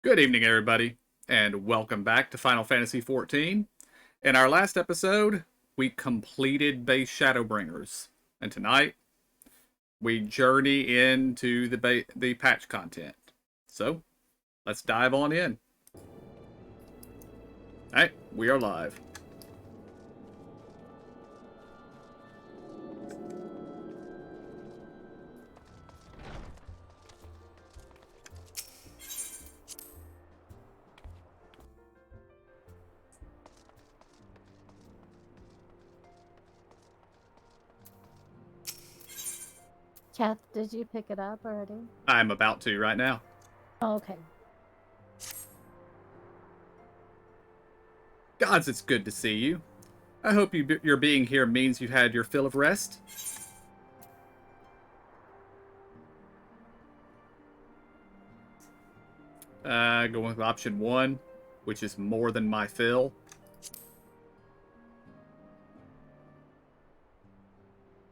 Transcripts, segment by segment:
Good evening, everybody, and welcome back to Final Fantasy XIV. In our last episode, we completed base Shadowbringers, and tonight we journey into the patch content. So, let's dive on in. All right, we are live. Kath, did you pick it up already? I'm about to right now. Oh, okay. Gods, it's good to see you. I hope your being here means you've had your fill of rest. Going with option 1, which is more than my fill.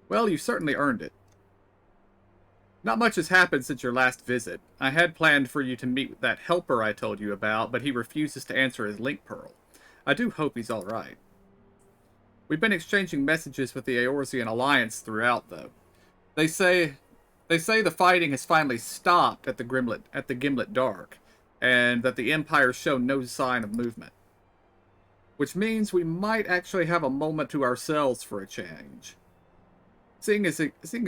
Well, you certainly earned it. Not much has happened since your last visit. I had planned for you to meet with that helper I told you about, but he refuses to answer his link pearl. I do hope he's alright. We've been exchanging messages with the Eorzean Alliance throughout, though. They say the fighting has finally stopped at the Gimlet Dark, and that the Empire's shown no sign of movement. Which means we might actually have a moment to ourselves for a change. Seeing as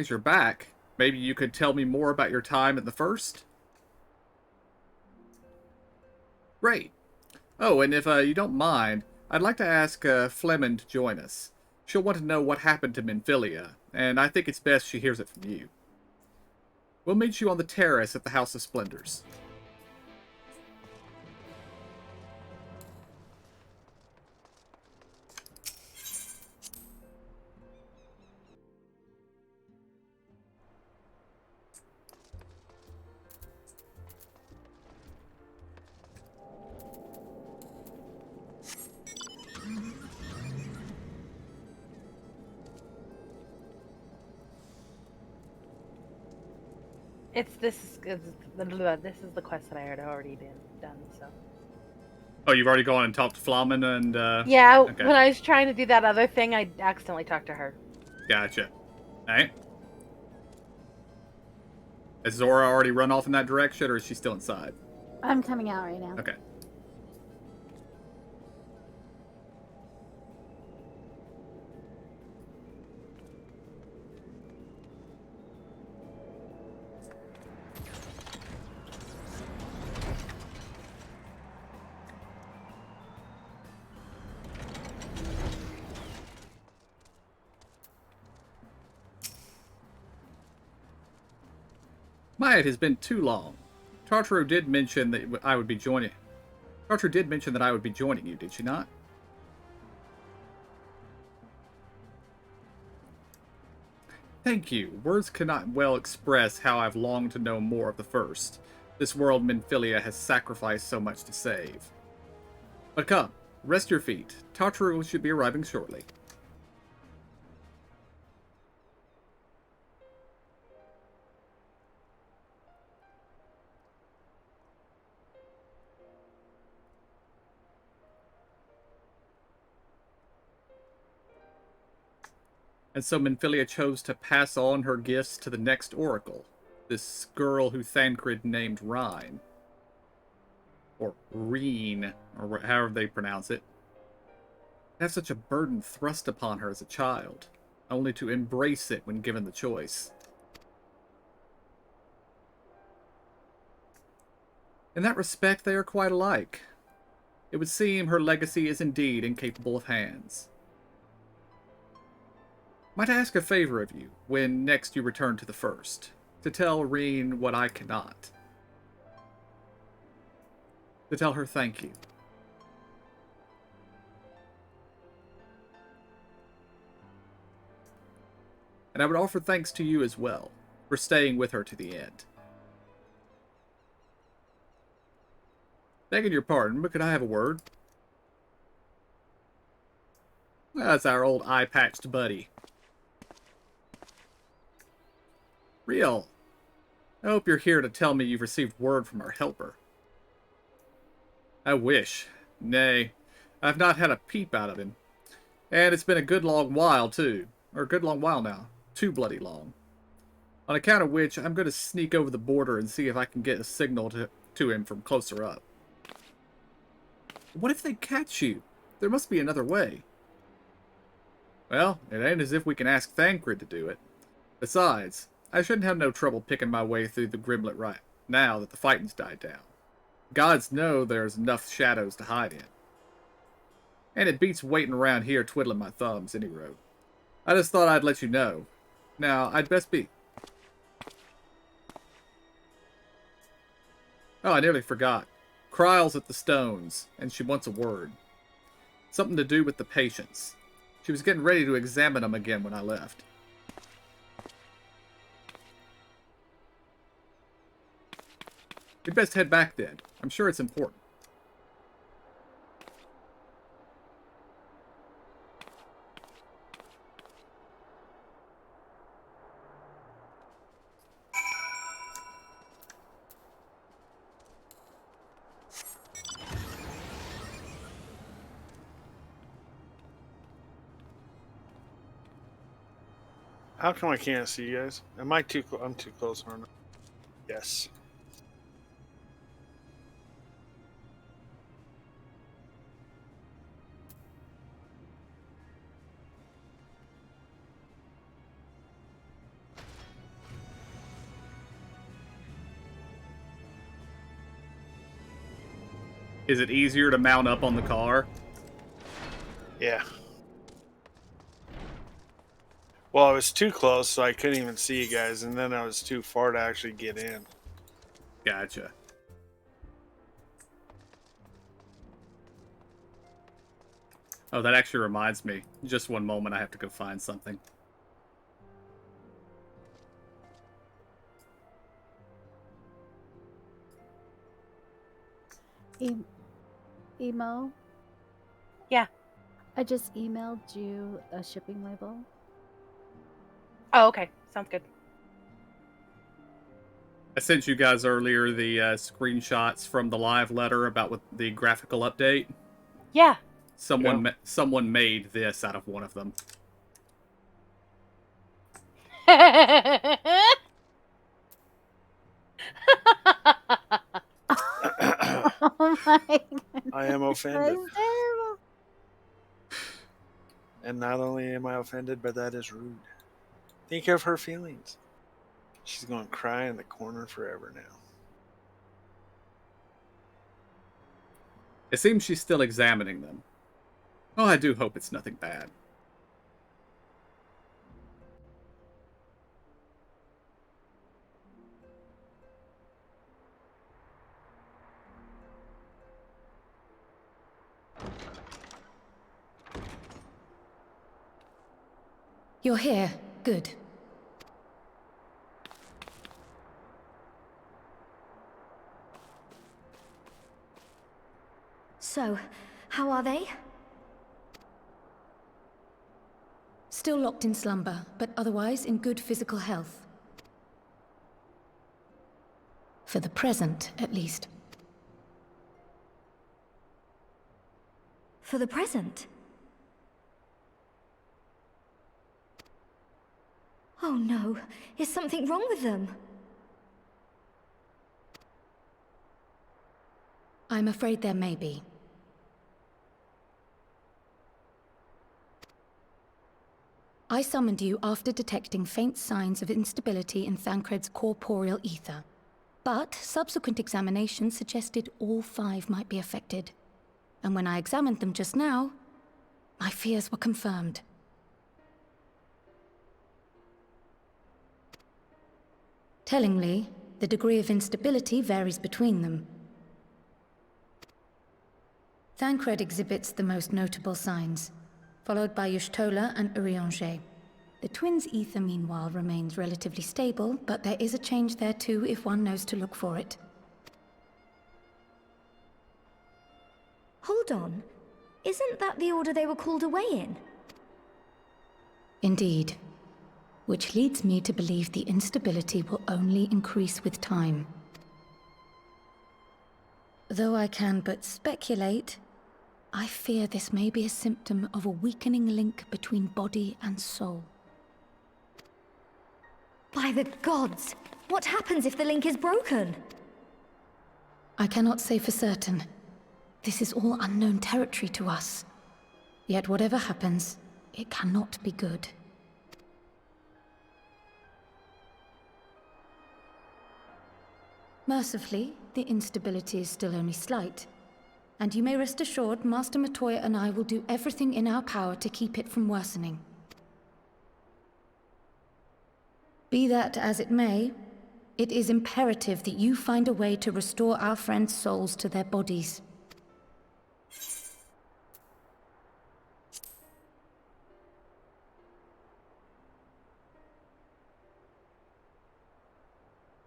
you're back, maybe you could tell me more about your time at the First? Great. Oh, and if you don't mind, I'd like to ask Fleming to join us. She'll want to know what happened to Minfilia, and I think it's best she hears it from you. We'll meet you on the terrace at the House of Splendors. This is the quest that I had already been done. So Oh, you've already gone and talked to Flamen and yeah, okay. when I was trying to do that other thing, I accidentally talked to her. Gotcha. Alright. Has Zora already run off in that direction, or is she still inside? I'm coming out right now. Okay. My, it has been too long. Tartaru did mention that I would be joining. Tartaru did mention that I would be joining you, did she not? Thank you. Words cannot well express how I've longed to know more of the First. This world Minfilia has sacrificed so much to save. But come, rest your feet. Tartaru should be arriving shortly. And so Minfilia chose to pass on her gifts to the next oracle, this girl who Thancred named Rhine. Or Reen, or however they pronounce it. To have such a burden thrust upon her as a child, only to embrace it when given the choice. In that respect, they are quite alike. It would seem her legacy is indeed in capable of hands. Might I ask a favor of you, when next you return to the First, to tell Reen what I cannot. To tell her thank you. And I would offer thanks to you as well, for staying with her to the end. Begging your pardon, but could I have a word? That's our old eye-patched buddy. Real. I hope you're here to tell me you've received word from our helper. I wish. Nay, I've not had a peep out of him. And it's been a good long while, too. Or a good long while now. Too bloody long. On account of which, I'm going to sneak over the border and see if I can get a signal to him from closer up. What if they catch you? There must be another way. Well, it ain't as if we can ask Thancred to do it. Besides, I shouldn't have no trouble picking my way through the Grimlet right now that the fighting's died down. Gods know there's enough shadows to hide in. And it beats waiting around here twiddling my thumbs, any road. I just thought I'd let you know. Now, I'd best be... Oh, I nearly forgot. Kryle's at the Stones, and she wants a word. Something to do with the patients. She was getting ready to examine them again when I left. We'd best head back then. I'm sure it's important. How come I can't see you guys? Am I too close? I'm too close, aren't I? Yes. Is it easier to mount up on the car? Yeah. Well, I was too close, so I couldn't even see you guys, and then I was too far to actually get in. Gotcha. Oh, that actually reminds me. Just one moment, I have to go find something. Emo? Yeah. I just emailed you a shipping label. Oh, okay. Sounds good. I sent you guys earlier the screenshots from the live letter about with the graphical update. Yeah. Someone made this out of one of them. Oh my goodness. I am offended. That's terrible. And not only am I offended, but that is rude. Think of her feelings. She's going to cry in the corner forever now. It seems she's still examining them. Oh, I do hope it's nothing bad. You're here. Good. So, how are they? Still locked in slumber, but otherwise in good physical health. For the present, at least. For the present? Oh no, is something wrong with them? I'm afraid there may be. I summoned you after detecting faint signs of instability in Thancred's corporeal ether. But subsequent examination suggested all 5 might be affected. And when I examined them just now, my fears were confirmed. Tellingly, the degree of instability varies between them. Thancred exhibits the most notable signs, followed by Y'shtola and Urianger. The twins' ether, meanwhile, remains relatively stable, but there is a change there too if one knows to look for it. Hold on. Isn't that the order they were called away in? Indeed. Which leads me to believe the instability will only increase with time. Though I can but speculate, I fear this may be a symptom of a weakening link between body and soul. By the gods! What happens if the link is broken? I cannot say for certain. This is all unknown territory to us. Yet whatever happens, it cannot be good. Mercifully, the instability is still only slight. And you may rest assured Master Matoya and I will do everything in our power to keep it from worsening. Be that as it may, it is imperative that you find a way to restore our friends' souls to their bodies.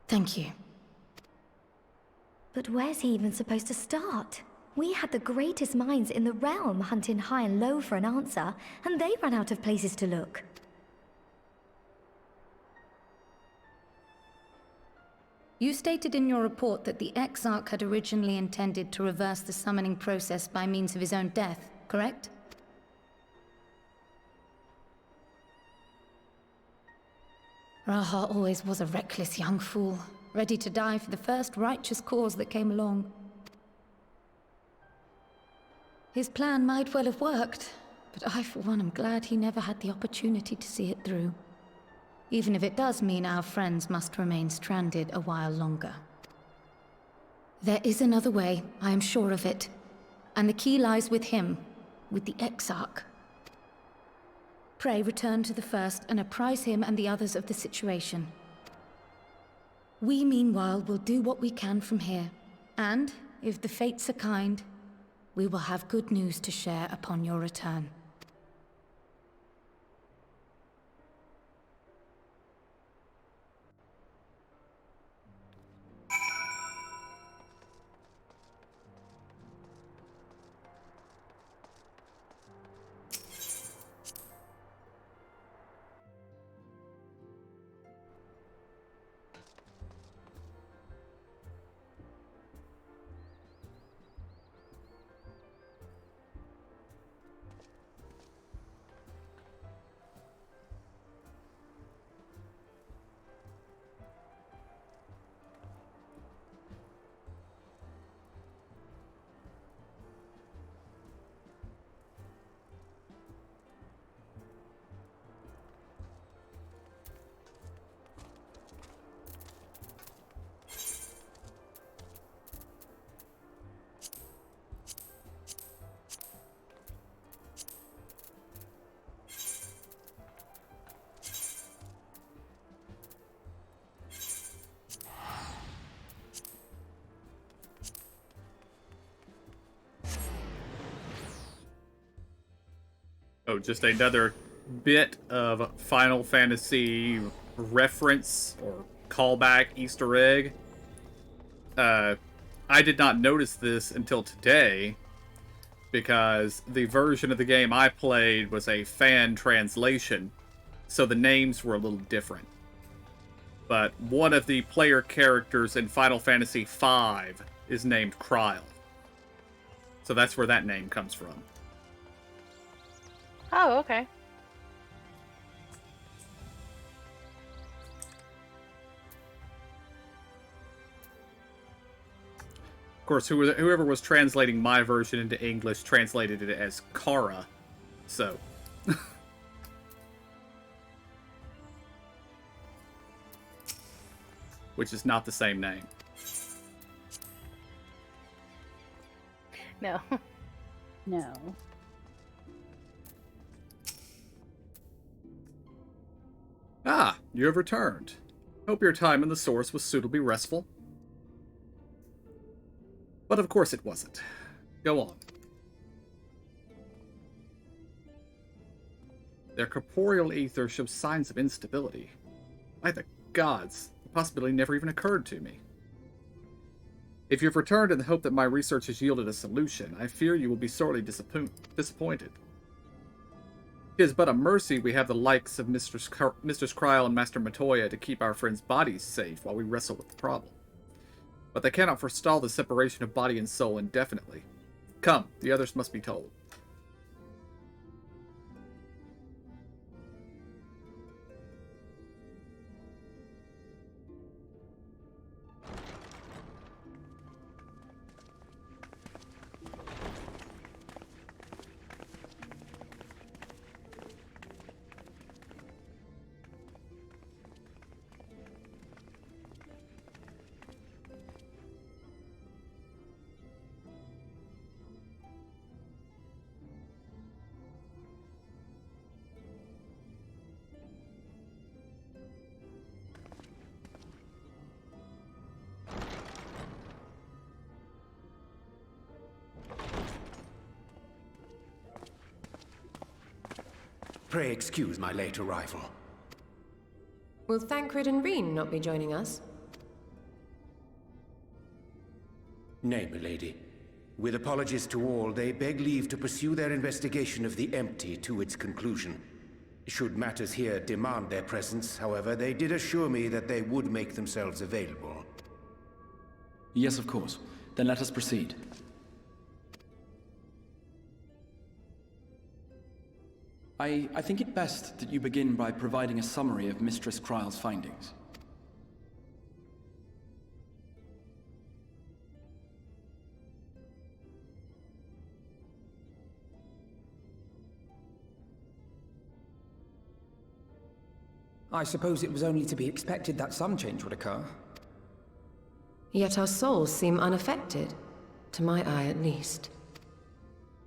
Thank you. But where's he even supposed to start? We had the greatest minds in the realm hunting high and low for an answer, and they ran out of places to look. You stated in your report that the Exarch had originally intended to reverse the summoning process by means of his own death, correct? Raha always was a reckless young fool, ready to die for the first righteous cause that came along. His plan might well have worked, but I for one am glad he never had the opportunity to see it through. Even if it does mean our friends must remain stranded a while longer. There is another way, I am sure of it. And the key lies with him, with the Exarch. Pray return to the First and apprise him and the others of the situation. We, meanwhile, will do what we can from here. And, if the fates are kind, we will have good news to share upon your return. Oh, just another bit of Final Fantasy reference or callback Easter egg. I did not notice this until today, because the version of the game I played was a fan translation, so the names were a little different. But one of the player characters in Final Fantasy V is named Kryl. So that's where that name comes from. Oh, okay. Of course, whoever was translating my version into English translated it as Kara, so... which is not the same name. No. No. Ah, you have returned. Hope your time in the source was suitably restful. But of course it wasn't. Go on. Their corporeal ether shows signs of instability. By the gods, the possibility never even occurred to me. If you've returned in the hope that my research has yielded a solution, I fear you will be sorely disappointed. It is but a mercy we have the likes of Mistress Kryl and Master Matoya to keep our friends' bodies safe while we wrestle with the problem. but they cannot forestall the separation of body and soul indefinitely. Come, the others must be told. Pray excuse my late arrival. Will Thancred and Reen not be joining us? Nay, milady. With apologies to all, they beg leave to pursue their investigation of the empty to its conclusion. Should matters here demand their presence, however, they did assure me that they would make themselves available. Yes, of course. Then let us proceed. I think it best that you begin by providing a summary of Mistress Kryle's findings. I suppose it was only to be expected that some change would occur. Yet our souls seem unaffected, to my eye at least.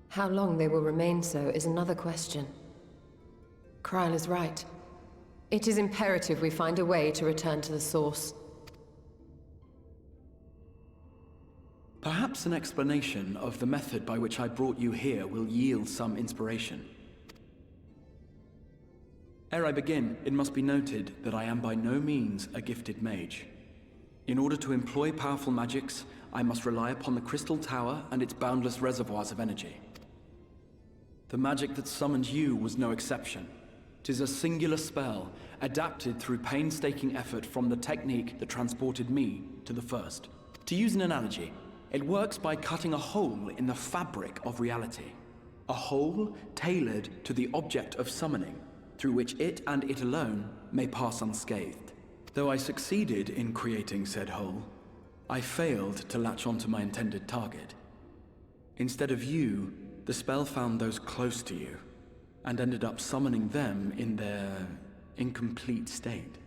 How long they will remain so is another question. Kryle is right. It is imperative we find a way to return to the source. Perhaps an explanation of the method by which I brought you here will yield some inspiration. Ere I begin, it must be noted that I am by no means a gifted mage. In order to employ powerful magics, I must rely upon the Crystal Tower and its boundless reservoirs of energy. The magic that summoned you was no exception. 'Tis a singular spell, adapted through painstaking effort from the technique that transported me to the first. To use an analogy, it works by cutting a hole in the fabric of reality. A hole tailored to the object of summoning, through which it and it alone may pass unscathed. Though I succeeded in creating said hole, I failed to latch onto my intended target. Instead of you, the spell found those close to you, and ended up summoning them in their incomplete state.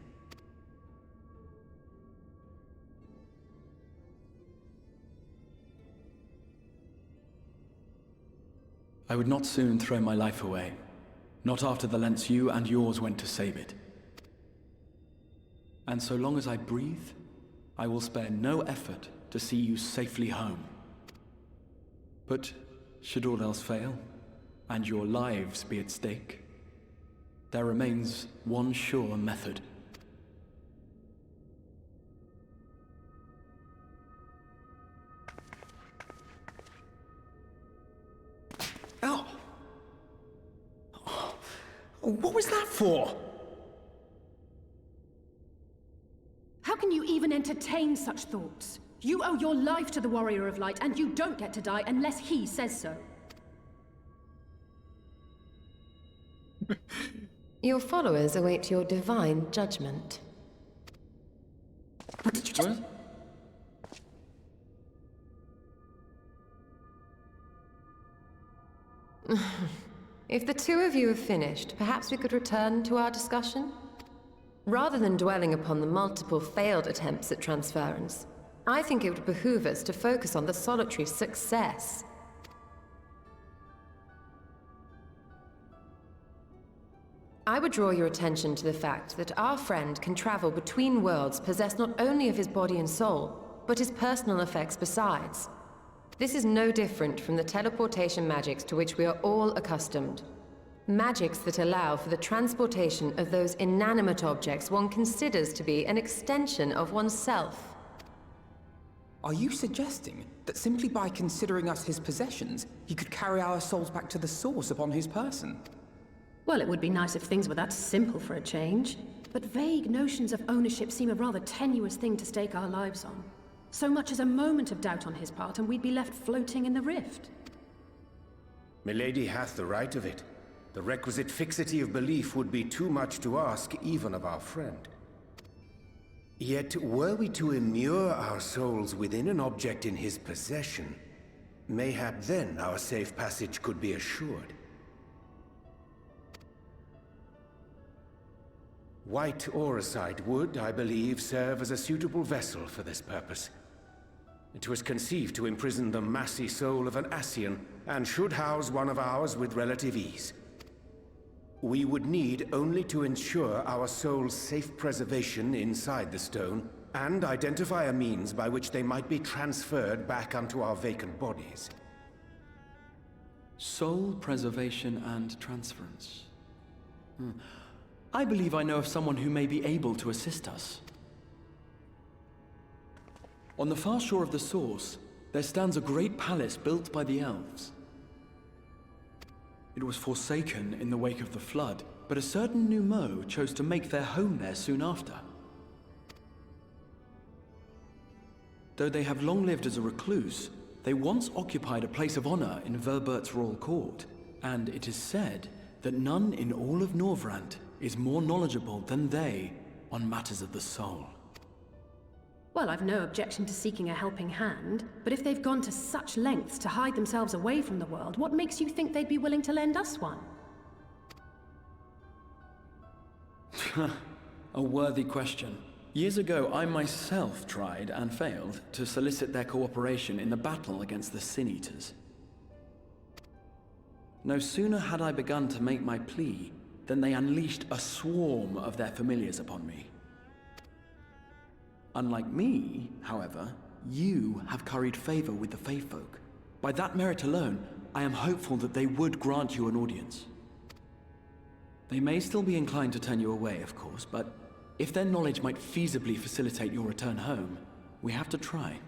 I would not soon throw my life away, not after the lengths you and yours went to save it. And so long as I breathe, I will spare no effort to see you safely home. But should all else fail, and your lives be at stake, there remains one sure method. Oh! What was that for? How can you even entertain such thoughts? You owe your life to the Warrior of Light, and you don't get to die unless he says so. Your followers await your divine judgment. What did you just... If the two of you have finished, perhaps we could return to our discussion? Rather than dwelling upon the multiple failed attempts at transference, I think it would behoove us to focus on the solitary success. I would draw your attention to the fact that our friend can travel between worlds possessed not only of his body and soul, but his personal effects besides. This is no different from the teleportation magics to which we are all accustomed. Magics that allow for the transportation of those inanimate objects one considers to be an extension of oneself. Are you suggesting that simply by considering us his possessions, he could carry our souls back to the source upon his person? Well, it would be nice if things were that simple for a change. But vague notions of ownership seem a rather tenuous thing to stake our lives on. So much as a moment of doubt on his part, and we'd be left floating in the rift. Milady hath the right of it. The requisite fixity of belief would be too much to ask even of our friend. Yet, were we to immure our souls within an object in his possession, mayhap then our safe passage could be assured. White Auracite would, I believe, serve as a suitable vessel for this purpose. It was conceived to imprison the massy soul of an Ascian, and should house one of ours with relative ease. We would need only to ensure our soul's safe preservation inside the stone, and identify a means by which they might be transferred back unto our vacant bodies. Soul preservation and transference. I believe I know of someone who may be able to assist us. On the far shore of the source, there stands a great palace built by the elves. It was forsaken in the wake of the flood, but a certain Numo chose to make their home there soon after. Though they have long lived as a recluse, they once occupied a place of honor in Verbert's royal court, and it is said that none in all of Norvrant is more knowledgeable than they on matters of the soul. Well, I've no objection to seeking a helping hand, but if they've gone to such lengths to hide themselves away from the world, what makes you think they'd be willing to lend us one? A worthy question. Years ago, I myself tried and failed to solicit their cooperation in the battle against the Sin Eaters. No sooner had I begun to make my plea than they unleashed a swarm of their familiars upon me. Unlike me, however, you have curried favor with the Fae folk. By that merit alone, I am hopeful that they would grant you an audience. They may still be inclined to turn you away, of course, but if their knowledge might feasibly facilitate your return home, we have to try.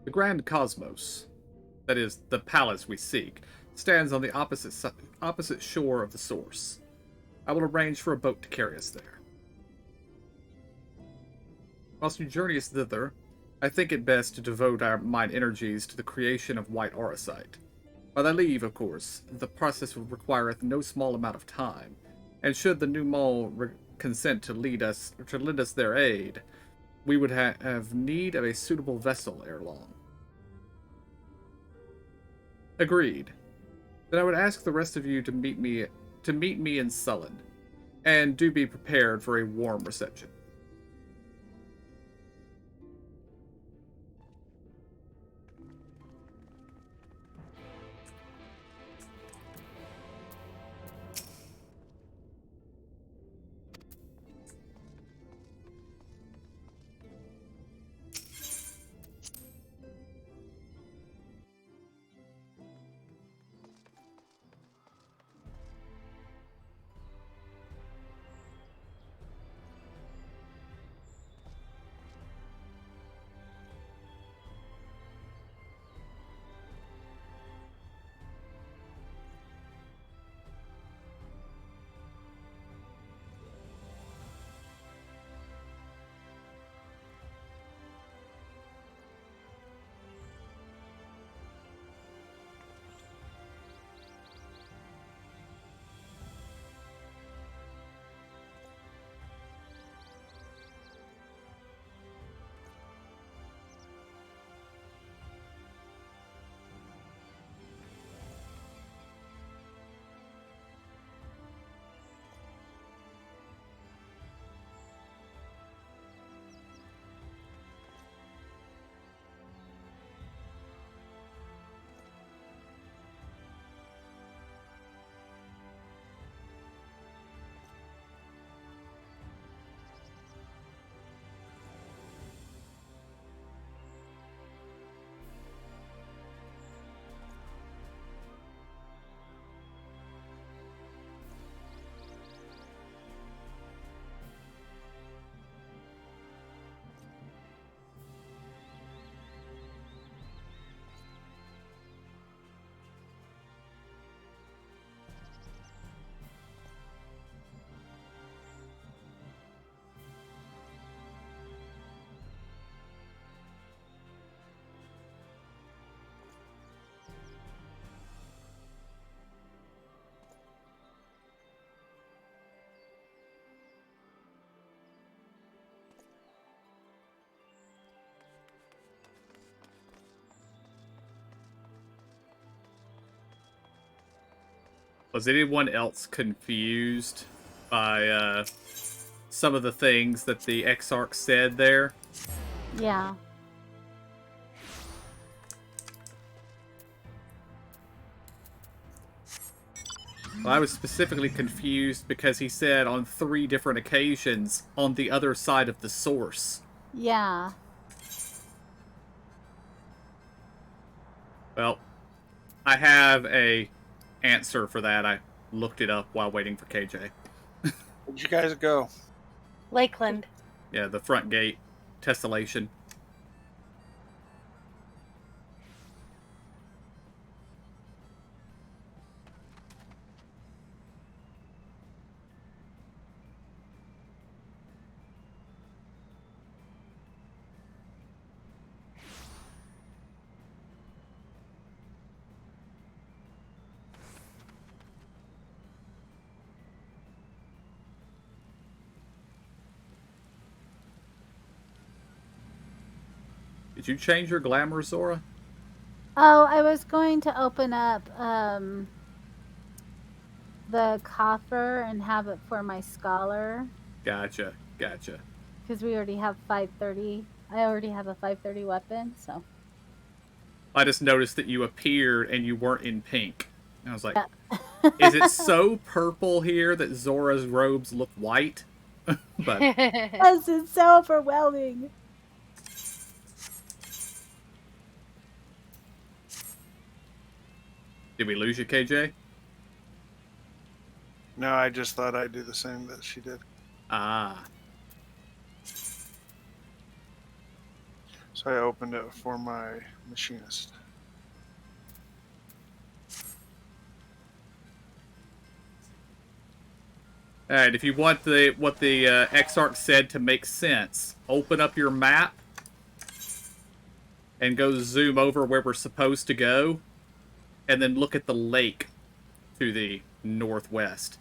The Grand Cosmos, that is, the palace we seek, stands on the opposite shore of the source. I will arrange for a boat to carry us there. Whilst you journey us thither, I think it best to devote mine energies to the creation of White Auracite. By thy leave, of course, the process requireth no small amount of time, and should the new mole consent to lend us their aid, we would have need of a suitable vessel ere long. Agreed. Then I would ask the rest of you to meet me in Sullen, and do be prepared for a warm reception. Was anyone else confused by some of the things that the Exarch said there? Yeah. Well, I was specifically confused because he said on 3 different occasions on the other side of the source. Yeah. Well, I have a answer for that. I looked it up while waiting for KJ. Where'd you guys go? Lakeland. Yeah, the front gate. Tessellation. Did you change your glamour, Zora? Oh, I was going to open up the coffer and have it for my scholar. Gotcha, gotcha. Because we already have 530. I already have a 530 weapon, so. I just noticed that you appeared and you weren't in pink. And I was like, Yeah. is it so purple here that Zora's robes look white? But This is so overwhelming. did we lose you, KJ? No, I just thought I'd do the same that she did. Ah. So I opened it for my machinist. Alright, if you want what the Exarch said to make sense, open up your map and go zoom over where we're supposed to go, and then look at the lake to the northwest.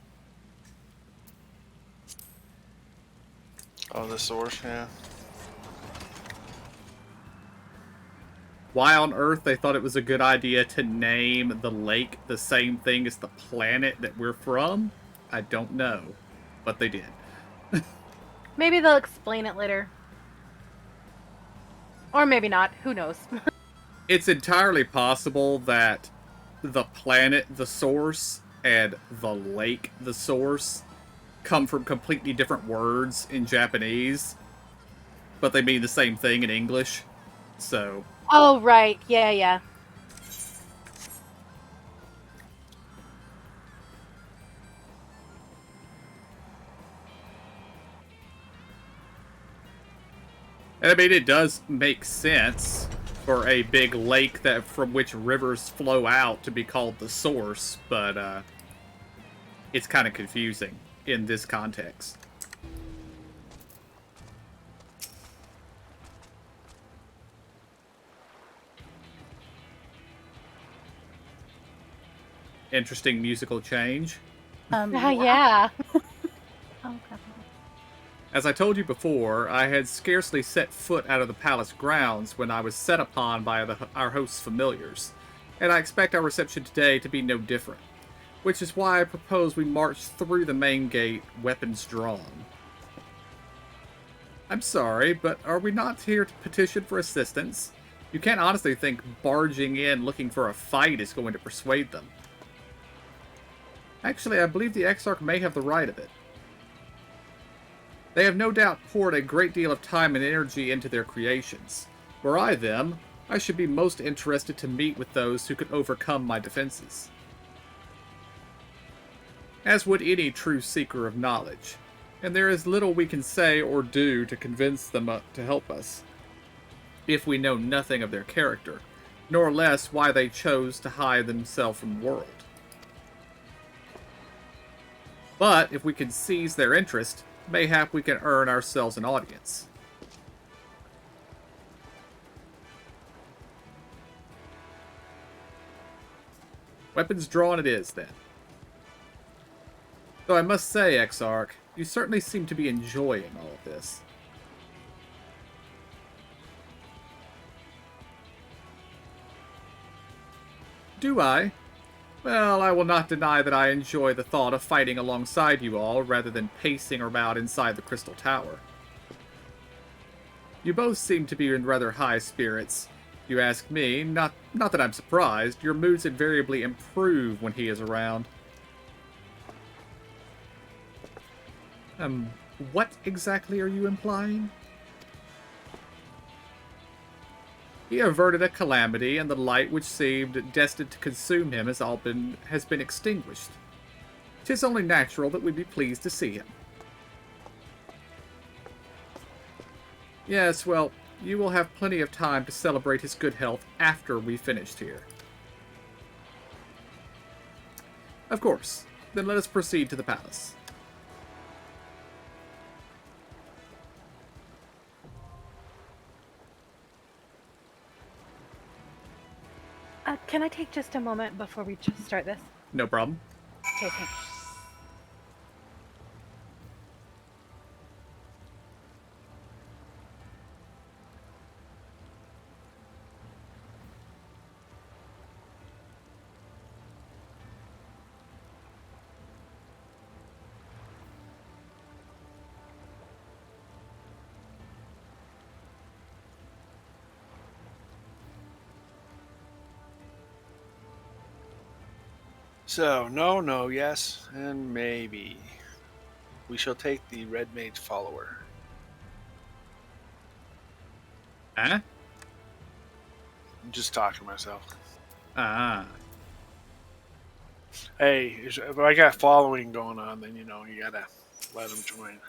Oh, the source, yeah. Why on earth they thought it was a good idea to name the lake the same thing as the planet that we're from, I don't know. But they did. Maybe they'll explain it later. Or maybe not. Who knows? It's entirely possible that the planet, the source, and the lake, the source, come from completely different words in Japanese, but they mean the same thing in English. So... Oh, right. Yeah, yeah. And I mean, it does make sense for a big lake that from which rivers flow out to be called the source, but it's kind of confusing in this context. Interesting musical change. Yeah. Oh, crap. As I told you before, I had scarcely set foot out of the palace grounds when I was set upon by our host's familiars, and I expect our reception today to be no different, which is why I propose we march through the main gate, weapons drawn. I'm sorry, but are we not here to petition for assistance? You can't honestly think barging in looking for a fight is going to persuade them. Actually, I believe the Exarch may have the right of it. They have no doubt poured a great deal of time and energy into their creations. Were I them, I should be most interested to meet with those who could overcome my defenses. As would any true seeker of knowledge, and there is little we can say or do to convince them to help us, if we know nothing of their character, nor less why they chose to hide themselves from the world. But if we can seize their interest, mayhap we can earn ourselves an audience. Weapons drawn it is, then. Though I must say, Exarch, you certainly seem to be enjoying all of this. Do I? Well, I will not deny that I enjoy the thought of fighting alongside you all rather than pacing about inside the Crystal Tower. You both seem to be in rather high spirits. You ask me, not that I'm surprised. Your moods invariably improve when he is around. What exactly are you implying? He averted a calamity, and the light which seemed destined to consume him has been extinguished. 'Tis only natural that we be pleased to see him. Yes, well, you will have plenty of time to celebrate his good health after we've finished here. Of course. Then let us proceed to the palace. Can I take just a moment before we just start this? No problem. Okay, thanks. So, no, yes, and maybe. We shall take the Red Mage follower. Huh? I'm just talking to myself. Ah. Hey, if I got following going on, then you gotta let them join.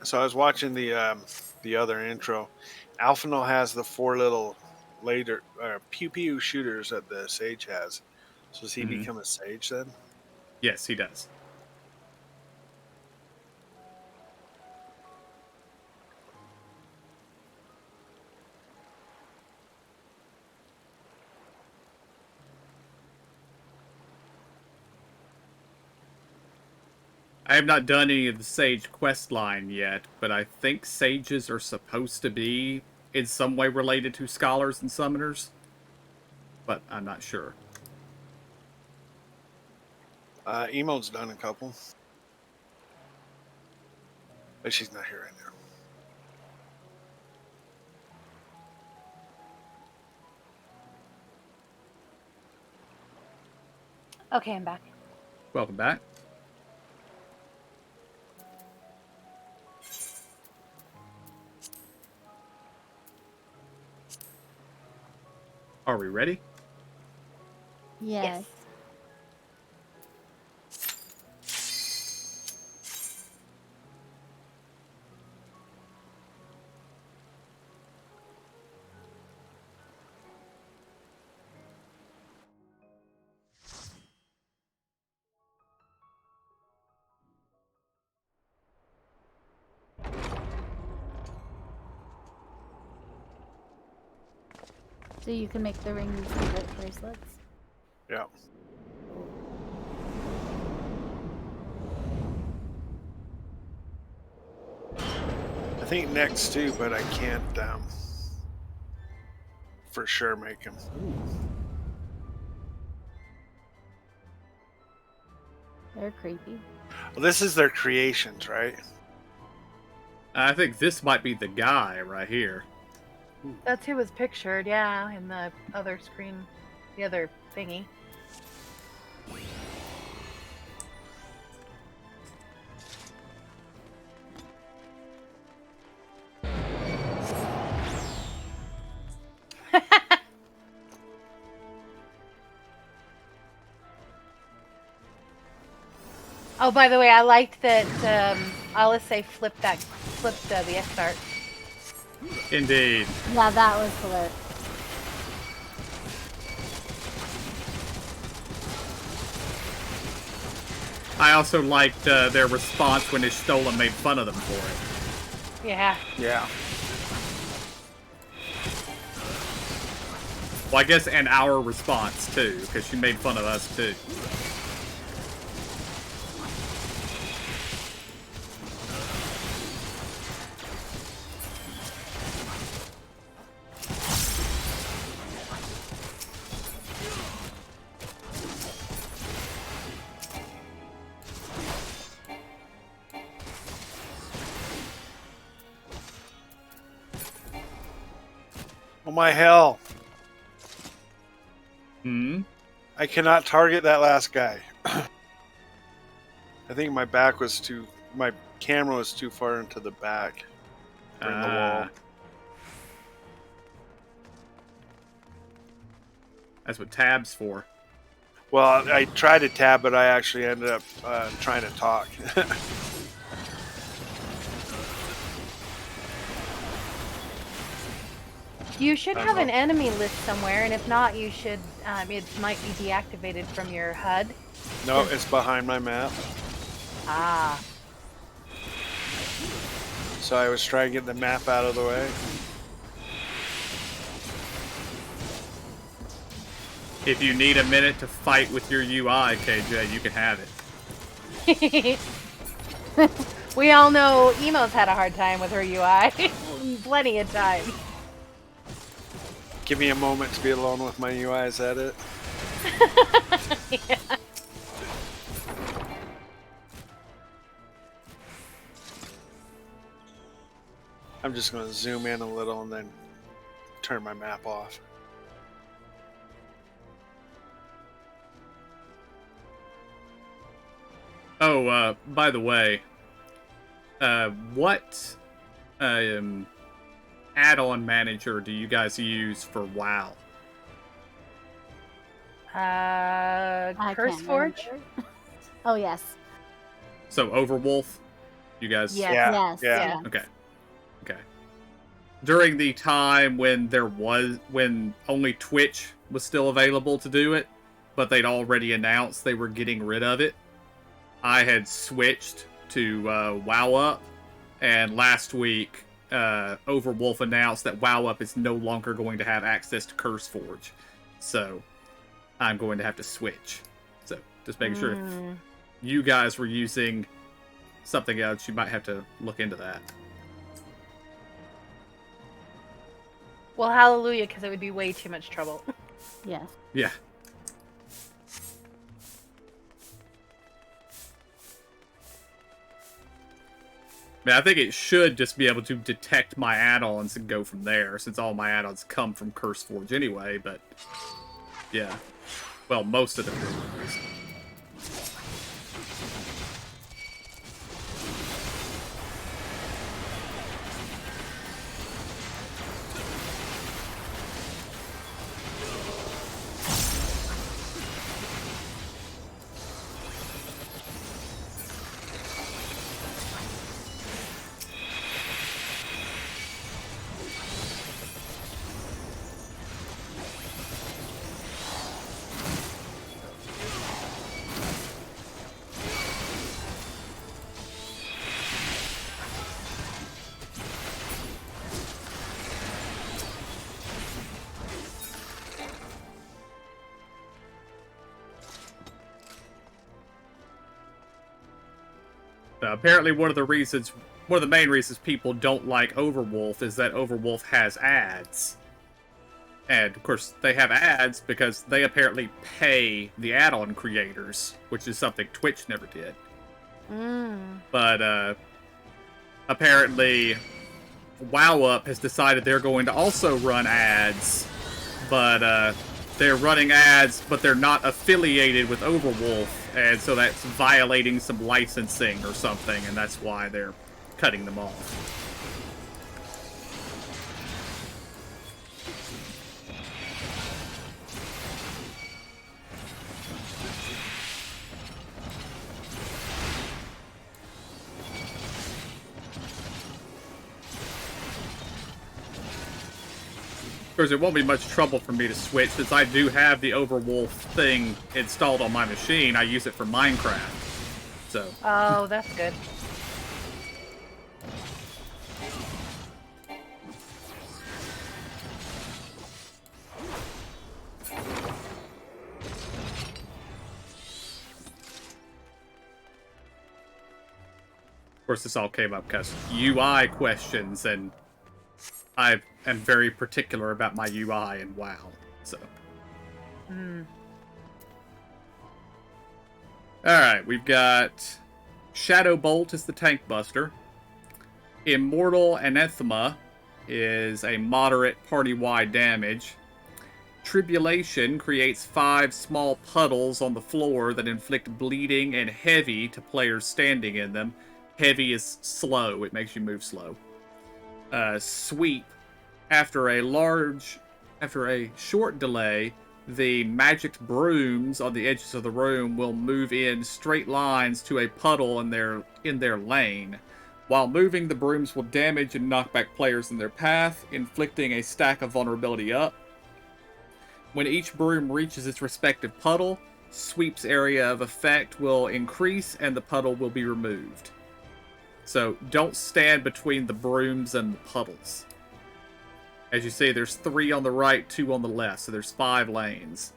So I was watching the other intro. Alphanol has the 4 little laser pew pew shooters that the Sage has. So does he become a Sage then? Yes, he does. I have not done any of the Sage quest line yet, but I think Sages are supposed to be in some way related to Scholars and Summoners. But I'm not sure. Emo's done a couple. But she's not here right now. Okay, I'm back. Welcome back. Are we ready? Yes. So you can make the rings and bracelets? Yeah. I think next too, but I can't for sure make them. They're creepy. Well, this is their creations, right? I think this might be the guy right here. That's who was pictured, yeah, in the other screen, the other thingy. Oh, by the way, I liked that Alice flipped the X-Art. Indeed. Yeah, that was hilarious. I also liked their response when Ishtola made fun of them for it. Yeah. Yeah. Well, I guess, and our response, too, because she made fun of us, too. Oh my hell. Hmm? I cannot target that last guy. I think my camera was too far into the back. Or in the wall. That's what tab's for. Well, I tried to tab, but I actually ended up trying to talk. You should have an enemy list somewhere, and if not, you should. It might be deactivated from your HUD. No, it's behind my map. Ah. So I was trying to get the map out of the way. If you need a minute to fight with your UI, KJ, you can have it. We all know Emo's had a hard time with her UI. Plenty of time. Give me a moment to be alone with my UI, is that it? Yeah. I'm just going to zoom in a little and then turn my map off. Oh, by the way, what add-on manager do you guys use for WoW? Curseforge? Oh, yes. So Overwolf? You guys? Yes. Yes. Yeah. Okay. Okay. During the time when only Twitch was still available to do it, but they'd already announced they were getting rid of it, I had switched to WoW, and last week Overwolf announced that WoW is no longer going to have access to Curseforge, so I'm going to have to switch. So just making sure if you guys were using something else, you might have to look into that. Well, hallelujah, because it would be way too much trouble. Yes. Yeah. I mean, I think it should just be able to detect my add-ons and go from there, since all my add-ons come from CurseForge anyway, but yeah. Well, most of them do, at least. Apparently one of the main reasons people don't like Overwolf is that Overwolf has ads. And, of course, they have ads because they apparently pay the add-on creators, which is something Twitch never did. But, apparently, WoW has decided they're going to also run ads, but, they're running ads, but they're not affiliated with Overwolf, and so that's violating some licensing or something, and that's why they're cutting them off. Of course, it won't be much trouble for me to switch, since I do have the Overwolf thing installed on my machine. I use it for Minecraft, so... Oh, that's good. Of course, this all came up because UI questions, and I am very particular about my UI in WoW, so. Alright, we've got Shadow Bolt is the tank buster. Immortal Anathema is a moderate party-wide damage. Tribulation creates 5 small puddles on the floor that inflict bleeding and heavy to players standing in them. Heavy is slow, it makes you move slow. Sweep. After a short delay, the magicked brooms on the edges of the room will move in straight lines to a puddle in their lane. While moving, the brooms will damage and knock back players in their path, inflicting a stack of vulnerability up. When each broom reaches its respective puddle, Sweep's area of effect will increase and the puddle will be removed. So don't stand between the brooms and the puddles. As you see, there's 3 on the right, 2 on the left, so there's 5 lanes.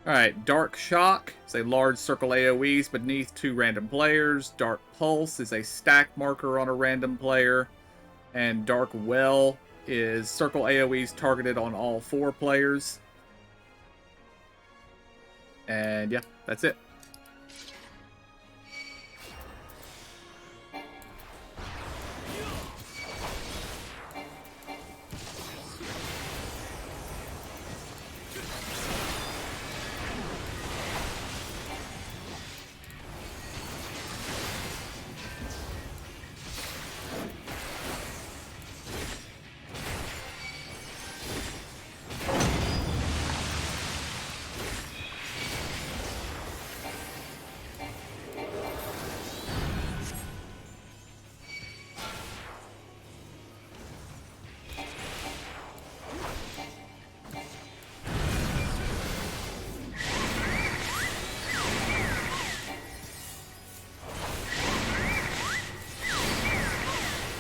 Alright, Dark Shock is a large circle AoEs beneath 2 random players. Dark Pulse is a stack marker on a random player. And Dark Well is circle AoEs targeted on all 4 players. And yeah, that's it.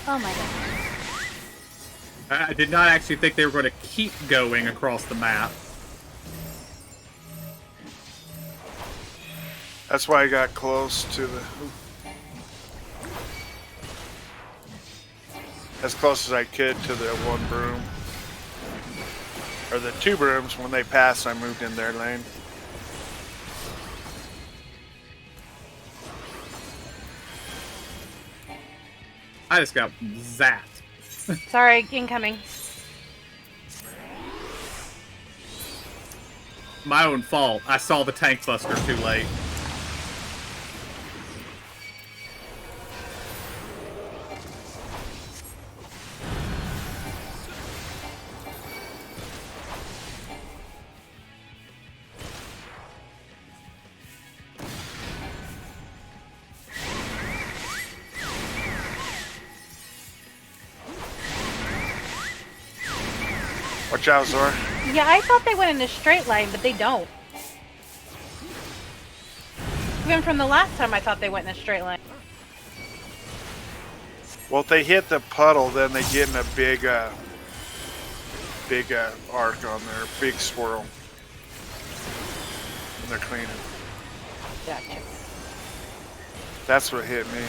Oh my god. I did not actually think they were going to keep going across the map. That's why I got close to the... as close as I could to the 1 broom. Or the 2 brooms. When they passed, I moved in their lane. I just got zapped. Sorry, incoming. My own fault. I saw the tank buster too late. Watch out, Zora. Yeah, I thought they went in a straight line, but they don't. Even from the last time, I thought they went in a straight line. Well, if they hit the puddle, then they get in a big arc on there, big swirl. And they're cleaning. Gotcha. That's what hit me.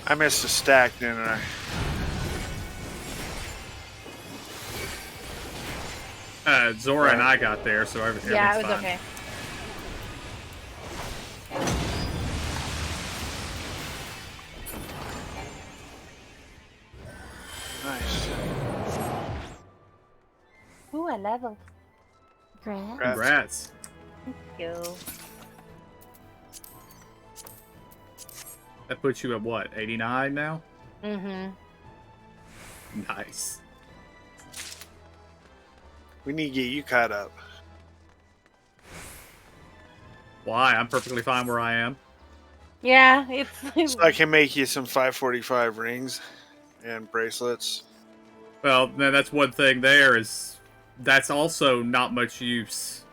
I missed a stack, didn't I? Zora and I got there, so everything's Yeah, it was fine. okay. Nice. Ooh, I leveled. Congrats. Thank you. That puts you at what, 89 now? Mm-hmm. Nice. We need to get you caught up. Why? I'm perfectly fine where I am. Yeah, it's... So I can make you some 545 rings and bracelets. Well, then that's one thing there is that's also not much use.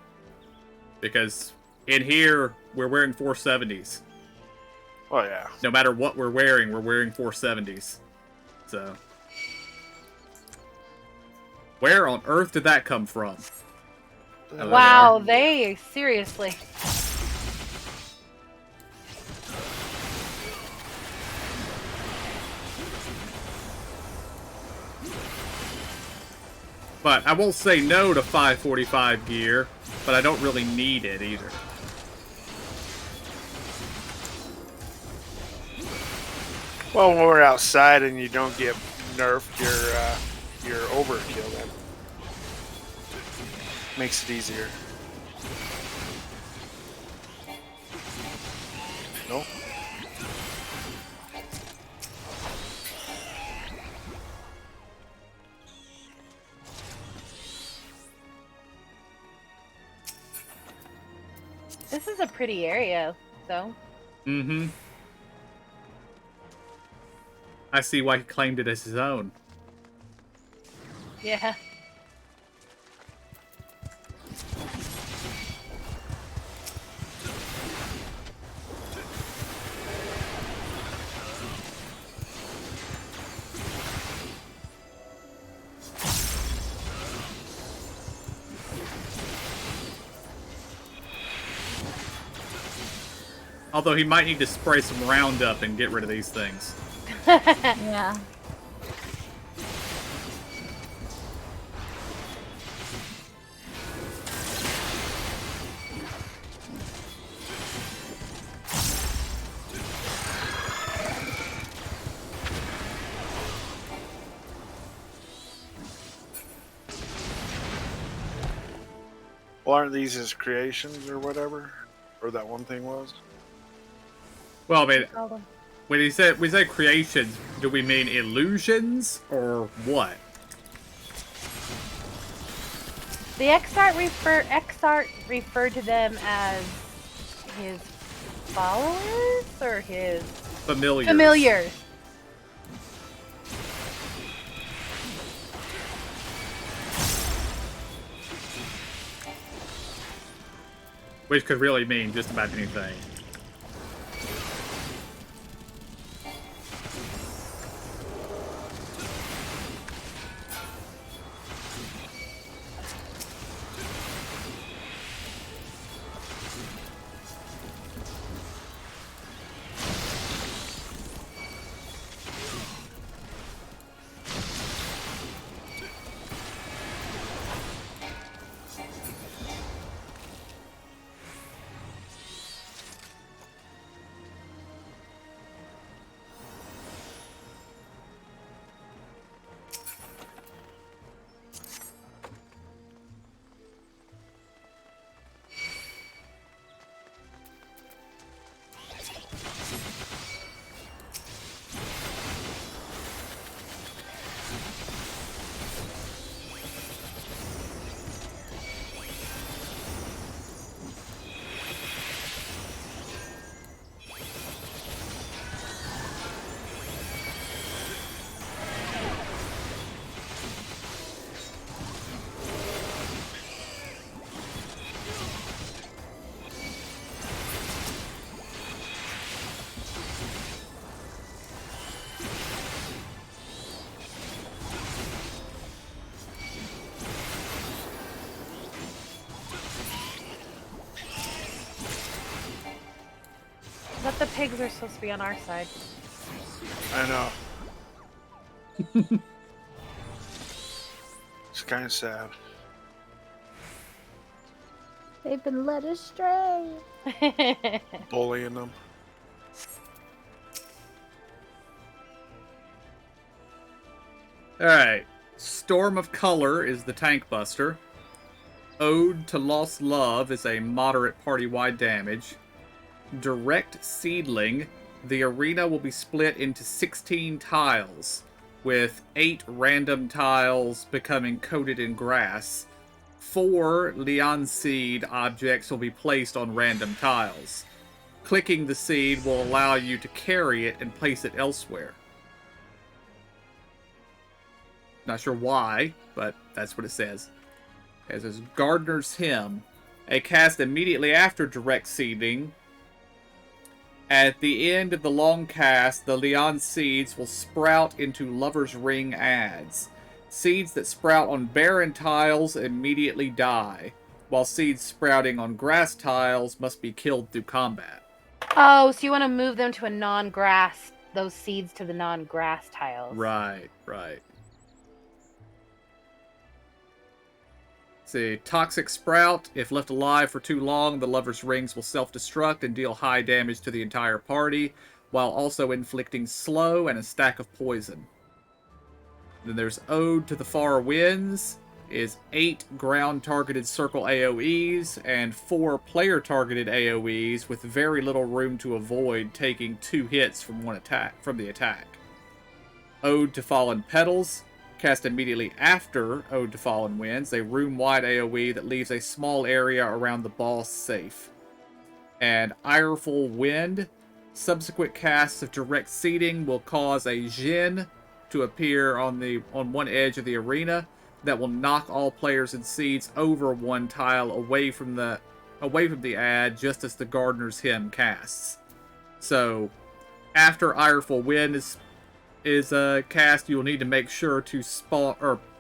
Because in here, we're wearing 470s. Oh, yeah. No matter what we're wearing 470s. So. Where on earth did that come from? Oh, Wow, they... Seriously. But I won't say no to 545 gear, but I don't really need it either. Well, when we're outside and you don't get nerfed, your overkill then. Makes it easier. Nope. This is a pretty area, so... Mm-hmm. I see why he claimed it as his own. Yeah. Although he might need to spray some Roundup and get rid of these things. Yeah. Well, aren't these his creations or whatever? Or that one thing was? Well, I mean, when we say creations, do we mean illusions or what? The Exart referred to them as his followers or his Familiars. familiars. Which could really mean just about anything. But the pigs are supposed to be on our side. I know. It's kind of sad. They've been led astray. Bullying them. Alright. Storm of Color is the tank buster. Ode to Lost Love is a moderate party-wide damage. Direct Seedling. The arena will be split into 16 tiles, with 8 random tiles becoming coated in grass. 4 Leon Seed objects will be placed on random tiles. Clicking the seed will allow you to carry it and place it elsewhere. Not sure why, but that's what it says. It says Gardener's Hymn, a cast immediately after direct seeding. At the end of the long cast, the Leon seeds will sprout into Lover's Ring ads. Seeds that sprout on barren tiles immediately die, while seeds sprouting on grass tiles must be killed through combat. Oh, so you want to move them to a non-grass, those seeds to the non-grass tiles. Right. See, Toxic Sprout. If left alive for too long, the Lover's Rings will self-destruct and deal high damage to the entire party, while also inflicting slow and a stack of poison. Then there's Ode to the Far Winds, is 8 ground-targeted circle AoEs, and 4 player-targeted AoEs, with very little room to avoid taking 2 hits from the attack. Ode to Fallen Petals, cast immediately after Ode to Fallen Winds, a room-wide AoE that leaves a small area around the boss safe. And Ireful Wind, subsequent casts of direct seeding will cause a Jinn to appear on one edge of the arena that will knock all players and seeds over one tile away from the ad, just as the Gardener's Hymn casts. So, after Ireful Wind is cast, you will need to make sure to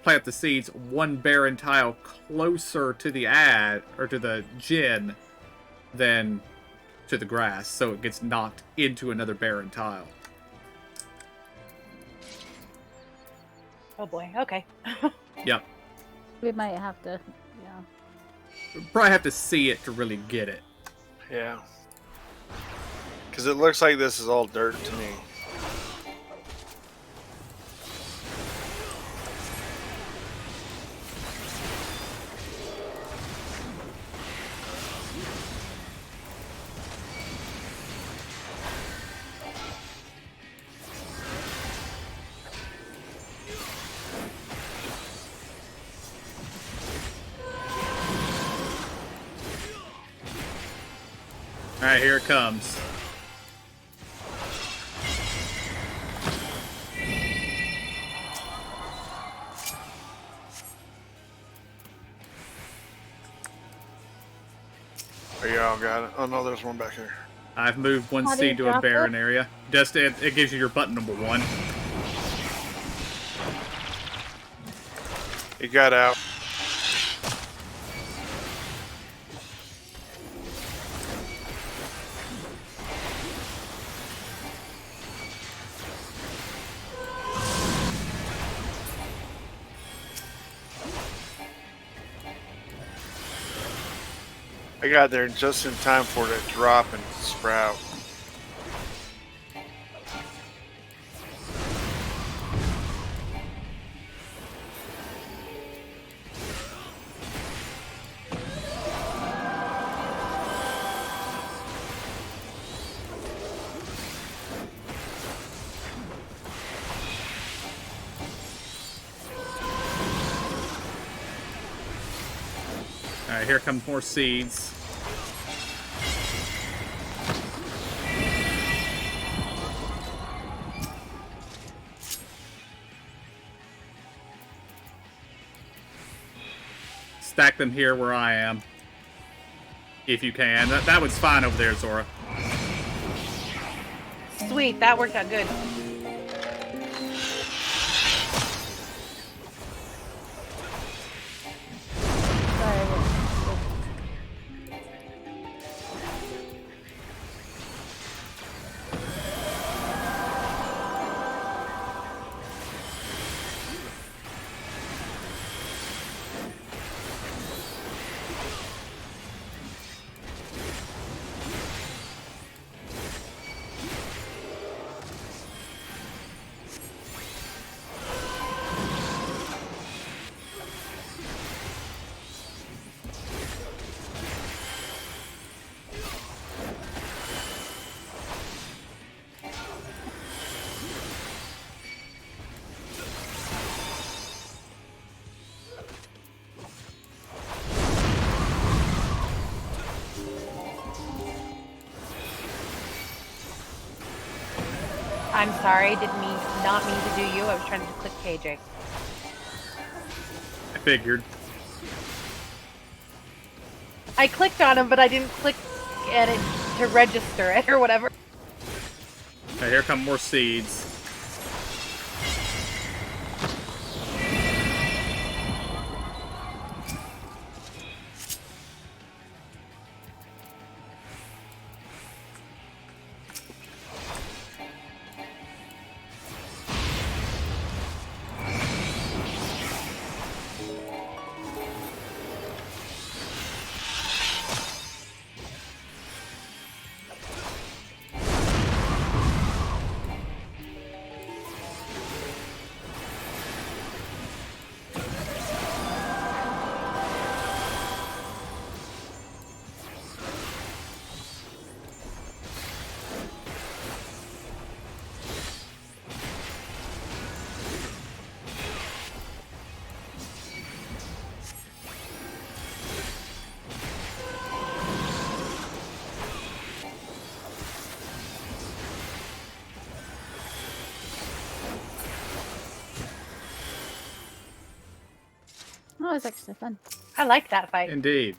plant the seeds one barren tile closer to the ad, or to the Jinn, than to the grass, so it gets knocked into another barren tile. Oh boy, okay. Yep. We might have to, We'll probably have to see it to really get it. Yeah. Because it looks like this is all dirt to me. Alright, here it comes. Oh, y'all got it. Oh no, there's one back here. I've moved one How do you seed to a drop barren it? area. Just it gives you your button number 1. He got out. I got there just in time for it to drop and sprout. Alright, here come more seeds. Stack them here where I am. If you can. That one's fine over there, Zora. Sweet, that worked out good. I'm sorry, not mean to do you. I was trying to click KJ. I figured. I clicked on him, but I didn't click at it to register it or whatever. Okay, here come more seeds. Oh, it was actually fun. I liked that fight. Indeed.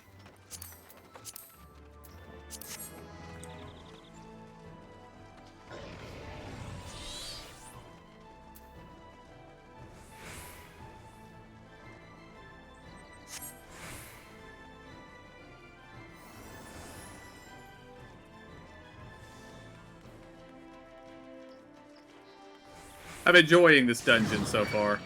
I'm enjoying this dungeon so far.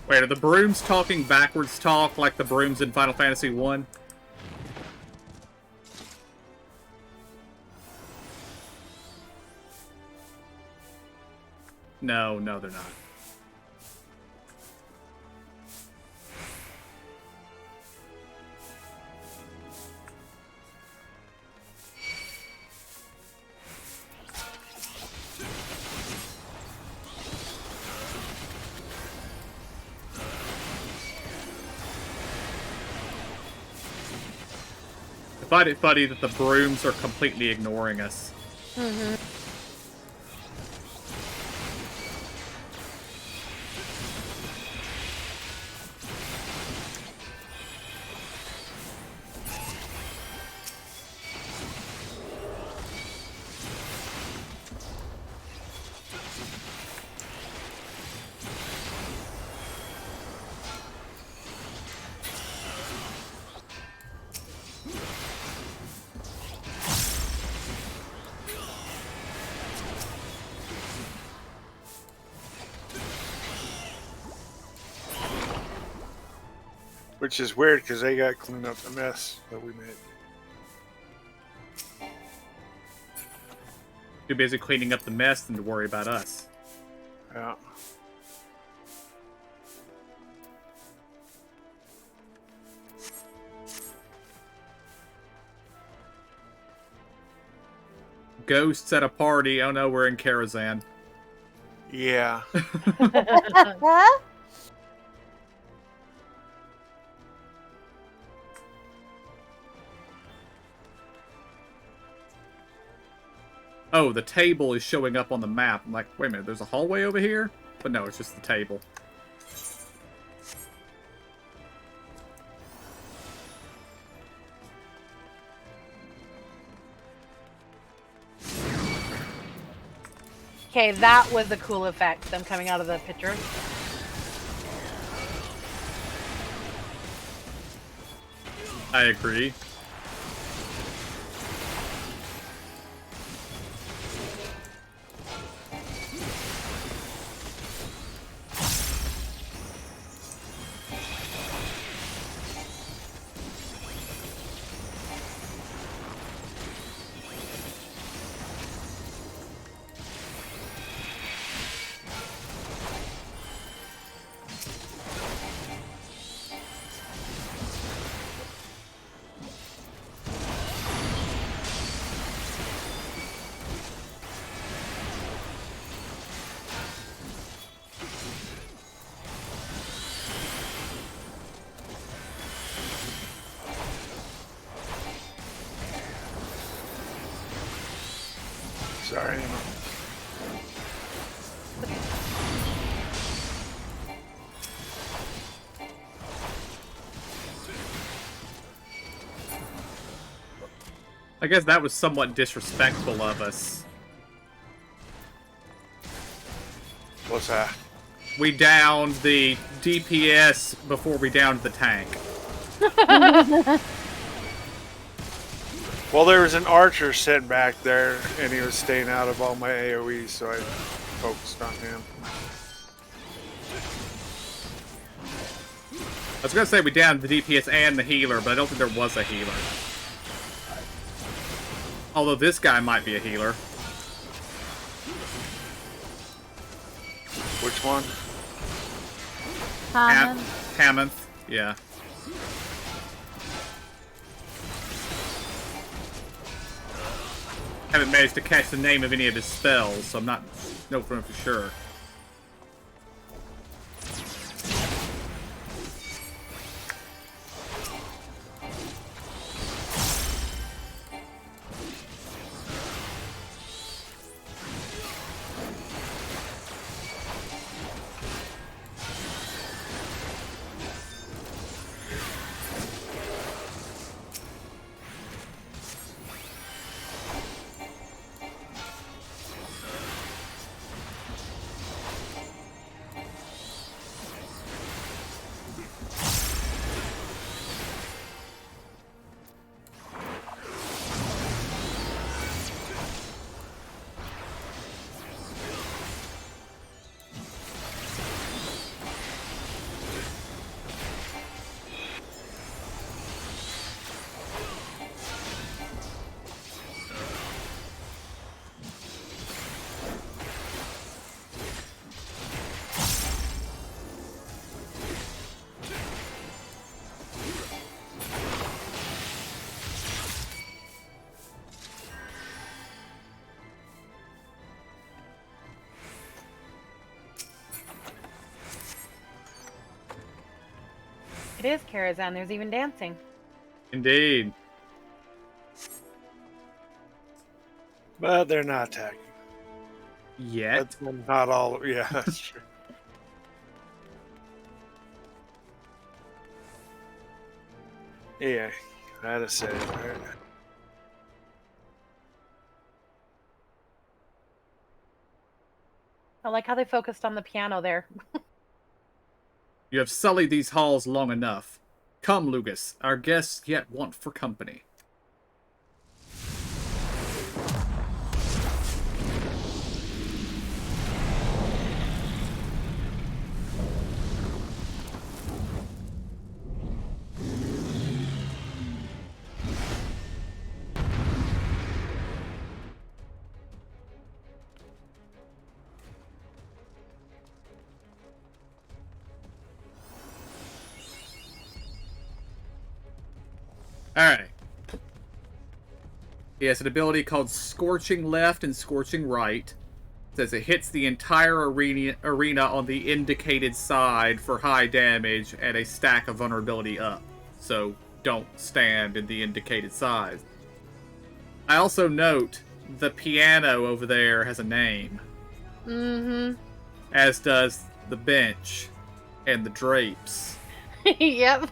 Wait, are the brooms talking backwards talk like the brooms in Final Fantasy 1? No, they're not. I find it funny that the brooms are completely ignoring us. Mm-hmm. Which is weird because they got cleaned up the mess that we made. Too busy cleaning up the mess than to worry about us. Yeah. Ghosts at a party. Oh no, we're in Karazhan. Yeah. Oh, the table is showing up on the map. I'm like, wait a minute, there's a hallway over here? But no, it's just the table. Okay, that was a cool effect, them coming out of the picture. I agree. Sorry. I guess that was somewhat disrespectful of us. What's that? We downed the DPS before we downed the tank. Well, there was an archer sitting back there, and he was staying out of all my AoEs, so I focused on him. I was gonna say we downed the DPS and the healer, but I don't think there was a healer. Although this guy might be a healer. Which one? Hammond. Yeah. Haven't managed to catch the name of any of his spells, so I'm not know for sure. It is Karazhan. There's even dancing. Indeed. But they're not attacking. Yet. But not all. Yeah, that's true. Yeah, I had to say it, right? I like how they focused on the piano there. You have sullied these halls long enough. Come, Lugus. Our guests yet want for company. Alright. He has an ability called Scorching Left and Scorching Right. It says it hits the entire arena on the indicated side for high damage and a stack of vulnerability up. So don't stand in the indicated side. I also note the piano over there has a name. Mm-hmm. As does the bench and the drapes. Yep.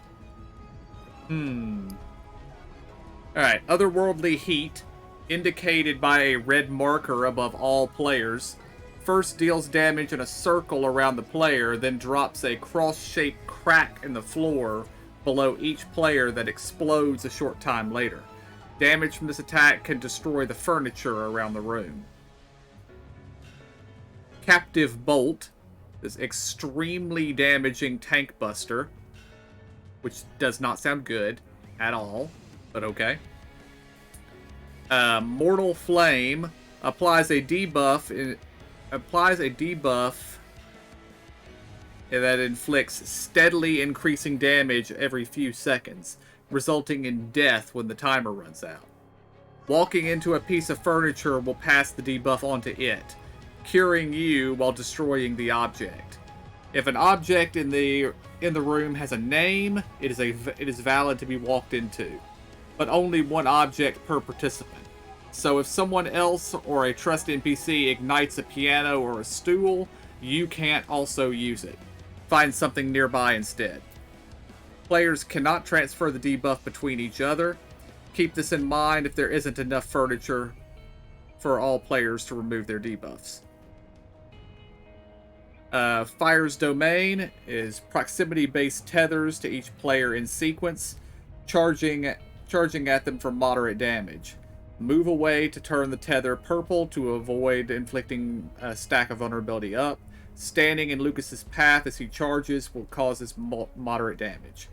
Alright, otherworldly heat, indicated by a red marker above all players, first deals damage in a circle around the player, then drops a cross-shaped crack in the floor below each player that explodes a short time later. Damage from this attack can destroy the furniture around the room. Captive Bolt is extremely damaging tank buster, which does not sound good at all, but okay. Mortal Flame applies a debuff that inflicts steadily increasing damage every few seconds, resulting in death when the timer runs out. Walking into a piece of furniture will pass the debuff onto it, curing you while destroying the object. If an object in the room has a name, it is valid to be walked into, but only one object per participant. So if someone else or a trusted NPC ignites a piano or a stool, you can't also use it. Find something nearby instead. Players cannot transfer the debuff between each other. Keep this in mind if there isn't enough furniture for all players to remove their debuffs. Fire's domain is proximity-based tethers to each player in sequence, charging at them for moderate damage. Move away to turn the tether purple to avoid inflicting a stack of vulnerability up. Standing in Lucas's path as he charges will cause his moderate damage.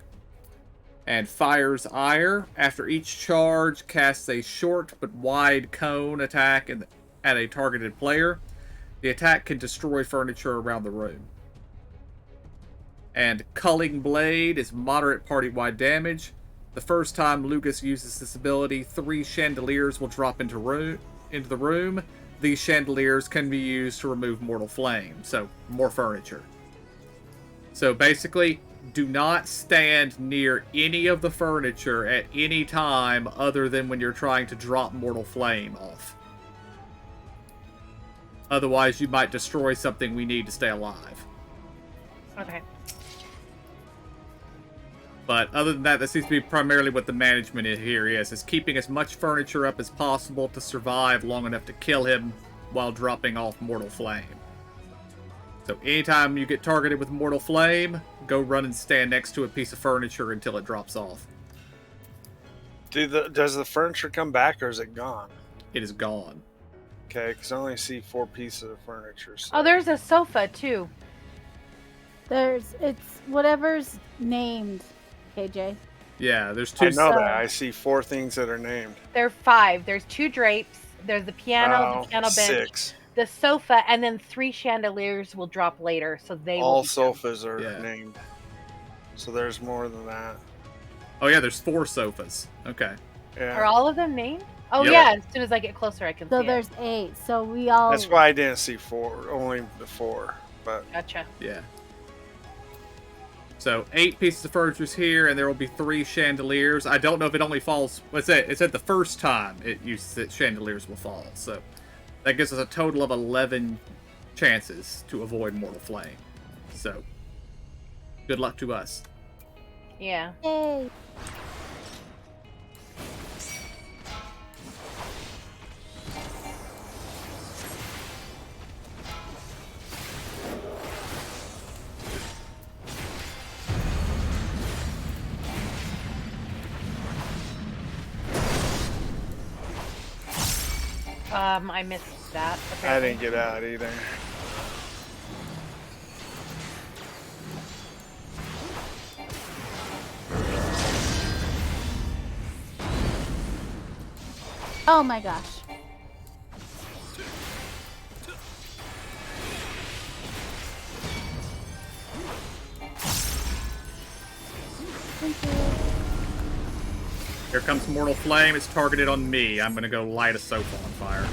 And Fire's Ire, after each charge, casts a short but wide cone attack at a targeted player. The attack can destroy furniture around the room. And Culling Blade is moderate party-wide damage. The first time Lucas uses this ability, 3 chandeliers will drop into the room. These chandeliers can be used to remove mortal flame, so more furniture. So basically, do not stand near any of the furniture at any time other than when you're trying to drop mortal flame off. Otherwise, you might destroy something we need to stay alive. Okay. But other than that, seems to be primarily what the management here is keeping as much furniture up as possible to survive long enough to kill him while dropping off mortal flame. So anytime you get targeted with mortal flame, go run and stand next to a piece of furniture until it drops off. Does the furniture come back or is it gone? It is gone. Okay, because I only see 4 pieces of furniture. So. Oh, there's a sofa too. It's whatever's named, KJ. Yeah, there's 2. I know that. I see 4 things that are named. There are 5. There's 2 drapes. There's the piano, the piano bench, 6. the sofa, and then 3 chandeliers will drop later. So they all will be sofas are named. So there's more than that. Oh yeah, there's 4 sofas. Okay. Yeah. Are all of them named? Oh Yep. yeah. As soon as I get closer, I can see So it. there's 8. So we all. That's why I didn't see 4. Only the 4. But Gotcha. Yeah. So 8 pieces of furniture here, and there will be 3 chandeliers. I don't know if it only falls. What's it? It's at the first time it uses it. Chandeliers will fall. So that gives us a total of 11 chances to avoid mortal flame. So good luck to us. Yeah. Yay. I missed that. I apparently. didn't get out either. Oh my gosh. Thank you. Here comes mortal flame. It's targeted on me. I'm gonna go light a sofa on fire.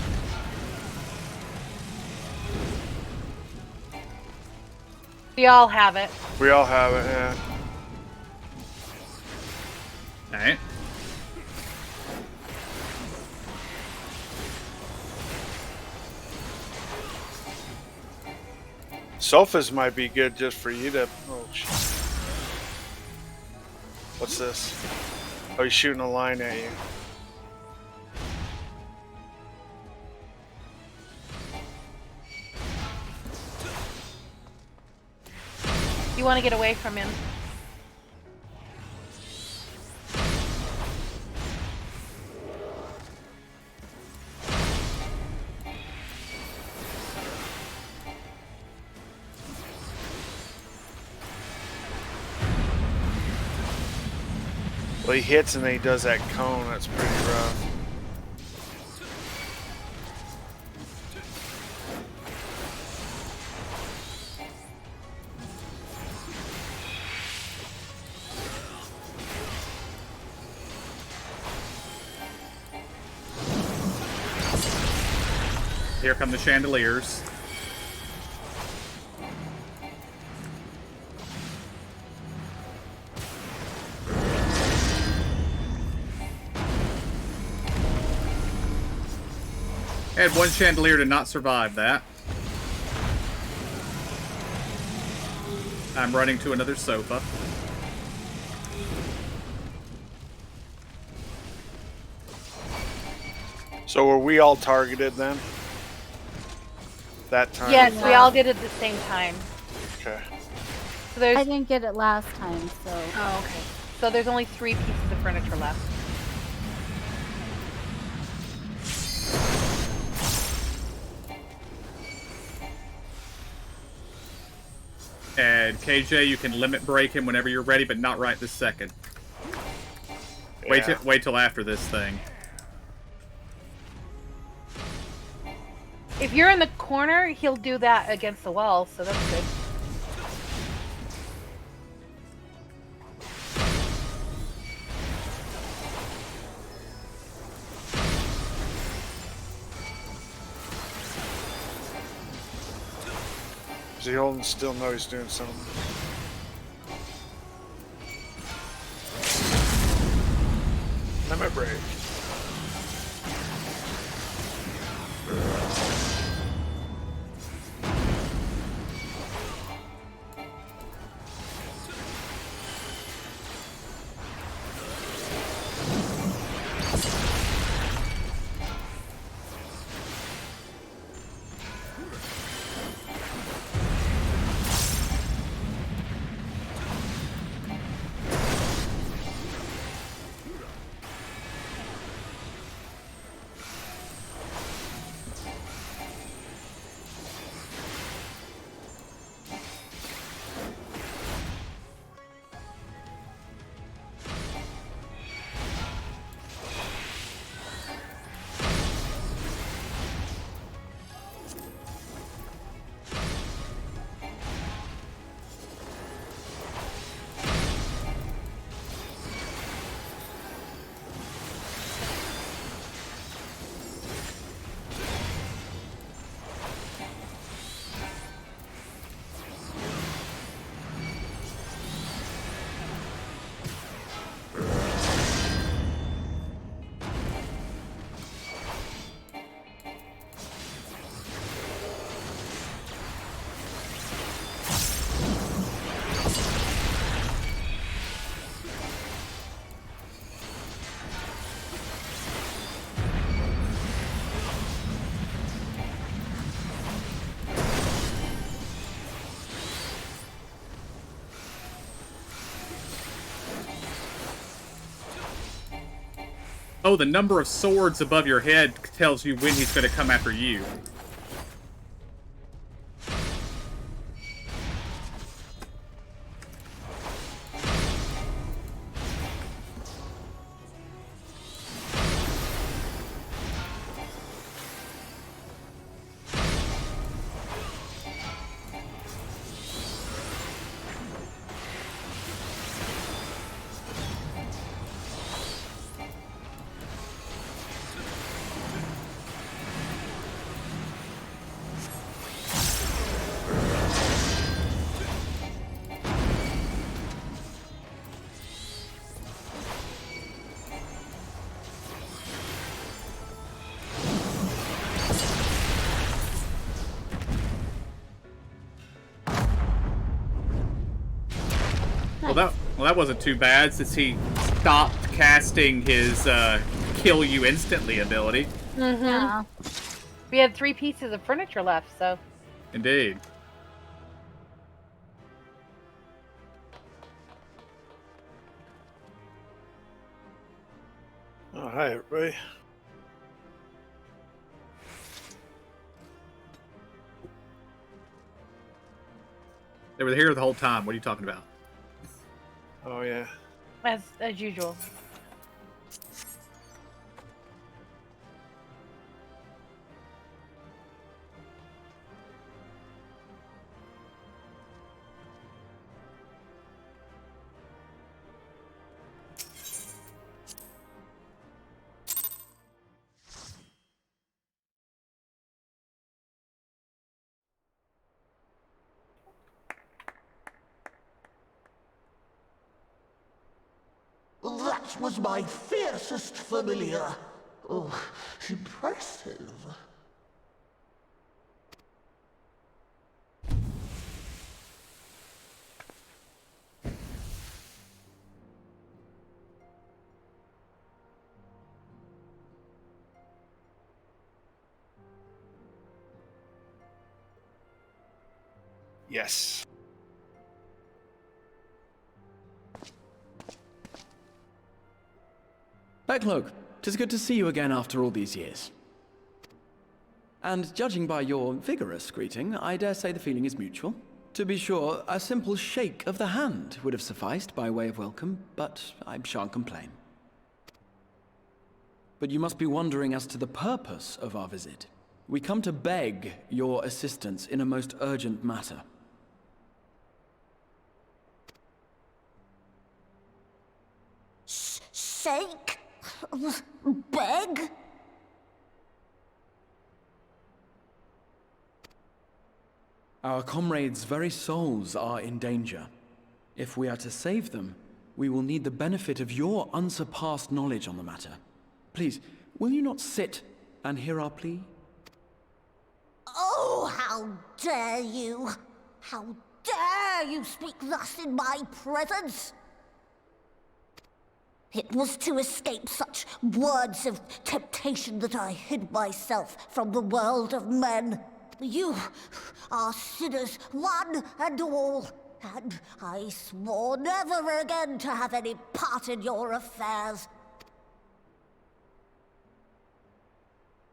We all have it. We all have it, yeah. Alright. Sofas might be good just for you to... Oh, shit. What's this? Oh, he's shooting a line at you. You want to get away from him. Well, he hits and then he does that cone. That's pretty rough. Here come the chandeliers. I had one chandelier to not survive that. I'm running to another sofa. So were we all targeted then? That time? Yes, we all did it at the same time. Okay. So there's. I didn't get it last time, so. Oh, okay. So there's only 3 pieces of furniture left. And KJ, you can limit break him whenever you're ready, but not right this second. Yeah. Wait till after this thing. If you're in the corner, he'll do that against the wall, so that's good. Is he holding still? No, he's doing something. Limit break. Oh, the number of swords above your head tells you when he's going to come after you. Well, that wasn't too bad since he stopped casting his kill you instantly ability. Mm-hmm. Yeah. We had 3 pieces of furniture left, so. Indeed. Oh, hi, everybody. They were here the whole time. What are you talking about? Oh, yeah. As usual. That was my fiercest familiar. Oh, impressive. Yes. Backlogue, 'tis good to see you again after all these years. And judging by your vigorous greeting, I dare say the feeling is mutual. To be sure, a simple shake of the hand would have sufficed by way of welcome, but I shan't complain. But you must be wondering as to the purpose of our visit. We come to beg your assistance in a most urgent matter. Shake? Beg? Our comrades' very souls are in danger. If we are to save them, we will need the benefit of your unsurpassed knowledge on the matter. Please, will you not sit and hear our plea? Oh, how dare you! How dare you speak thus in my presence! It was to escape such words of temptation that I hid myself from the world of men. You are sinners, one and all, and I swore never again to have any part in your affairs.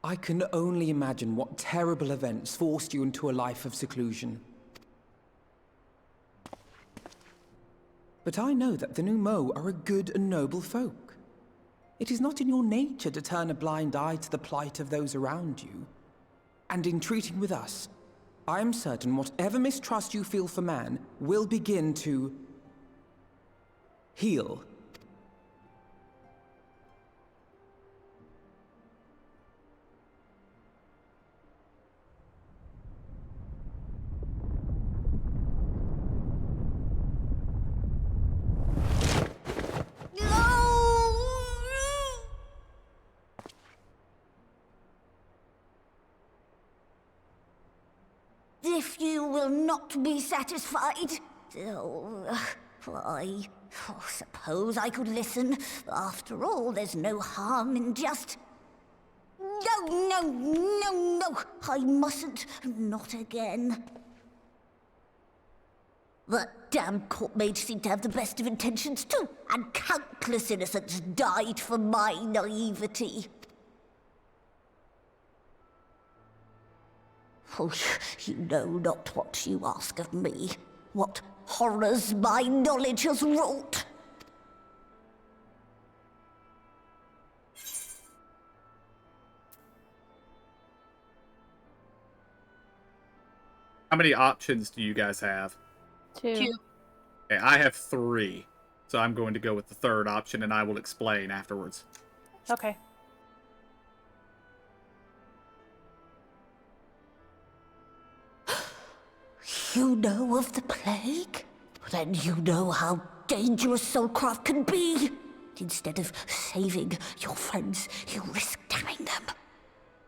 I can only imagine what terrible events forced you into a life of seclusion. But I know that the Numo are a good and noble folk. It is not in your nature to turn a blind eye to the plight of those around you. And in treating with us, I am certain whatever mistrust you feel for man will begin to heal. If you will not be satisfied, I suppose I could listen. After all, there's no harm in just... No, I mustn't. Not again. That damn court mage seemed to have the best of intentions too, and countless innocents died for my naivety. Oh, you know not what you ask of me, what horrors my knowledge has wrought. How many options do you guys have? 2. Okay, I have 3. So I'm going to go with the third option, and I will explain afterwards. Okay. You know of the plague? Then you know how dangerous soulcraft can be. Instead of saving your friends, you risk damning them.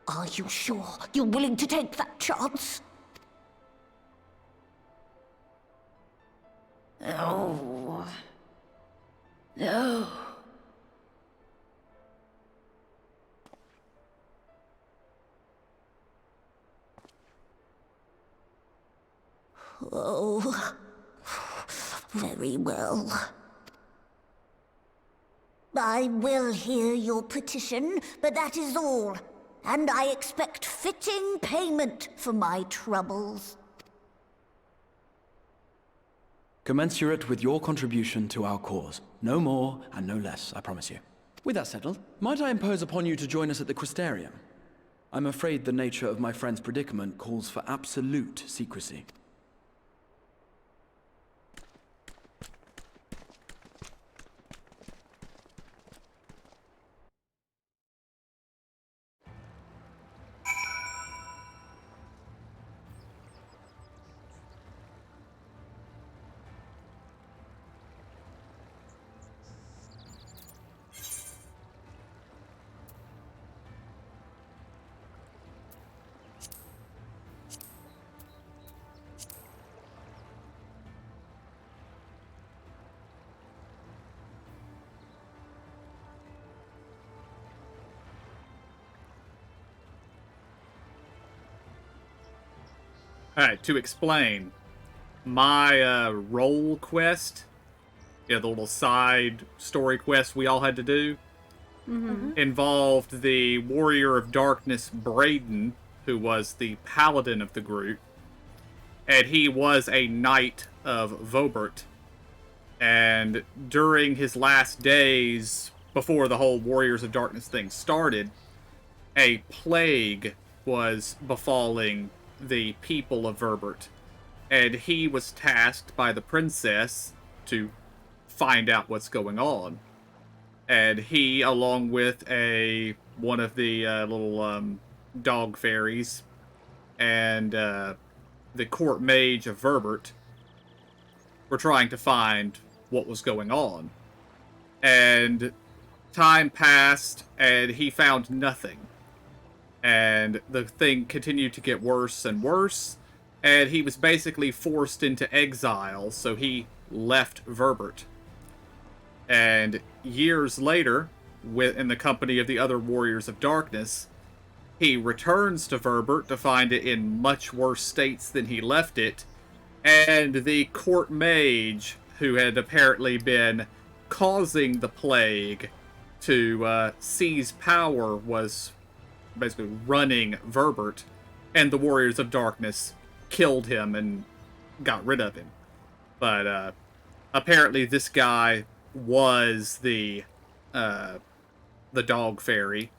Are you sure you're willing to take that chance? No. No. Oh, very well. I will hear your petition, but that is all. And I expect fitting payment for my troubles. Commensurate with your contribution to our cause. No more and no less, I promise you. With that settled, might I impose upon you to join us at the Crystarium? I'm afraid the nature of my friend's predicament calls for absolute secrecy. Alright, to explain, my role quest, the little side story quest we all had to do, involved the Warrior of Darkness Braden, who was the paladin of the group, and he was a knight of Vobert. And during his last days, before the whole Warriors of Darkness thing started, a plague was befalling the people of Verbert. And he was tasked by the princess to find out what's going on. And he, along with one of the little dog fairies and the court mage of Verbert, were trying to find what was going on. And time passed, and he found nothing. And the thing continued to get worse and worse, and he was basically forced into exile, so he left Verbert. And years later, in the company of the other Warriors of Darkness, he returns to Verbert to find it in much worse states than he left it, and the court mage, who had apparently been causing the plague to seize power, was basically running Verbert, and the Warriors of Darkness killed him and got rid of him. But apparently this guy was the dog fairy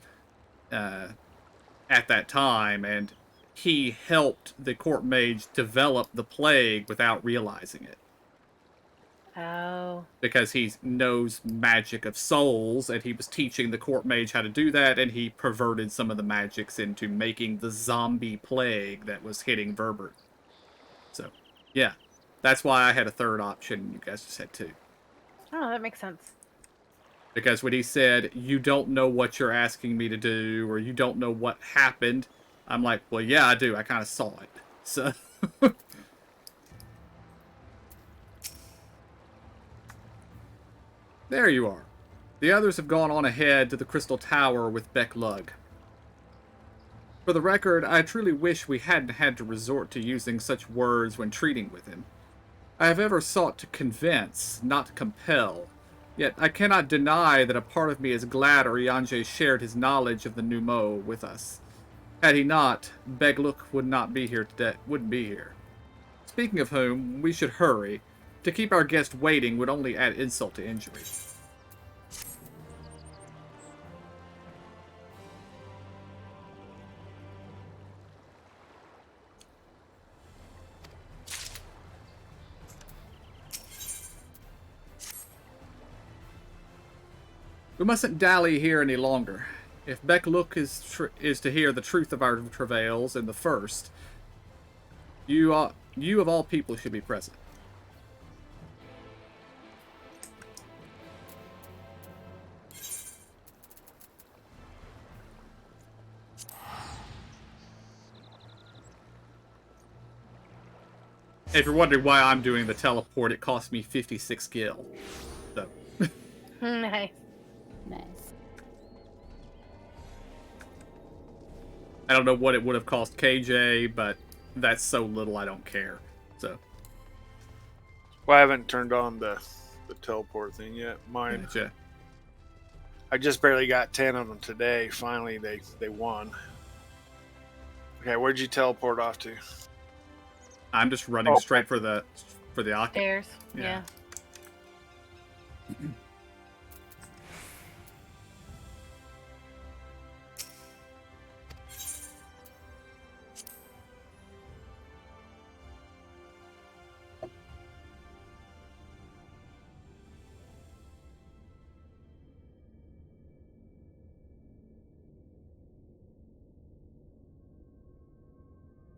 at that time, and he helped the court mage develop the plague without realizing it. Oh. Because he knows magic of souls, and he was teaching the court mage how to do that, and he perverted some of the magics into making the zombie plague that was hitting Verbert. So, yeah. That's why I had a third option, and you guys just had two. Oh, that makes sense. Because when he said, you don't know what you're asking me to do, or you don't know what happened, I'm like, well, yeah, I do. I kind of saw it. So... There you are. The others have gone on ahead to the Crystal Tower with Beck Lug. For the record, I truly wish we hadn't had to resort to using such words when treating with him. I have ever sought to convince, not compel. Yet I cannot deny that a part of me is glad Oriange shared his knowledge of the Numo with us. Had he not, Begluk would not be here today. Wouldn't be here. Speaking of whom, we should hurry. To keep our guest waiting would only add insult to injury. We mustn't dally here any longer. If Bekluk is to hear the truth of our travails in the first, you of all people should be present. If you're wondering why I'm doing the teleport, it cost me 56 gil. So. Nice. Nice. I don't know what it would have cost KJ, but that's so little I don't care. So. Well, I haven't turned on the teleport thing yet. Mine. Gotcha. I just barely got 10 of them today. Finally, they won. Okay, where'd you teleport off to? I'm just running straight for the occupant. Stairs. Yeah.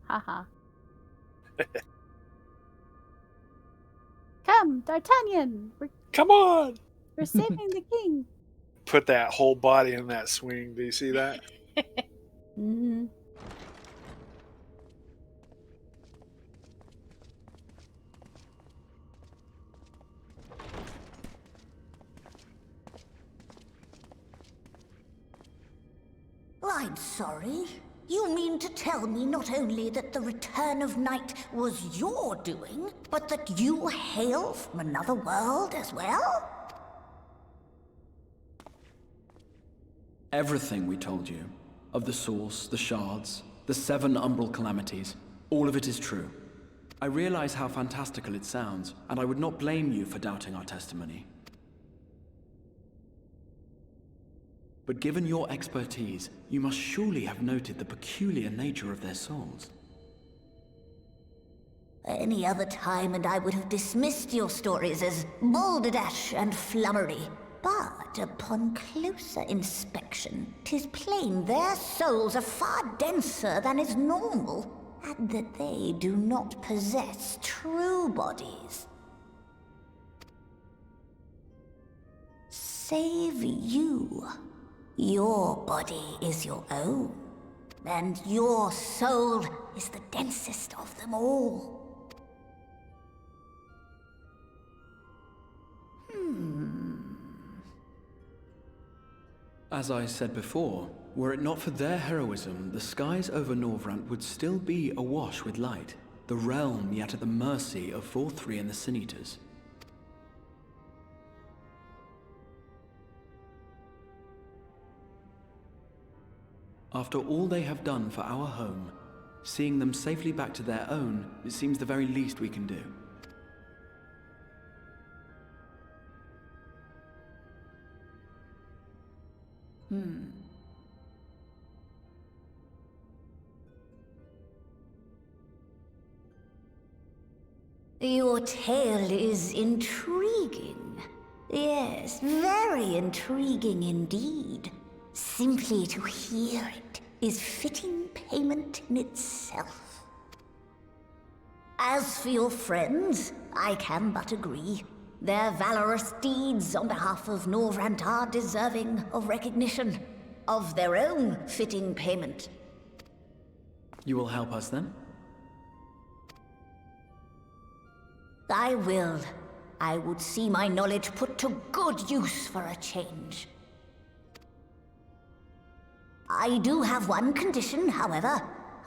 Haha. Come, D'Artagnan! Come on! We're saving the king! Put that whole body in that swing. Do you see that? Mm-hmm. I'm sorry. You mean to tell me not only that the return of night was your doing, but that you hail from another world as well? Everything we told you, of the source, the shards, the 7 umbral calamities, all of it is true. I realize how fantastical it sounds, and I would not blame you for doubting our testimony. But given your expertise, you must surely have noted the peculiar nature of their souls. Any other time and I would have dismissed your stories as balderdash and flummery. But upon closer inspection, 'tis plain their souls are far denser than is normal, and that they do not possess true bodies. Save you. Your body is your own, and your soul is the densest of them all. As I said before, were it not for their heroism, the skies over Norvrant would still be awash with light, the realm yet at the mercy of Vorthri and the Sin Eaters. After all they have done for our home, seeing them safely back to their own, it seems the very least we can do. Your tale is intriguing. Yes, very intriguing indeed. Simply to hear it is fitting payment in itself. As for your friends, I can but agree. Their valorous deeds on behalf of Norvrant are deserving of recognition, of their own fitting payment. You will help us then? I will. I would see my knowledge put to good use for a change. I do have one condition, however.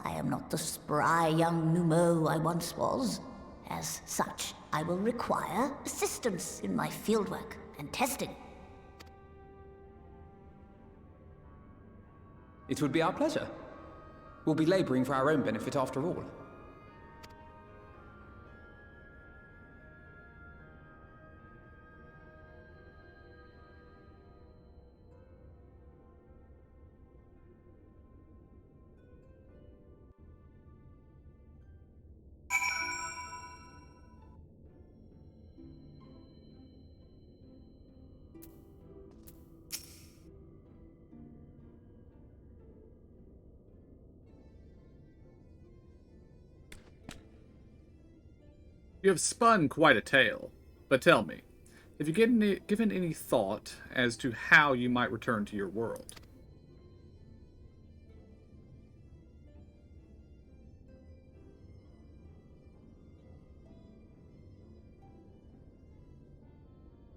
I am not the spry young Numo I once was. As such, I will require assistance in my fieldwork and testing. It would be our pleasure. We'll be laboring for our own benefit after all. You have spun quite a tale, but tell me, have you given any thought as to how you might return to your world?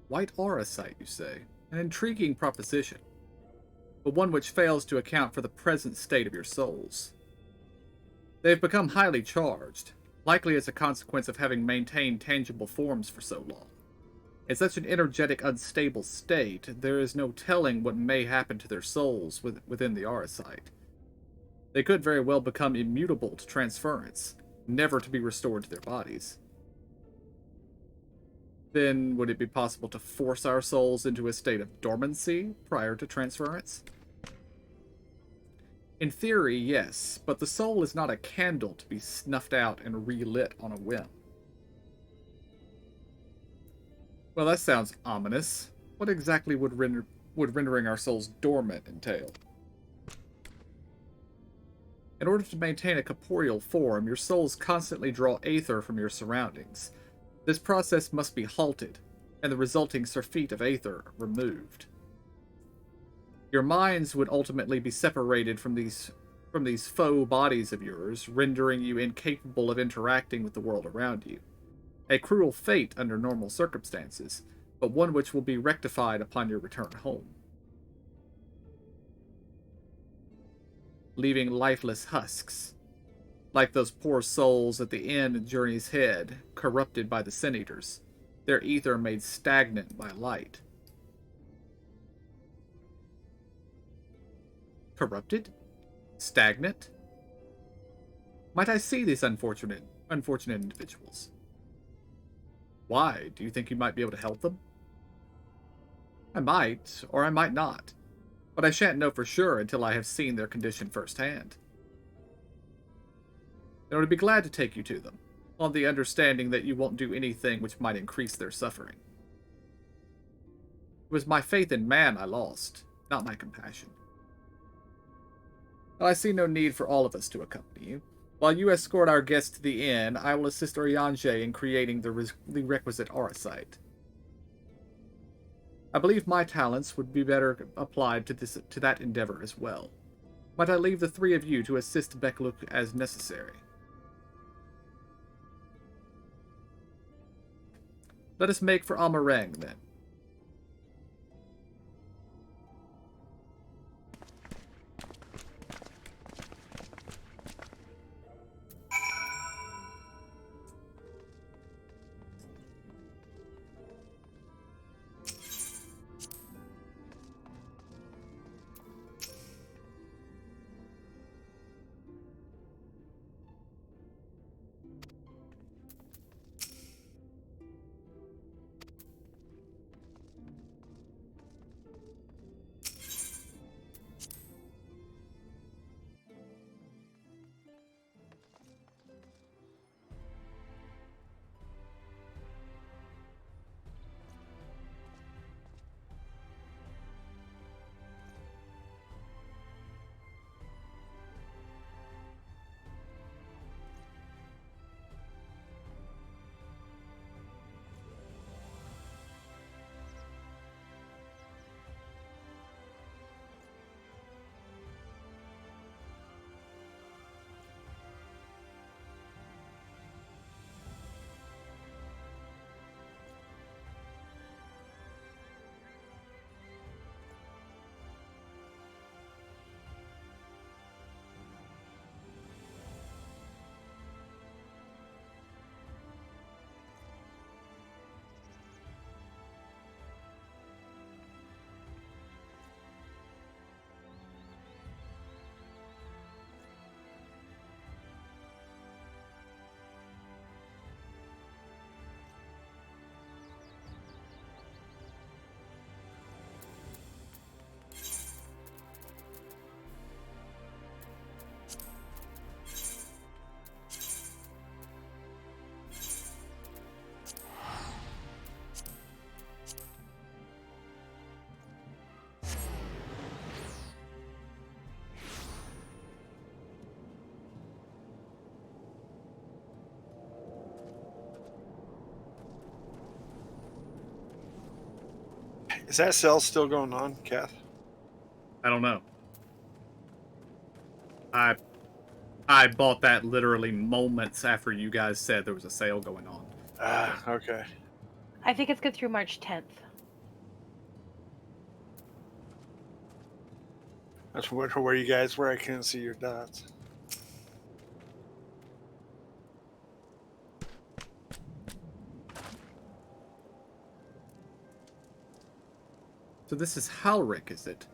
White aura site, you say? An intriguing proposition, but one which fails to account for the present state of your souls. They have become highly charged, likely as a consequence of having maintained tangible forms for so long. In such an energetic, unstable state, there is no telling what may happen to their souls within the aura site. They could very well become immutable to transference, never to be restored to their bodies. Then, would it be possible to force our souls into a state of dormancy prior to transference? In theory, yes, but the soul is not a candle to be snuffed out and relit on a whim. Well, that sounds ominous. What exactly would rendering our souls dormant entail? In order to maintain a corporeal form, your souls constantly draw aether from your surroundings. This process must be halted, and the resulting surfeit of aether removed. Your minds would ultimately be separated from these faux bodies of yours, rendering you incapable of interacting with the world around you. A cruel fate under normal circumstances, but one which will be rectified upon your return home. leaving lifeless husks, like those poor souls at the end of Journey's Head, corrupted by the Sin Eaters, their ether made stagnant by light. Corrupted? Stagnant? Might I see these unfortunate individuals? Why? Do you think you might be able to help them? I might, or I might not. But I shan't know for sure until I have seen their condition firsthand. And I would be glad to take you to them, on the understanding that you won't do anything which might increase their suffering. It was my faith in man I lost, not my compassion. Well, I see no need for all of us to accompany you. While you escort our guests to the inn, I will assist Oriange in creating the requisite aura site. I believe my talents would be better applied to that endeavor as well. Might I leave the three of you to assist Bekluk as necessary? Let us make for Amareng, then. Is that sale still going on, Kath? I don't know. I bought that literally moments after you guys said there was a sale going on. Ah, okay. I think it's good through March 10th. That's where you guys were. I couldn't see your dots. So this is Halric, is it?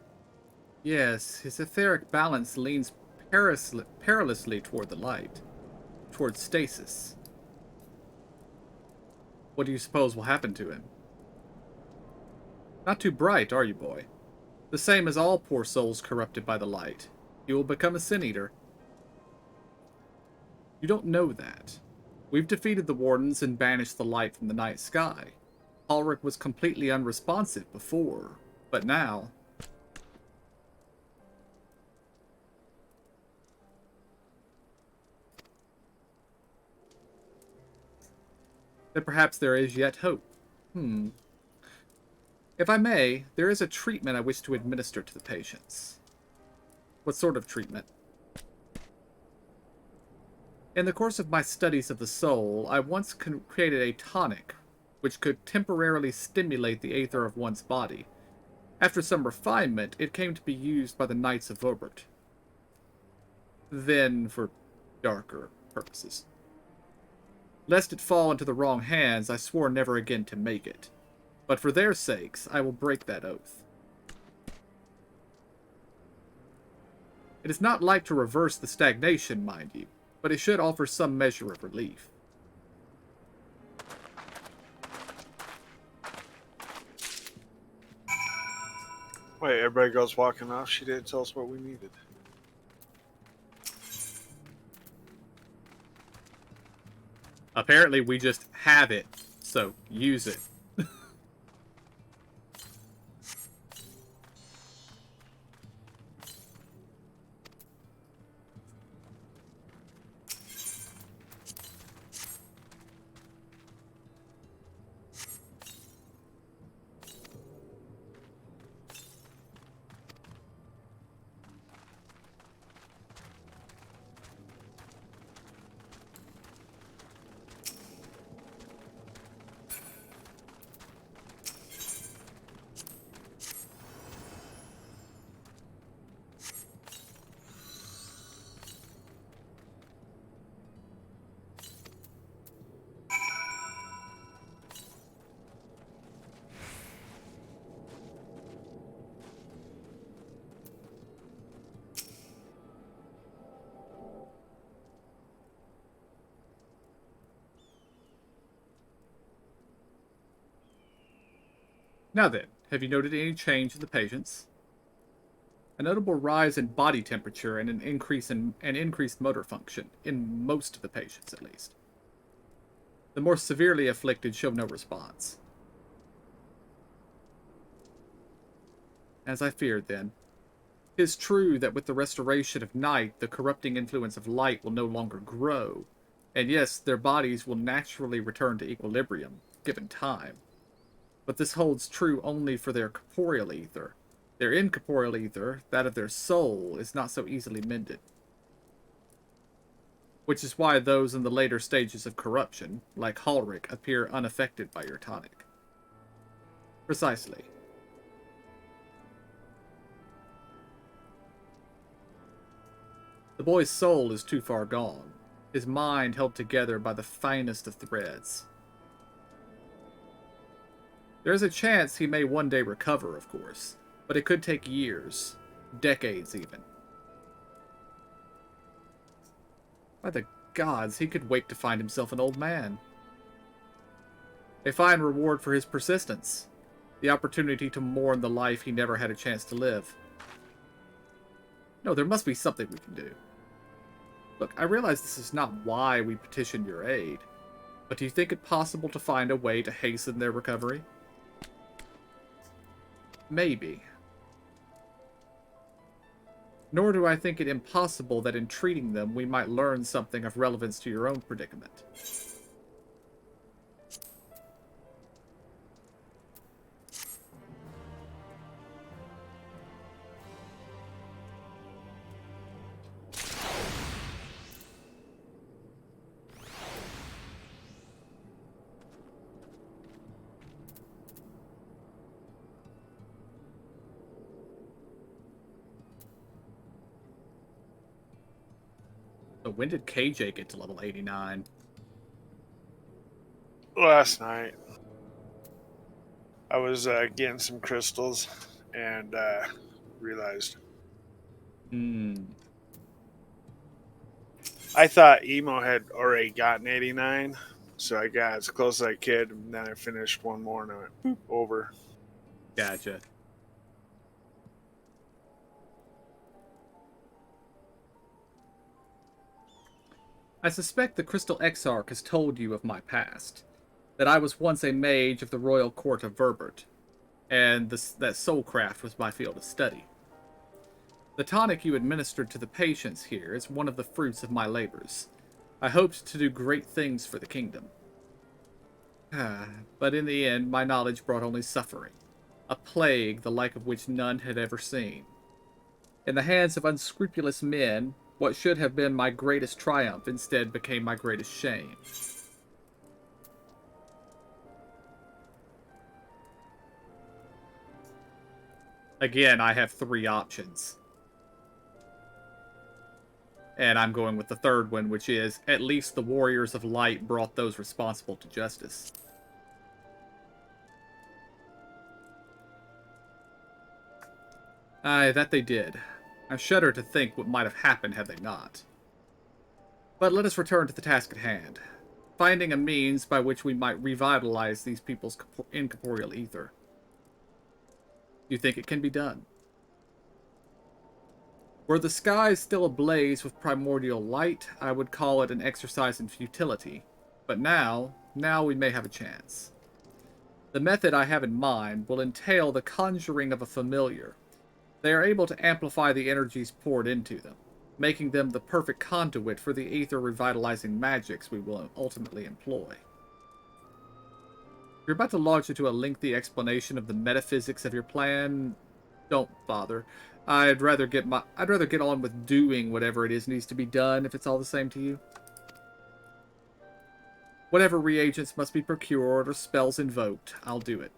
Yes, his etheric balance leans perilously toward the light, toward stasis. What do you suppose will happen to him? Not too bright, are you, boy? The same as all poor souls corrupted by the light. He will become a sin eater. You don't know that. We've defeated the Wardens and banished the light from the night sky. Halric was completely unresponsive before, but now... Then perhaps there is yet hope. If I may, there is a treatment I wish to administer to the patients. What sort of treatment? In the course of my studies of the soul, I once created a tonic which could temporarily stimulate the aether of one's body. After some refinement, it came to be used by the Knights of Vobert. then for darker purposes. Lest it fall into the wrong hands, I swore never again to make it. But for their sakes, I will break that oath. It is not like to reverse the stagnation, mind you, but it should offer some measure of relief. Wait, everybody goes walking off. She didn't tell us what we needed. Apparently, we just have it, so use it. Now then, have you noted any change in the patients? A notable rise in body temperature and an increased motor function, in most of the patients at least. The more severely afflicted show no response. As I feared then. 'Tis true that with the restoration of night, the corrupting influence of light will no longer grow, and yes, their bodies will naturally return to equilibrium, given time. But this holds true only for their corporeal ether. Their incorporeal ether, that of their soul, is not so easily mended. Which is why those in the later stages of corruption, like Halric, appear unaffected by your tonic. Precisely. The boy's soul is too far gone, his mind held together by the finest of threads. There is a chance he may one day recover, of course, but it could take years, decades even. By the gods, he could wait to find himself an old man. A fine reward for his persistence, the opportunity to mourn the life he never had a chance to live. No, there must be something we can do. Look, I realize this is not why we petitioned your aid, but do you think it possible to find a way to hasten their recovery? Maybe. Nor do I think it impossible that in treating them we might learn something of relevance to your own predicament. So when did KJ get to level 89? Last night, I was getting some crystals and realized. I thought Emo had already gotten 89, so I got as close as I could, and then I finished one more and I went boop, over. Gotcha. I suspect the Crystal Exarch has told you of my past. That I was once a mage of the royal court of Verbert, and that soulcraft was my field of study. The tonic you administered to the patients here is one of the fruits of my labors. I hoped to do great things for the kingdom. But in the end, my knowledge brought only suffering. A plague the like of which none had ever seen. In the hands of unscrupulous men, what should have been my greatest triumph instead became my greatest shame. Again, I have three options. And I'm going with the third one, which is, at least the Warriors of Light brought those responsible to justice. Aye, that they did. I shudder to think what might have happened had they not. But let us return to the task at hand. Finding a means by which we might revitalize these people's incorporeal ether. You think it can be done? Were the skies still ablaze with primordial light, I would call it an exercise in futility. But now we may have a chance. The method I have in mind will entail the conjuring of a familiar. They are able to amplify the energies poured into them, making them the perfect conduit for the ether revitalizing magics we will ultimately employ. If you're about to launch into a lengthy explanation of the metaphysics of your plan, don't bother. I'd rather get on with doing whatever it is needs to be done if it's all the same to you. Whatever reagents must be procured or spells invoked, I'll do it.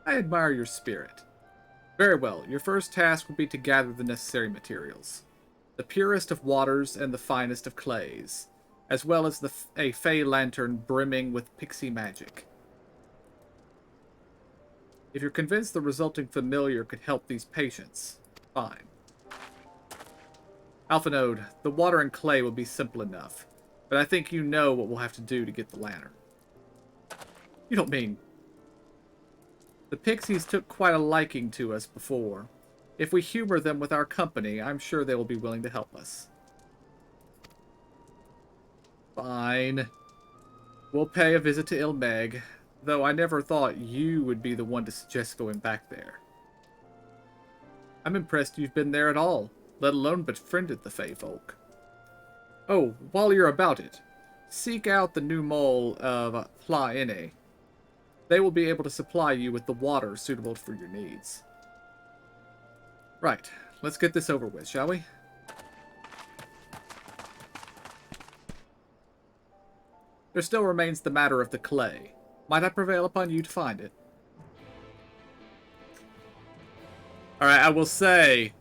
I admire your spirit. Very well, your first task will be to gather the necessary materials. The purest of waters and the finest of clays, as well as a fey lantern brimming with pixie magic. If you're convinced the resulting familiar could help these patients, fine. Alpha Node, the water and clay will be simple enough, but I think you know what we'll have to do to get the lantern. You don't mean... The pixies took quite a liking to us before. If we humor them with our company, I'm sure they will be willing to help us. Fine. We'll pay a visit to Ilmeg, though I never thought you would be the one to suggest going back there. I'm impressed you've been there at all, let alone befriended the Fey folk. Oh, while you're about it, seek out the new mole of Pla Ine. They will be able to supply you with the water suitable for your needs. Right, let's get this over with, shall we? There still remains the matter of the clay. Might I prevail upon you to find it? Alright, I will say,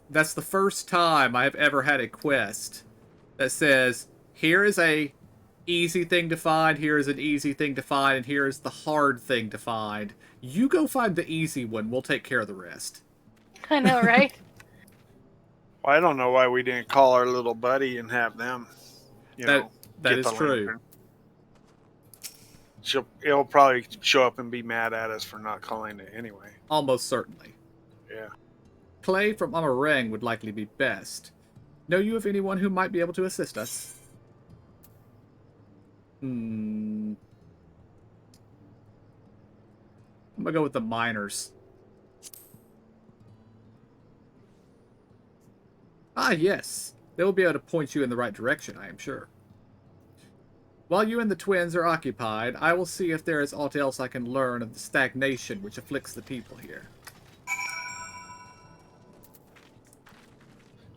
that's the first time I have ever had a quest that says, here is a easy thing to find, here is an easy thing to find, and here is the hard thing to find. You go find the easy one, we'll take care of the rest. I know, right? Well, I don't know why we didn't call our little buddy and have them, that is true. It'll probably show up and be mad at us for not calling it anyway. Almost certainly. Yeah. Clay from Amareng would likely be best. Know you of anyone who might be able to assist us? I'm gonna go with the miners. Ah, yes. They will be able to point you in the right direction, I am sure. While you and the twins are occupied, I will see if there is aught else I can learn of the stagnation which afflicts the people here.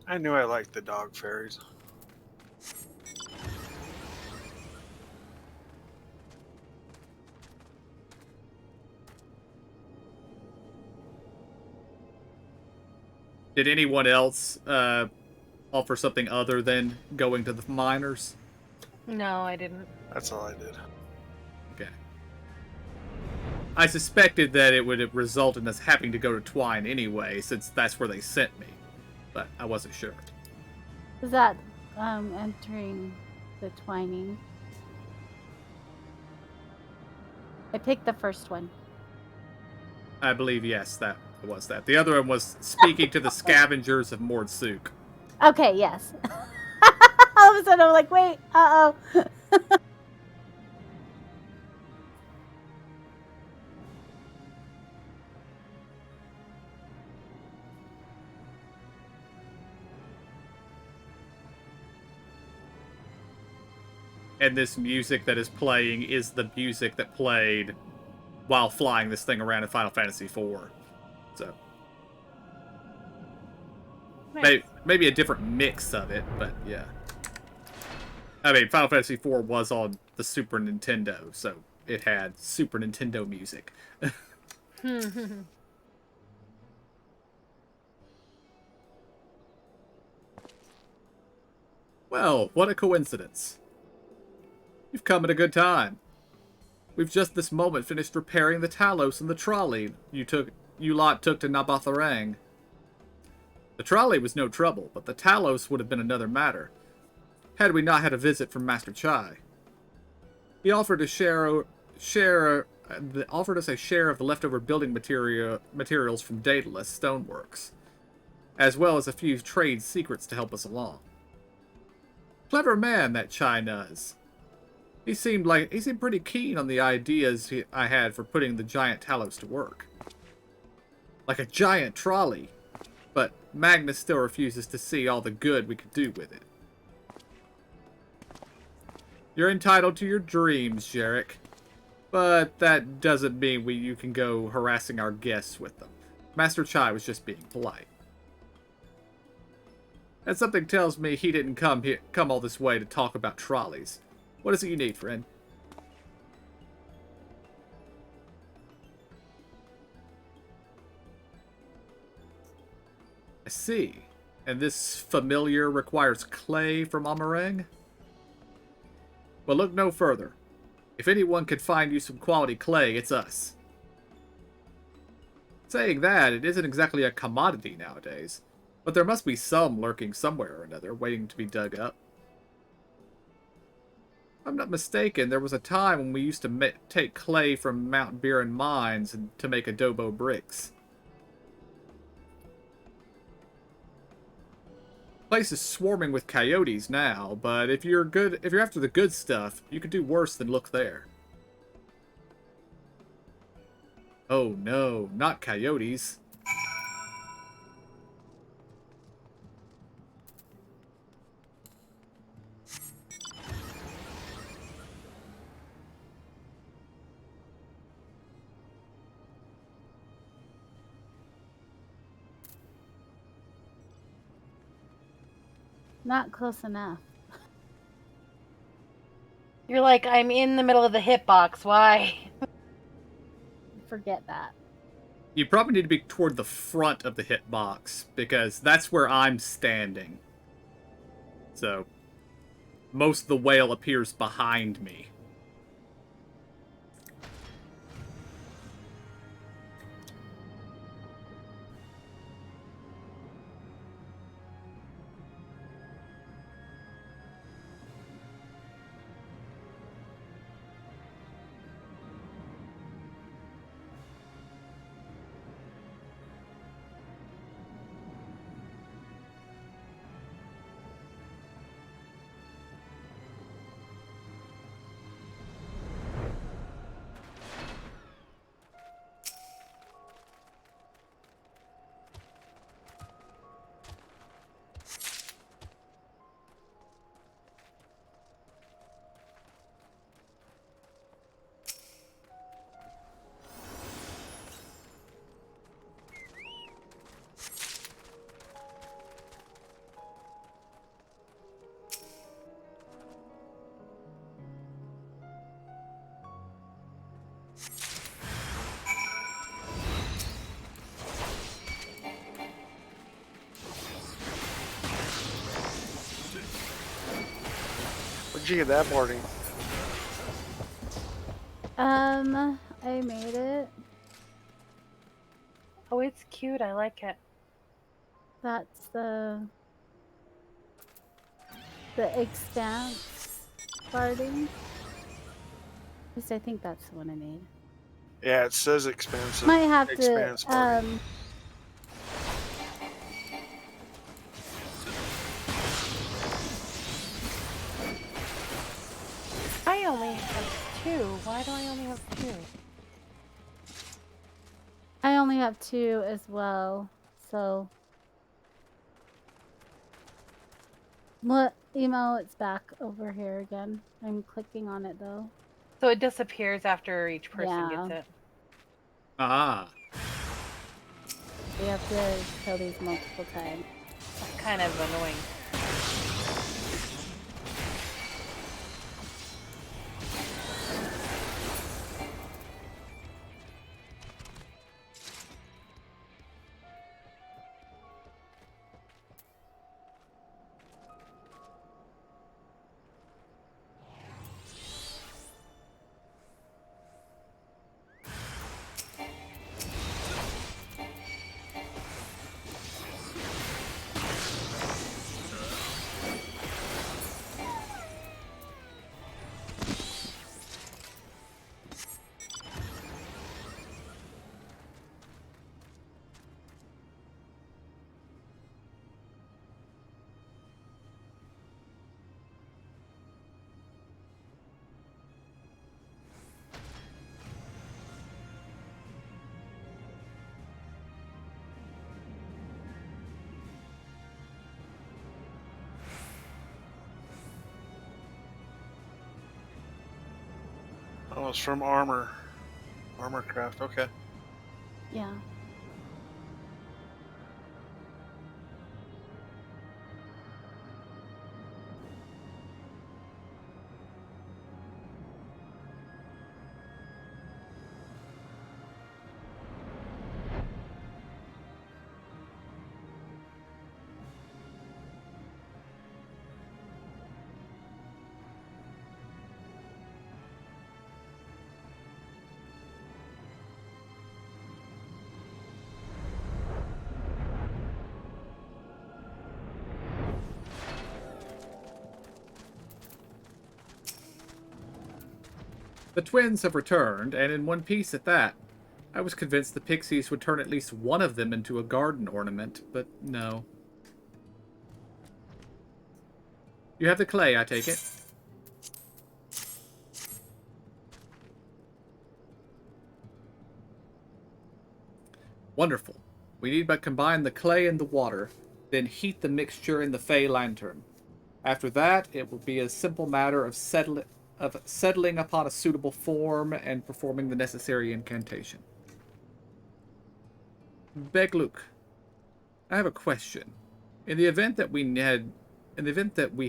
I knew I liked the dog fairies. Did anyone else offer something other than going to the miners? No, I didn't. That's all I did. Okay. I suspected that it would result in us having to go to Twine anyway, since that's where they sent me. But I wasn't sure. Is that entering the Twining? I picked the first one. I believe, yes, that was that. The other one was speaking to the scavengers of Mordsuk. Okay, yes. All of a sudden I'm like, wait, uh-oh. And this music that is playing is the music that played while flying this thing around in Final Fantasy IV. So, Nice. maybe a different mix of it, but yeah. I mean, Final Fantasy IV was on the Super Nintendo, so it had Super Nintendo music. Well, what a coincidence. You've come at a good time. We've just this moment finished repairing the Talos and the trolley you lot took to Nabatharang. The trolley was no trouble, but the Talos would have been another matter, had we not had a visit from Master Chai. He offered us a share of the leftover building materials from Daedalus Stoneworks, as well as a few trade secrets to help us along. Clever man, that Chai Nuz. He seemed pretty keen on the ideas I had for putting the giant Talos to work. Like a giant trolley, but Magnus still refuses to see all the good we could do with it. You're entitled to your dreams, Jarek, but that doesn't mean you can go harassing our guests with them. Master Chai was just being polite. And something tells me he didn't come all this way to talk about trolleys. What is it you need, friend? I see. And this familiar requires clay from Amarang? Well, look no further. If anyone could find you some quality clay, it's us. Saying that, it isn't exactly a commodity nowadays, but there must be some lurking somewhere or another, waiting to be dug up. If I'm not mistaken, there was a time when we used to take clay from Mount Buren mines to make adobo bricks. The place is swarming with coyotes now, but if you're after the good stuff, you could do worse than look there. Oh no, not coyotes. Not close enough. You're like, I'm in the middle of the hitbox. Why? Forget that. You probably need to be toward the front of the hitbox, because that's where I'm standing. So, most of the whale appears behind me. Where'd you get that boarding? I made it. Oh, it's cute. I like it. That's the Expanse barding. At least I think that's the one I made. Yeah, it says expansive. Might have Expanse to boarding. I only have 2. Why do I only have 2? I only have 2 as well, so what emo? It's back over here again. I'm clicking on it though. So it disappears after each person Yeah. gets it. Ah. We have to kill these multiple times. That's kind of annoying. Oh, it's from Armor. Armor Craft, okay. Yeah. The twins have returned, and in one piece at that. I was convinced the pixies would turn at least one of them into a garden ornament, but no. You have the clay, I take it? Wonderful. We need but combine the clay and the water, then heat the mixture in the Fey lantern. After that, it will be a simple matter of settling upon a suitable form and performing the necessary incantation. Begluk, I have a question. In the event that we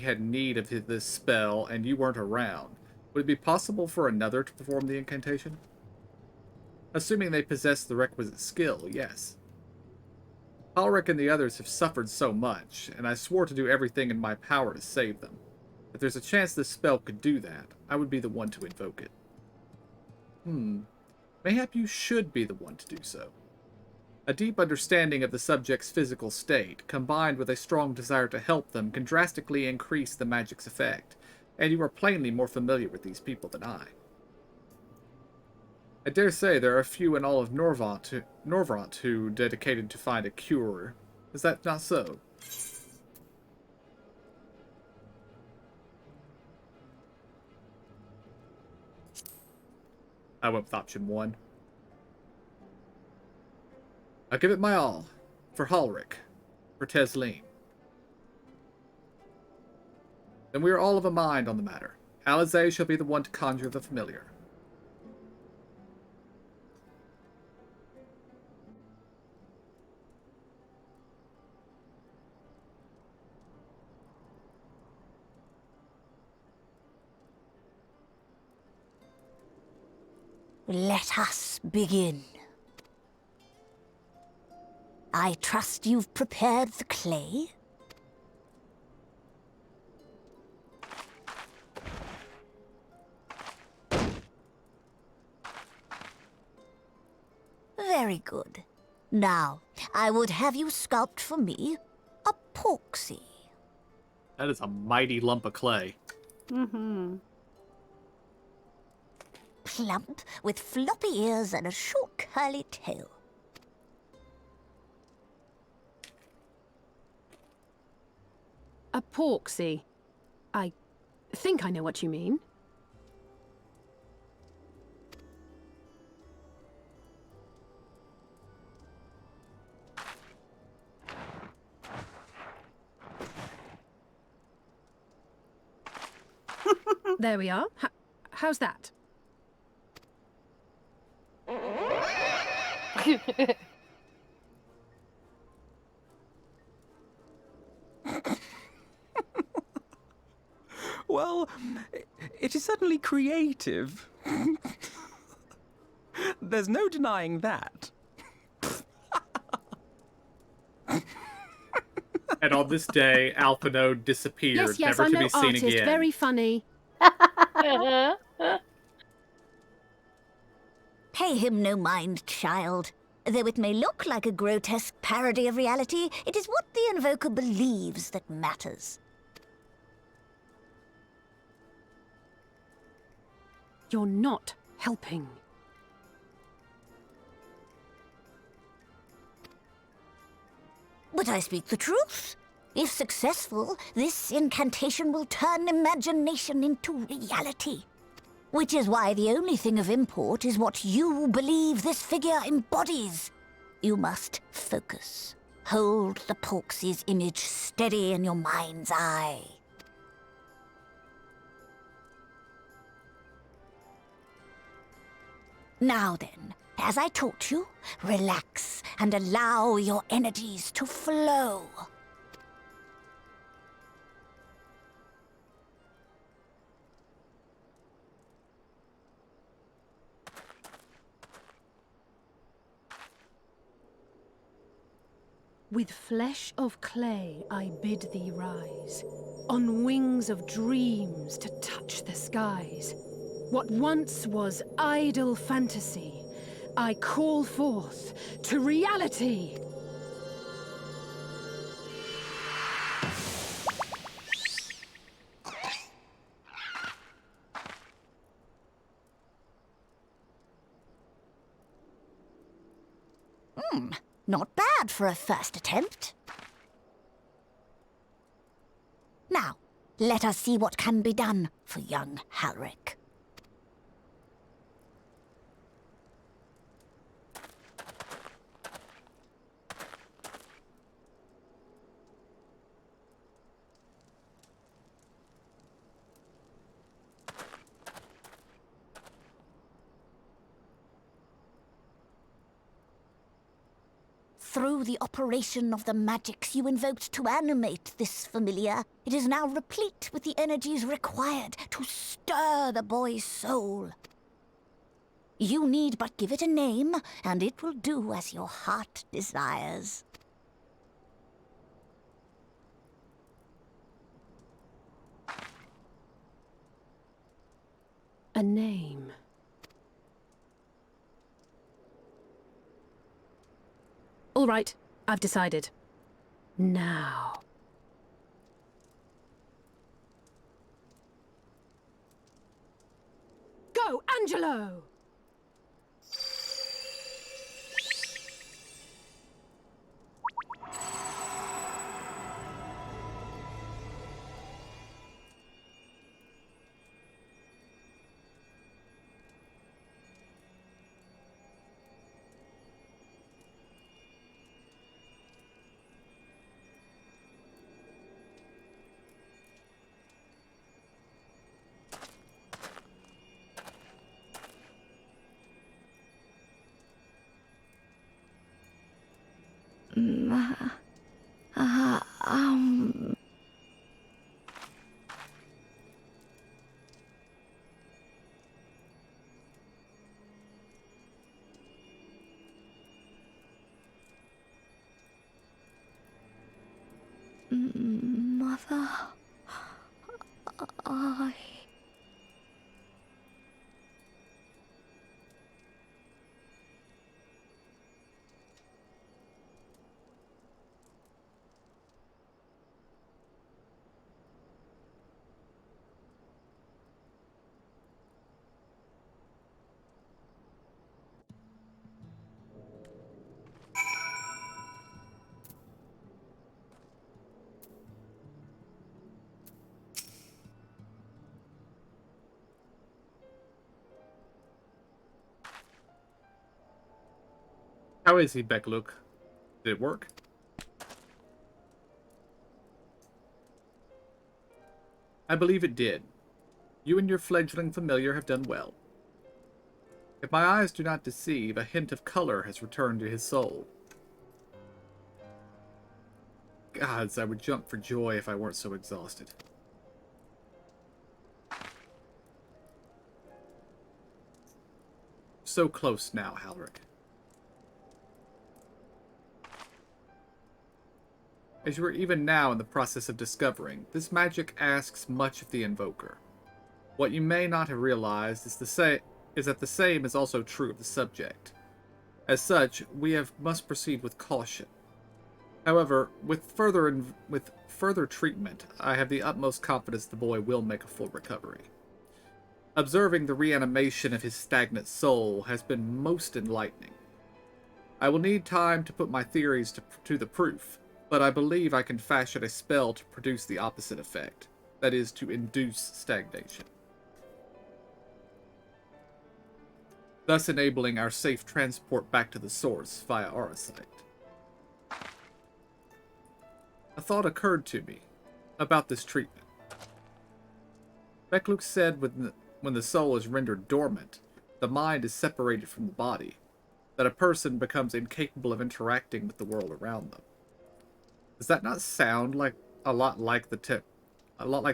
had need of this spell and you weren't around, would it be possible for another to perform the incantation? Assuming they possess the requisite skill, yes. Ulrich and the others have suffered so much, and I swore to do everything in my power to save them. If there's a chance this spell could do that, I would be the one to invoke it. Mayhap you should be the one to do so. A deep understanding of the subject's physical state, combined with a strong desire to help them, can drastically increase the magic's effect, and you are plainly more familiar with these people than I. I dare say there are a few in all of Norvrant who dedicated to find a cure. Is that not so? I went with option 1. I'll give it my all. For Halric. For Tesleen. Then we are all of a mind on the matter. Alizé shall be the one to conjure the familiar. Let us begin. I trust you've prepared the clay? Very good. Now, I would have you sculpt for me a porksy. That is a mighty lump of clay. Mm-hmm. Plump, with floppy ears and a short curly tail. A porksy. I think I know what you mean. There we are. How's that? Well, it is certainly creative. There's no denying that. And on this day, Alphino disappeared, Yes, never I to know be seen artist. again. Very funny. Pay him no mind, child. Though it may look like a grotesque parody of reality, it is what the invoker believes that matters. You're not helping. But I speak the truth. If successful, this incantation will turn imagination into reality. Which is why the only thing of import is what you believe this figure embodies. You must focus. Hold the Porksy's image steady in your mind's eye. Now then, as I taught you, relax and allow your energies to flow. With flesh of clay I bid thee rise, on wings of dreams to touch the skies. What once was idle fantasy, I call forth to reality! Not bad for a first attempt. Now, let us see what can be done for young Halric. Through the operation of the magics you invoked to animate this familiar, it is now replete with the energies required to stir the boy's soul. You need but give it a name, and it will do as your heart desires. A name. All right, I've decided. Now. Go, Angelo! Mother, I... How is he, Bekluk? Did it work? I believe it did. You and your fledgling familiar have done well. If my eyes do not deceive, a hint of color has returned to his soul. Gods, I would jump for joy if I weren't so exhausted. So close now, Halric. As you are even now in the process of discovering, this magic asks much of the invoker. What you may not have realized is that the same is also true of the subject. As such, we must proceed with caution. However, with further treatment, I have the utmost confidence the boy will make a full recovery. Observing the reanimation of his stagnant soul has been most enlightening. I will need time to put my theories to the proof, but I believe I can fashion a spell to produce the opposite effect, that is, to induce stagnation, thus enabling our safe transport back to the source via Arasite. A thought occurred to me about this treatment. Bekluk said when the soul is rendered dormant, the mind is separated from the body, that a person becomes incapable of interacting with the world around them. Does that not sound like a lot like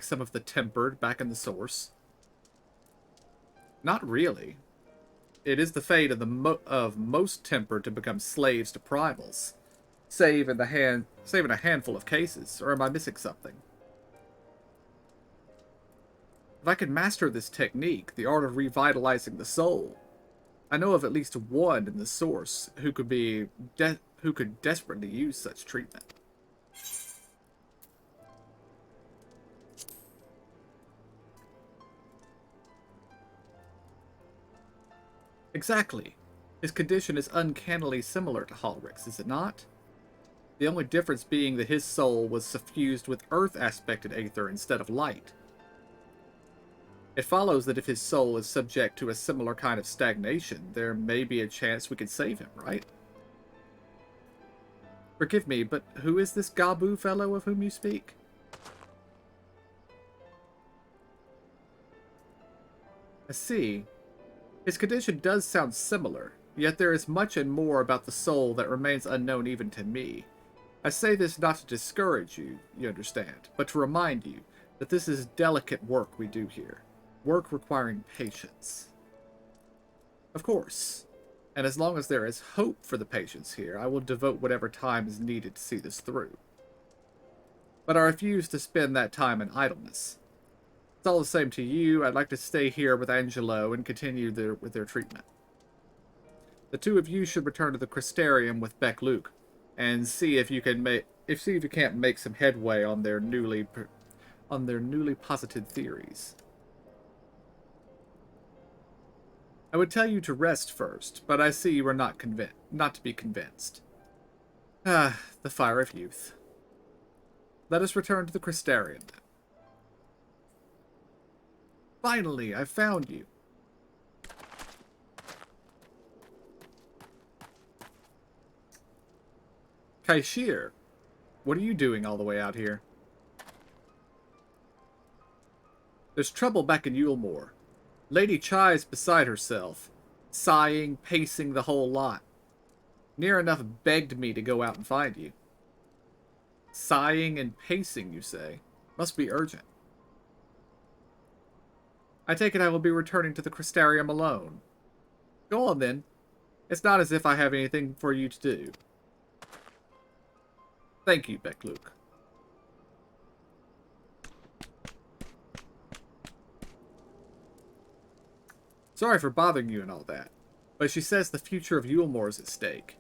some of the tempered back in the source? Not really. It is the fate of of most tempered to become slaves to primals, save in a handful of cases. Or am I missing something? If I could master this technique, the art of revitalizing the soul, I know of at least one in the source who could desperately use such treatment. Exactly. His condition is uncannily similar to Halrich's, is it not? The only difference being that his soul was suffused with earth-aspected aether instead of light. It follows that if his soul is subject to a similar kind of stagnation, there may be a chance we could save him, right? Forgive me, but who is this Gabu fellow of whom you speak? I see. His condition does sound similar, yet there is much and more about the soul that remains unknown even to me. I say this not to discourage you, you understand, but to remind you that this is delicate work we do here. Work requiring patience. Of course. And as long as there is hope for the patients here, I will devote whatever time is needed to see this through. But I refuse to spend that time in idleness. It's all the same to you. I'd like to stay here with Angelo and continue with their treatment. The two of you should return to the Crystarium with Beck Luke and see if you can't make some headway on their newly posited theories. I would tell you to rest first, but I see you are not to be convinced. Ah, the fire of youth. Let us return to the Crystarium then. Finally, I found you. Kaishir, what are you doing all the way out here? There's trouble back in Yulemoor. Lady Chai's beside herself, sighing, pacing the whole lot. Near enough begged me to go out and find you. Sighing and pacing, you say? Must be urgent. I take it I will be returning to the Crystarium alone. Go on, then. It's not as if I have anything for you to do. Thank you, Beck-Luke. Sorry for bothering you and all that, but she says the future of Yulemoor is at stake.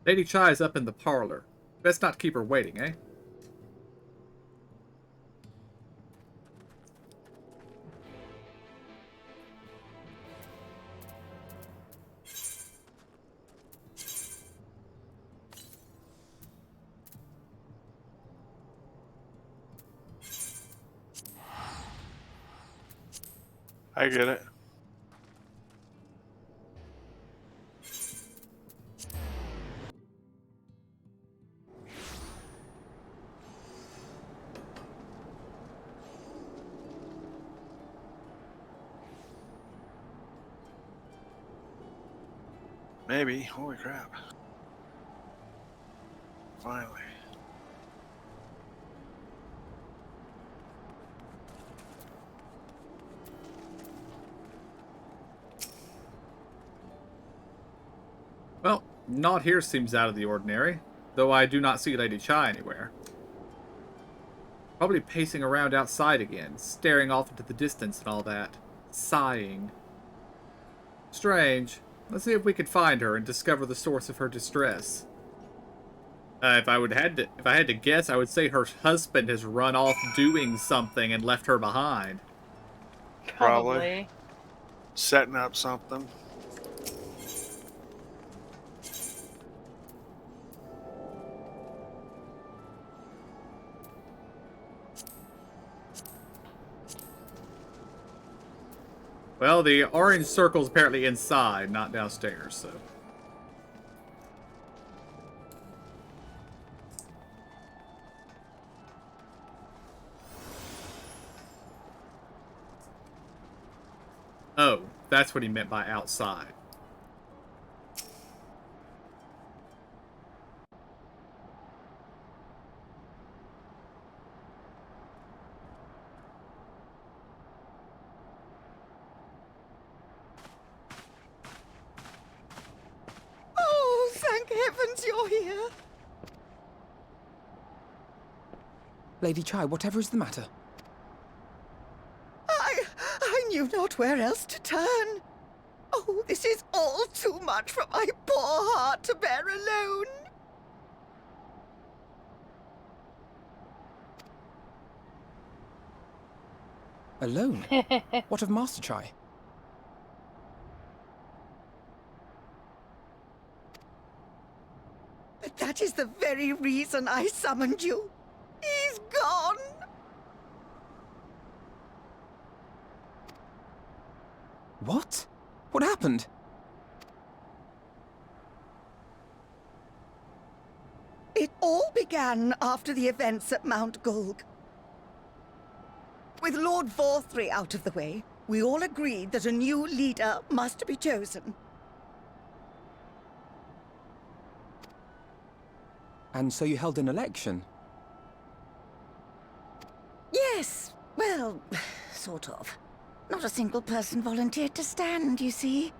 Lady Chai is up in the parlor. Best not keep her waiting, eh? I get it. Maybe. Holy crap. Finally. Well, not here seems out of the ordinary, though I do not see Lady Chai anywhere. Probably pacing around outside again, staring off into the distance and all that. Sighing. Strange. Let's see if we could find her and discover the source of her distress. If I had to guess, I would say her husband has run off doing something and left her behind. Probably. Setting up something. Well, the orange circle's apparently inside, not downstairs, so... Oh, that's what he meant by outside. Oh, thank heavens you're here. Lady Chai, whatever is the matter? I knew not where else to turn. Oh, this is all too much for my poor heart to bear alone. Alone? What of Master Chai? But that is the very reason I summoned you. He's gone. What? What happened? It all began after the events at Mount Gulg. With Lord Vorthry out of the way, we all agreed that a new leader must be chosen. And so you held an election? Yes, well, sort of. Not a single person volunteered to stand, you see.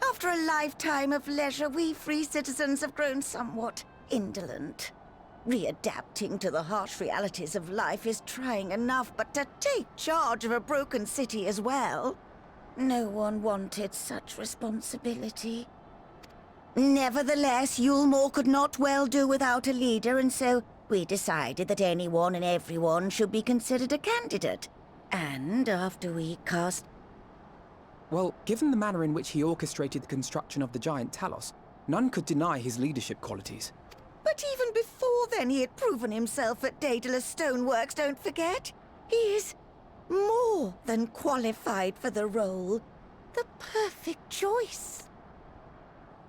After a lifetime of leisure, we free citizens have grown somewhat indolent. Readapting to the harsh realities of life is trying enough, but to take charge of a broken city as well? No one wanted such responsibility. Nevertheless, Yulmore could not well do without a leader, and so we decided that anyone and everyone should be considered a candidate. And after we cast... Well, given the manner in which he orchestrated the construction of the giant Talos, none could deny his leadership qualities. But even before then, he had proven himself at Daedalus Stoneworks, don't forget. He is more than qualified for the role. The perfect choice.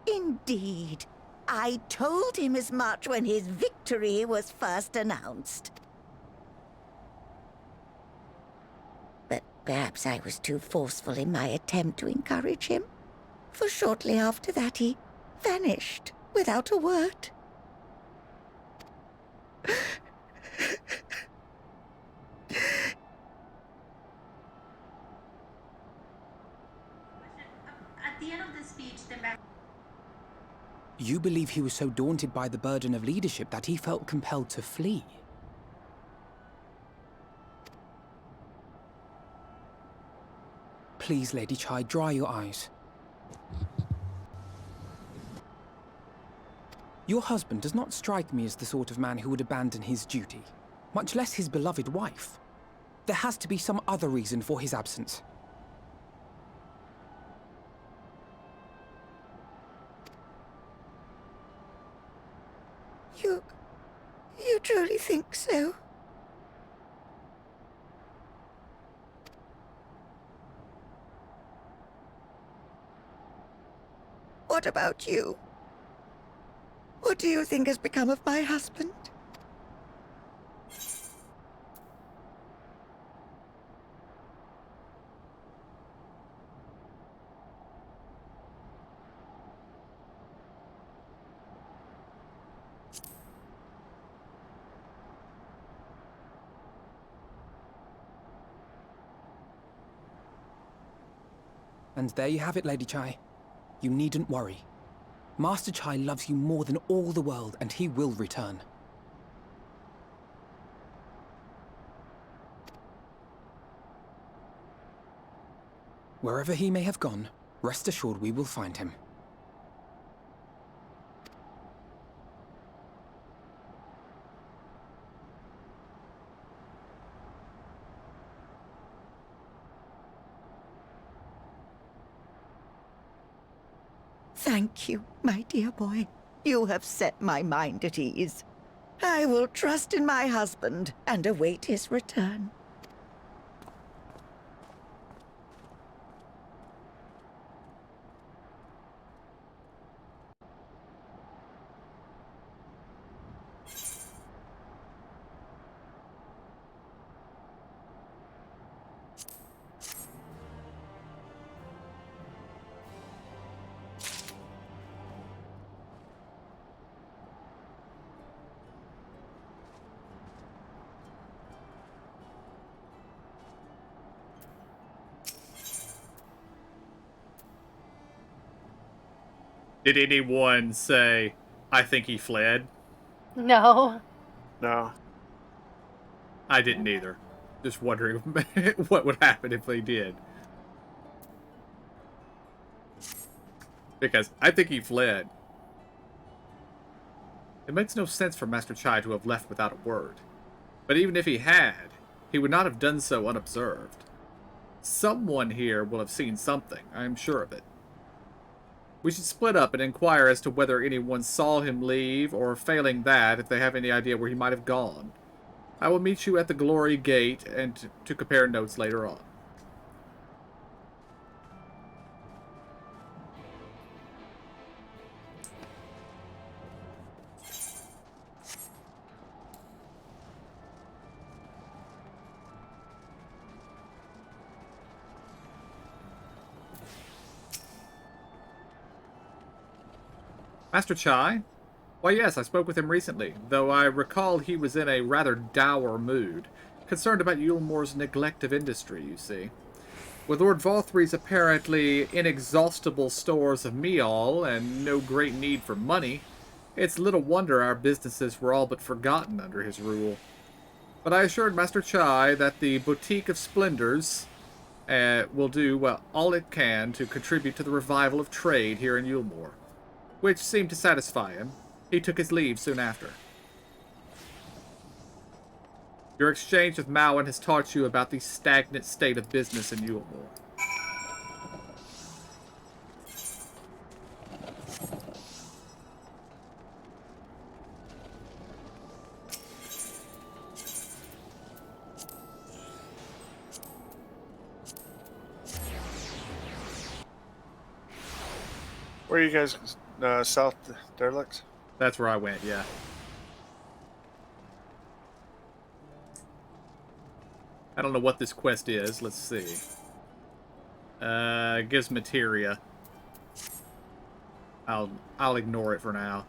Indeed. I told him as much when his victory was first announced. But perhaps I was too forceful in my attempt to encourage him. For shortly after that, he vanished without a word. At the end of the speech, the You believe he was so daunted by the burden of leadership that he felt compelled to flee? Please, Lady Chai, dry your eyes. Your husband does not strike me as the sort of man who would abandon his duty, much less his beloved wife. There has to be some other reason for his absence. You truly think so? What about you? What do you think has become of my husband? And there you have it, Lady Chai. You needn't worry. Master Chai loves you more than all the world, and he will return. Wherever he may have gone, rest assured we will find him. Thank you, my dear boy. You have set my mind at ease. I will trust in my husband and await his return. Did anyone say, I think he fled? No. No. I didn't either. Just wondering what would happen if they did. Because I think he fled. It makes no sense for Master Chai to have left without a word. But even if he had, he would not have done so unobserved. Someone here will have seen something, I am sure of it. We should split up and inquire as to whether anyone saw him leave, or failing that, if they have any idea where he might have gone. I will meet you at the Glory Gate and to compare notes later on. Master Chai? Why, yes, I spoke with him recently, though I recall he was in a rather dour mood, concerned about Yulmore's neglect of industry, you see. With Lord Valthry's apparently inexhaustible stores of meal and no great need for money, it's little wonder our businesses were all but forgotten under his rule. But I assured Master Chai that the Boutique of Splendors will do all it can to contribute to the revival of trade here in Yulmore, which seemed to satisfy him. He took his leave soon after. Your exchange with Mowen has taught you about the stagnant state of business in Yulmore. Where are you guys? South Derelicts? That's where I went, yeah. I don't know what this quest is. Let's see. It gives materia. I'll ignore it for now.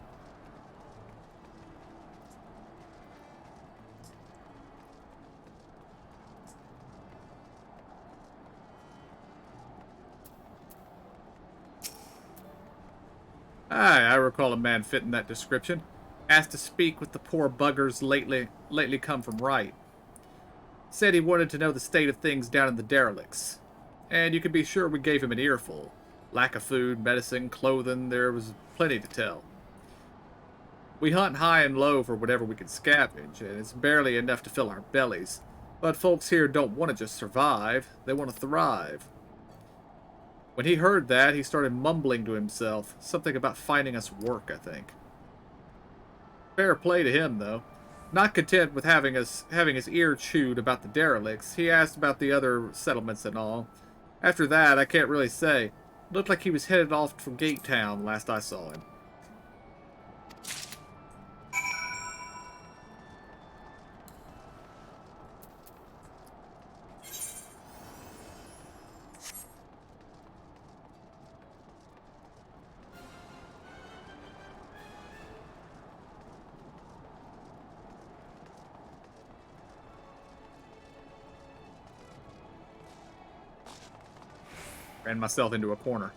Aye, I recall a man fitting that description. Asked to speak with the poor buggers lately come from right. Said he wanted to know the state of things down in the derelicts. And you can be sure we gave him an earful. Lack of food, medicine, clothing, there was plenty to tell. We hunt high and low for whatever we can scavenge, and it's barely enough to fill our bellies. But folks here don't want to just survive, they want to thrive. When he heard that, he started mumbling to himself, something about finding us work, I think. Fair play to him, though. Not content with having his ear chewed about the derelicts, he asked about the other settlements and all. After that, I can't really say. Looked like he was headed off from Gate Town last I saw him. Ran myself into a corner.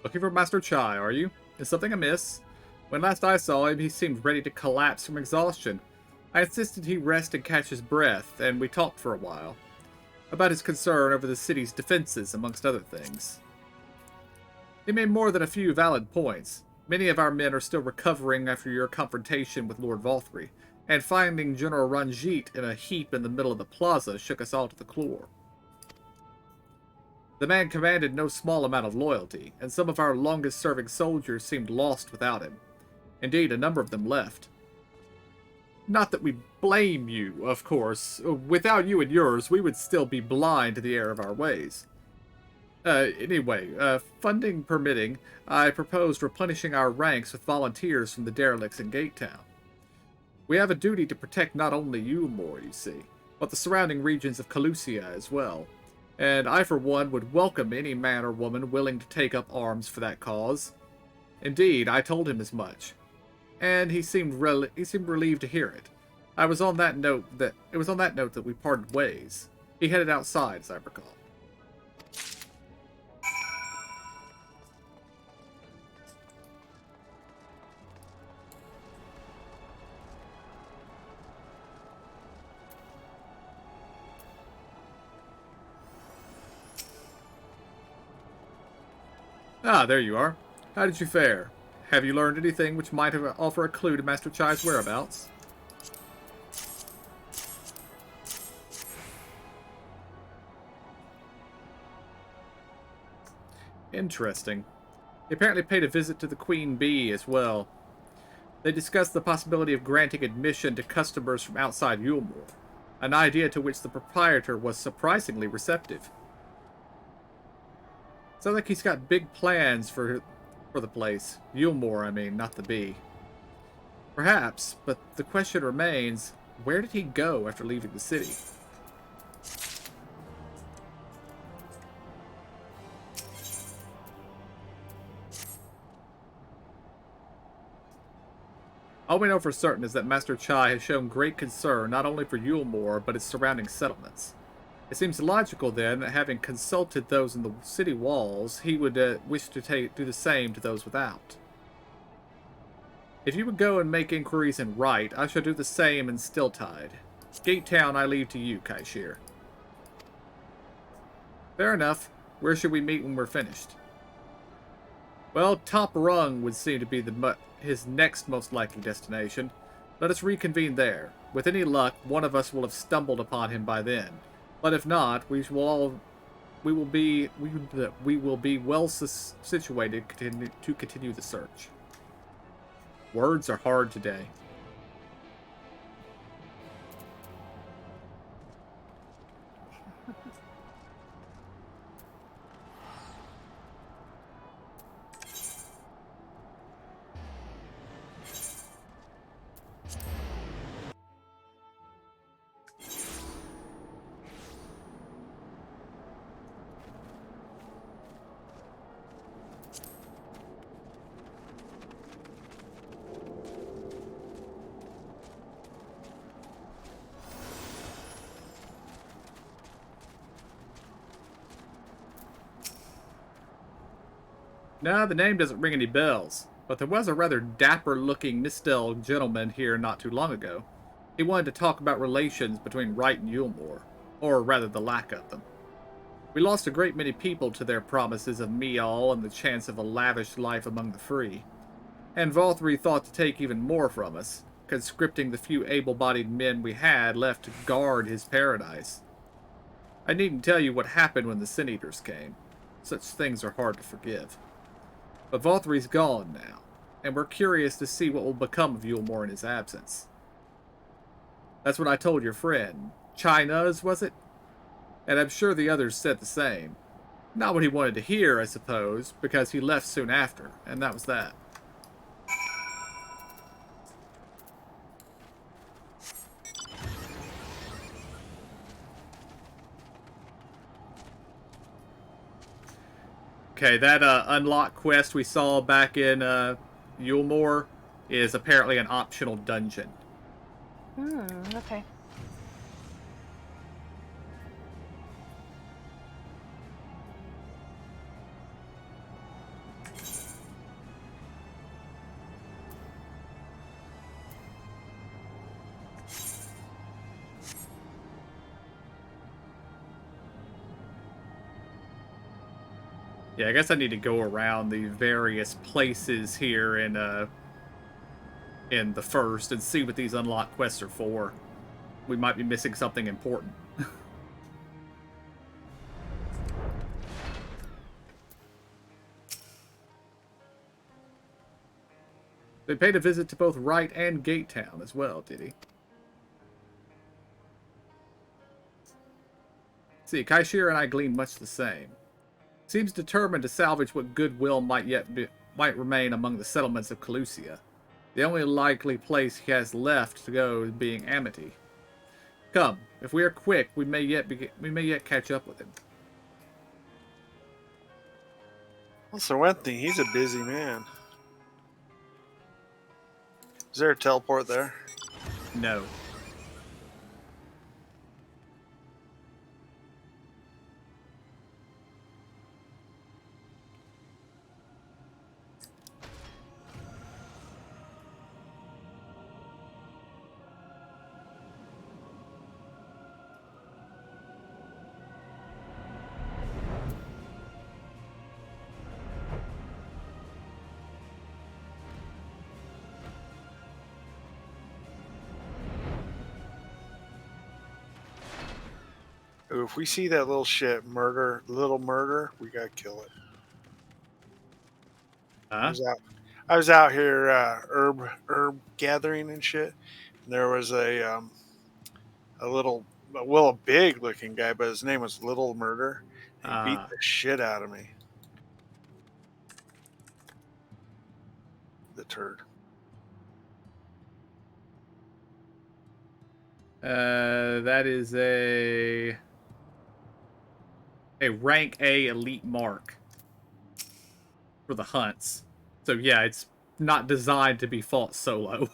Looking for Master Chai, are you? Is something amiss? When last I saw him, he seemed ready to collapse from exhaustion. I insisted he rest and catch his breath, and we talked for a while. About his concern over the city's defenses, amongst other things. He made more than a few valid points. Many of our men are still recovering after your confrontation with Lord Valthry, and finding General Ranjit in a heap in the middle of the plaza shook us all to the core. The man commanded no small amount of loyalty, and some of our longest-serving soldiers seemed lost without him. Indeed, a number of them left. Not that we blame you, of course. Without you and yours, we would still be blind to the error of our ways. Anyway, funding permitting, I proposed replenishing our ranks with volunteers from the derelicts in Gate Town. We have a duty to protect not only Yulmore, you see, but the surrounding regions of Calusia as well. and I for one would welcome any man or woman willing to take up arms for that cause. Indeed, I told him as much, and he seemed relieved to hear it. It was on that note that we parted ways. He headed outside, as I recall. Ah, there you are. How did you fare? Have you learned anything which might offer a clue to Master Chai's whereabouts? Interesting. He apparently paid a visit to the Queen Bee as well. They discussed the possibility of granting admission to customers from outside Yulmore, an idea to which the proprietor was surprisingly receptive. Sounds like he's got big plans for the place. Yulmore, I mean, not the bee. Perhaps, but the question remains, where did he go after leaving the city? All we know for certain is that Master Chai has shown great concern not only for Yulmore, but its surrounding settlements. It seems logical, then, that having consulted those in the city walls, he would wish to do the same to those without. If you would go and make inquiries in Right, I shall do the same in Stilltide. Gate Town I leave to you, Kaishir. Fair enough. Where should we meet when we're finished? Well, Top Rung would seem to be his next most likely destination. Let us reconvene there. With any luck, one of us will have stumbled upon him by then. But if not, we will be well situated to continue the search. Words are hard today. No, the name doesn't ring any bells, but there was a rather dapper-looking Mistel gentleman here not too long ago. He wanted to talk about relations between Wright and Yulmore, or rather the lack of them. We lost a great many people to their promises of Meal and the chance of a lavish life among the free, and Valthree thought to take even more from us, conscripting the few able-bodied men we had left to guard his paradise. I needn't tell you what happened when the Sin Eaters came. Such things are hard to forgive. But Valthree's gone now, and we're curious to see what will become of Yulmore in his absence. That's what I told your friend. China's, was it? And I'm sure the others said the same. Not what he wanted to hear, I suppose, because he left soon after, and that was that. Okay, that unlock quest we saw back in Yulmore is apparently an optional dungeon. Okay. Yeah, I guess I need to go around the various places here in the first and see what these unlock quests are for. We might be missing something important. They paid a visit to both Wright and Gate Town as well, did he? See, Kaishir and I gleaned much the same. Seems determined to salvage what goodwill might remain among the settlements of Calusia. The only likely place he has left to go being Amity. Come, if we are quick, we may yet catch up with him. Well, Sarwenthi, he's a busy man. Is there a teleport there? No. Ooh, if we see that little shit, little murder, we gotta kill it. Huh? I was out here herb gathering and shit. And there was a little, well, a big looking guy, but his name was Little Murder. He beat the shit out of me. The turd. That is a rank A elite mark for the hunts. So yeah, it's not designed to be fought solo.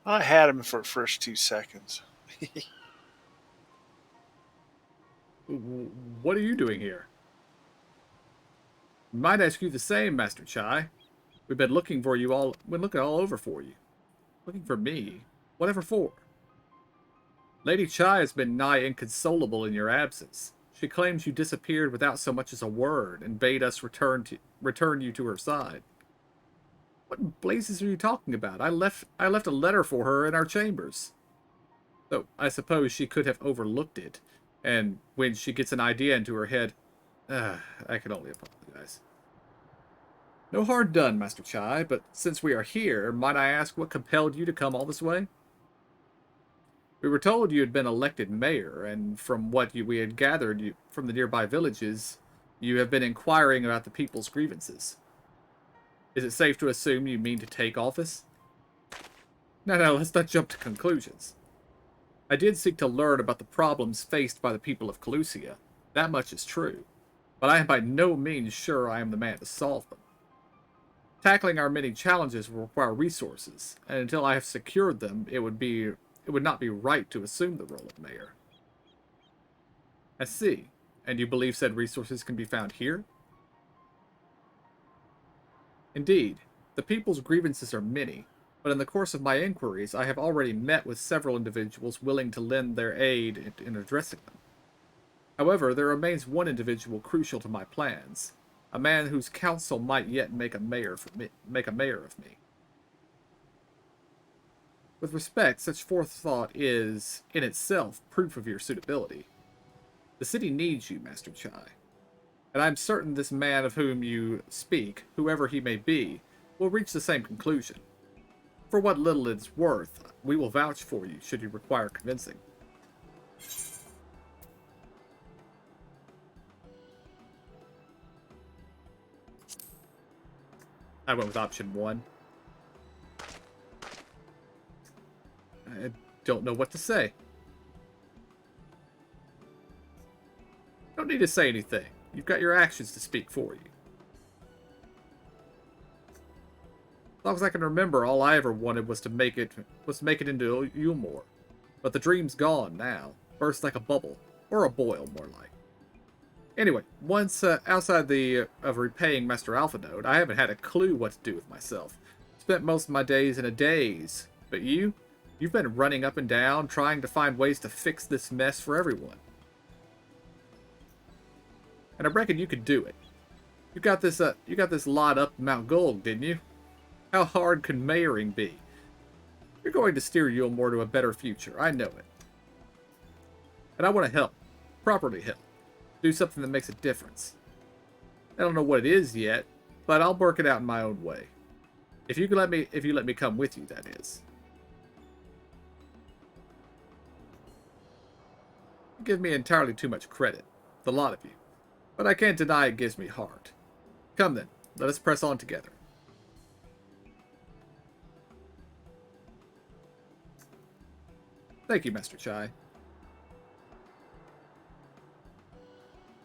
I had him for the first 2 seconds. What are you doing here? Might ask you the same, Master Chai. We've been looking for you all. Been looking all over for you. Looking for me. Whatever for? Lady Chai has been nigh inconsolable in your absence. She claims you disappeared without so much as a word, and bade us return you to her side. What blazes are you talking about? I left a letter for her in our chambers. Though I suppose she could have overlooked it, and when she gets an idea into her head, I can only apologize. No harm done, Master Chai, but since we are here, might I ask what compelled you to come all this way? We were told you had been elected mayor, and from what we had gathered from the nearby villages, you have been inquiring about the people's grievances. Is it safe to assume you mean to take office? No, let's not jump to conclusions. I did seek to learn about the problems faced by the people of Calusia. That much is true. But I am by no means sure I am the man to solve them. Tackling our many challenges will require resources, and until I have secured them, it would not be right to assume the role of mayor. I see. And you believe said resources can be found here? Indeed, the people's grievances are many, but in the course of my inquiries, I have already met with several individuals willing to lend their aid in addressing them. However, there remains one individual crucial to my plans, a man whose counsel might yet make a mayor of me. With respect, such forethought is, in itself, proof of your suitability. The city needs you, Master Chai. And I'm certain this man of whom you speak, whoever he may be, will reach the same conclusion. For what little it's worth, we will vouch for you should you require convincing. I went with option 1. I don't know what to say. Don't need to say anything. You've got your actions to speak for you. As long as I can remember, all I ever wanted was to make it into Yulmore. But the dream's gone now. Burst like a bubble. Or a boil, more like. Anyway, once outside of repaying Master Alphanode, I haven't had a clue what to do with myself. Spent most of my days in a daze. But you've been running up and down, trying to find ways to fix this mess for everyone. And I reckon you could do it. You got this lot up Mount Gold, didn't you? How hard could mayoring be? You're going to steer Yulmore to a better future, I know it. And I want to help. Properly help. Do something that makes a difference. I don't know what it is yet, but I'll work it out in my own way. If you let me come with you, that is. You give me entirely too much credit, the lot of you. But I can't deny it gives me heart. Come then, let us press on together. Thank you, Master Chai.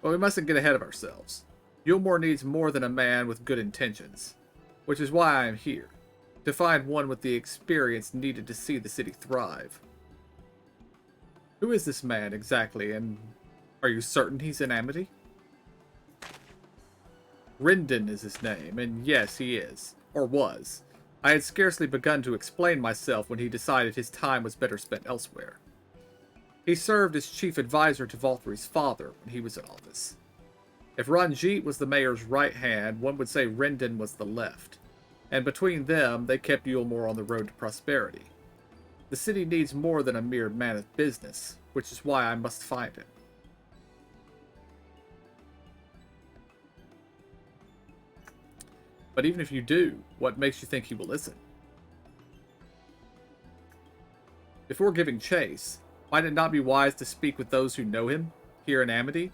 But we mustn't get ahead of ourselves. Yulmore needs more than a man with good intentions, which is why I am here, to find one with the experience needed to see the city thrive. Who is this man exactly, and are you certain he's in Amity? Rendon is his name, and yes, he is, or was. I had scarcely begun to explain myself when he decided his time was better spent elsewhere. He served as chief advisor to Valtry's father when he was in office. If Ranjit was the mayor's right hand, one would say Rendon was the left. And between them, they kept Yulmore on the road to prosperity. The city needs more than a mere man of business, which is why I must find him. But even if you do, what makes you think he will listen? Before giving chase, might it not be wise to speak with those who know him, here in Amity?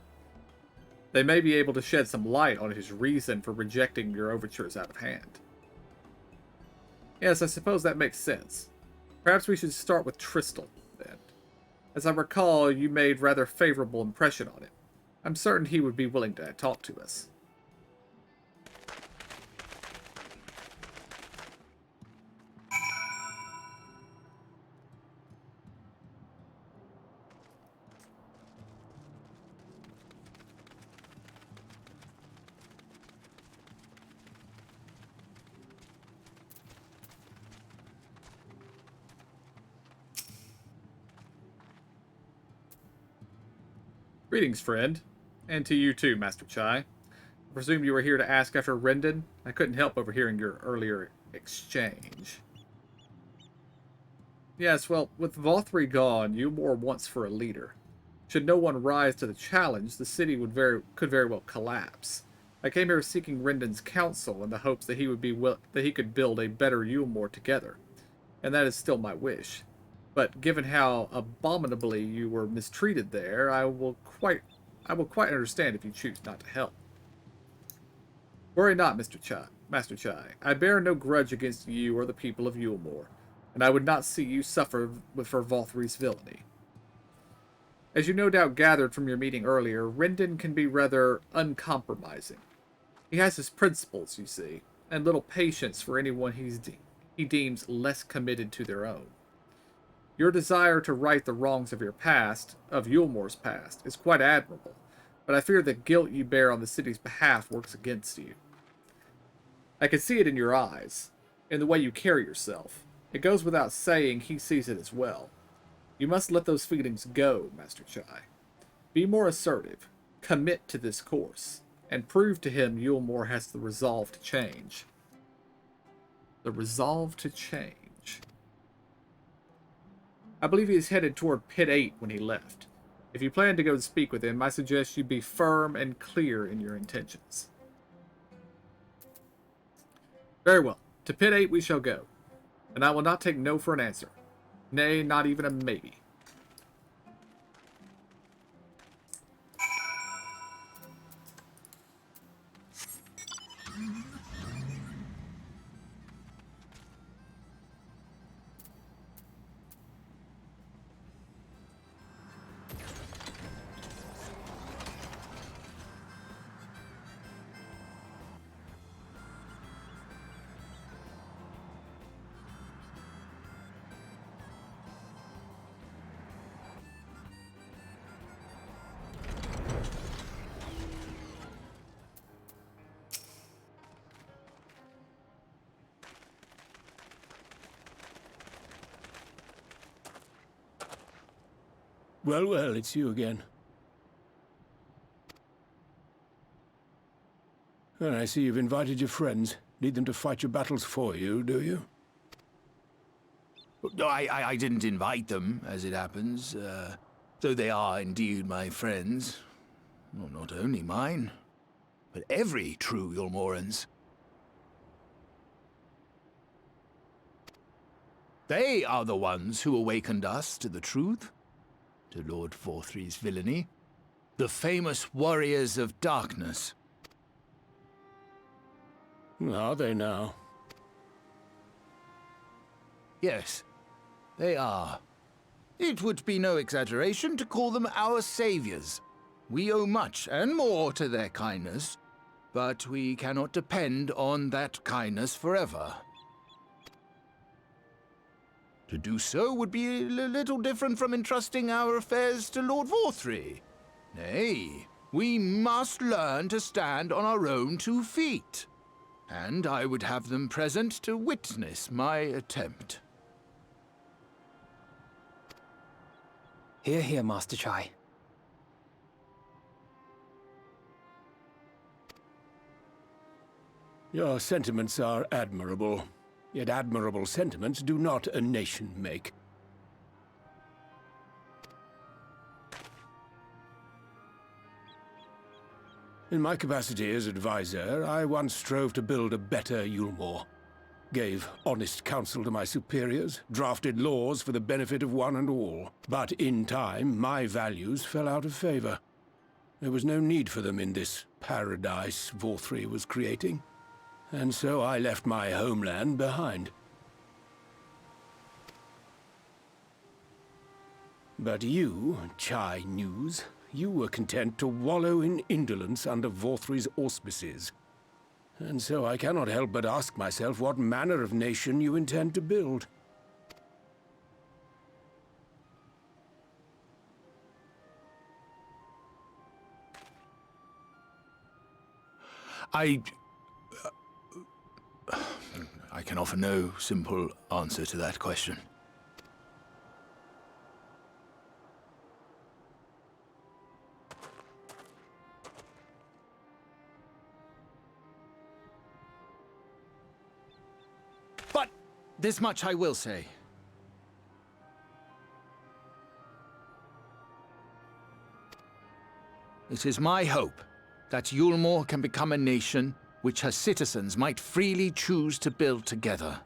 They may be able to shed some light on his reason for rejecting your overtures out of hand. Yes, I suppose that makes sense. Perhaps we should start with Tristal, then. As I recall, you made rather favorable impression on him. I'm certain he would be willing to talk to us. Greetings, friend. And to you too, Master Chai. I presume you were here to ask after Rendon? I couldn't help overhearing your earlier exchange. Yes, well, with Valthry gone, Yulmore wants for a leader. Should no one rise to the challenge, the city could very well collapse. I came here seeking Rendon's counsel in the hopes that he could build a better Yulmore together, and that is still my wish. But given how abominably you were mistreated there, I will quite understand if you choose not to help. Worry not, Master Chai. I bear no grudge against you or the people of Yulmore, and I would not see you suffer for Valthry's villainy. As you no doubt gathered from your meeting earlier, Rendon can be rather uncompromising. He has his principles, you see, and little patience for anyone he deems less committed to their own. Your desire to right the wrongs of Yulmore's past, is quite admirable, but I fear the guilt you bear on the city's behalf works against you. I can see it in your eyes, in the way you carry yourself. It goes without saying he sees it as well. You must let those feelings go, Master Chai. Be more assertive, commit to this course, and prove to him Yulmore has the resolve to change. The resolve to change. I believe he is headed toward Pit 8 when he left. If you plan to go and speak with him, I suggest you be firm and clear in your intentions. Very well. To Pit 8 we shall go, and I will not take no for an answer. Nay, not even a maybe. Well, well, it's you again. Well, I see you've invited your friends. Need them to fight your battles for you, do you? No, I didn't invite them, as it happens. Though they are indeed my friends. Well, not only mine, but every true Yulmoran's. They are the ones who awakened us to the truth, to Lord Valthry's villainy, the famous warriors of darkness. Are they now? Yes, they are. It would be no exaggeration to call them our saviors. We owe much and more to their kindness, but we cannot depend on that kindness forever. To do so would be a little different from entrusting our affairs to Lord Vorthry. Nay, we must learn to stand on our own 2 feet. And I would have them present to witness my attempt. Hear, hear, Master Chai. Your sentiments are admirable. Yet admirable sentiments do not a nation make. In my capacity as advisor, I once strove to build a better Yulmore. Gave honest counsel to my superiors, drafted laws for the benefit of one and all. But in time, my values fell out of favor. There was no need for them in this paradise Vorthry was creating. And so I left my homeland behind. But you, Chai News, you were content to wallow in indolence under Vorthry's auspices. And so I cannot help but ask myself what manner of nation you intend to build. I can offer no simple answer to that question. But this much I will say. It is my hope that Yulmore can become a nation which her citizens might freely choose to build together.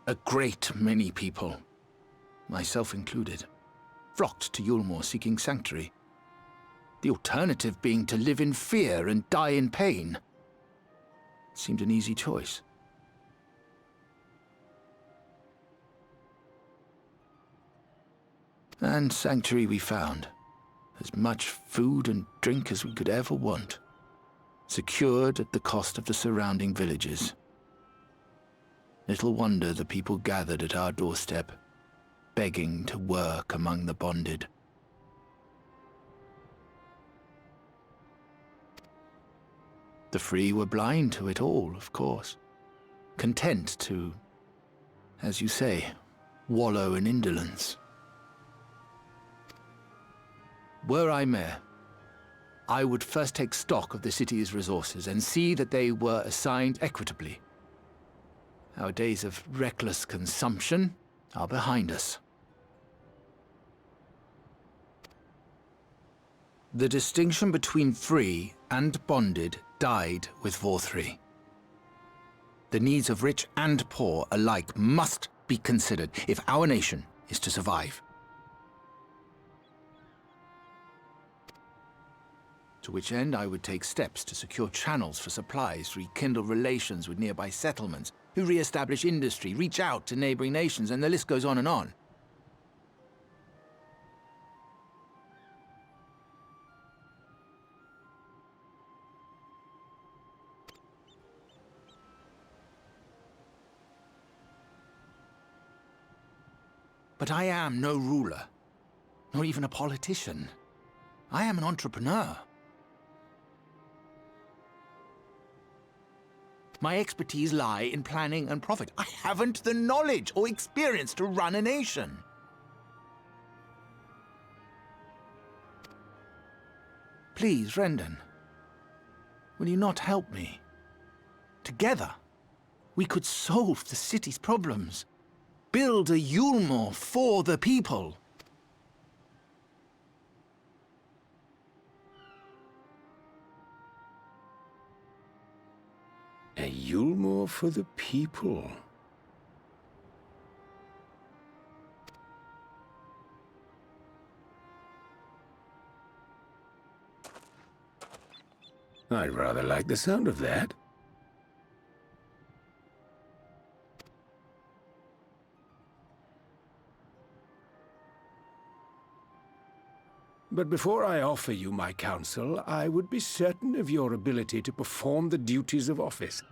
A great many people, myself included, flocked to Yulmore seeking sanctuary. The alternative being to live in fear and die in pain. It seemed an easy choice. And sanctuary we found. As much food and drink as we could ever want. Secured at the cost of the surrounding villages. Little wonder the people gathered at our doorstep, begging to work among the bonded. The free were blind to it all, of course. Content to, as you say, wallow in indolence. Were I mayor, I would first take stock of the city's resources and see that they were assigned equitably. Our days of reckless consumption are behind us. The distinction between free and bonded died with Vorthry. The needs of rich and poor alike must be considered if our nation is to survive. To which end I would take steps to secure channels for supplies, rekindle relations with nearby settlements, who re-establish industry, reach out to neighboring nations, and the list goes on and on. But I am no ruler, nor even a politician. I am an entrepreneur. My expertise lie in planning and profit. I haven't the knowledge or experience to run a nation. Please, Rendon, will you not help me? Together, we could solve the city's problems. Build a Yulmore for the people. A Yulmore for the people. I rather like the sound of that. But before I offer you my counsel, I would be certain of your ability to perform the duties of office.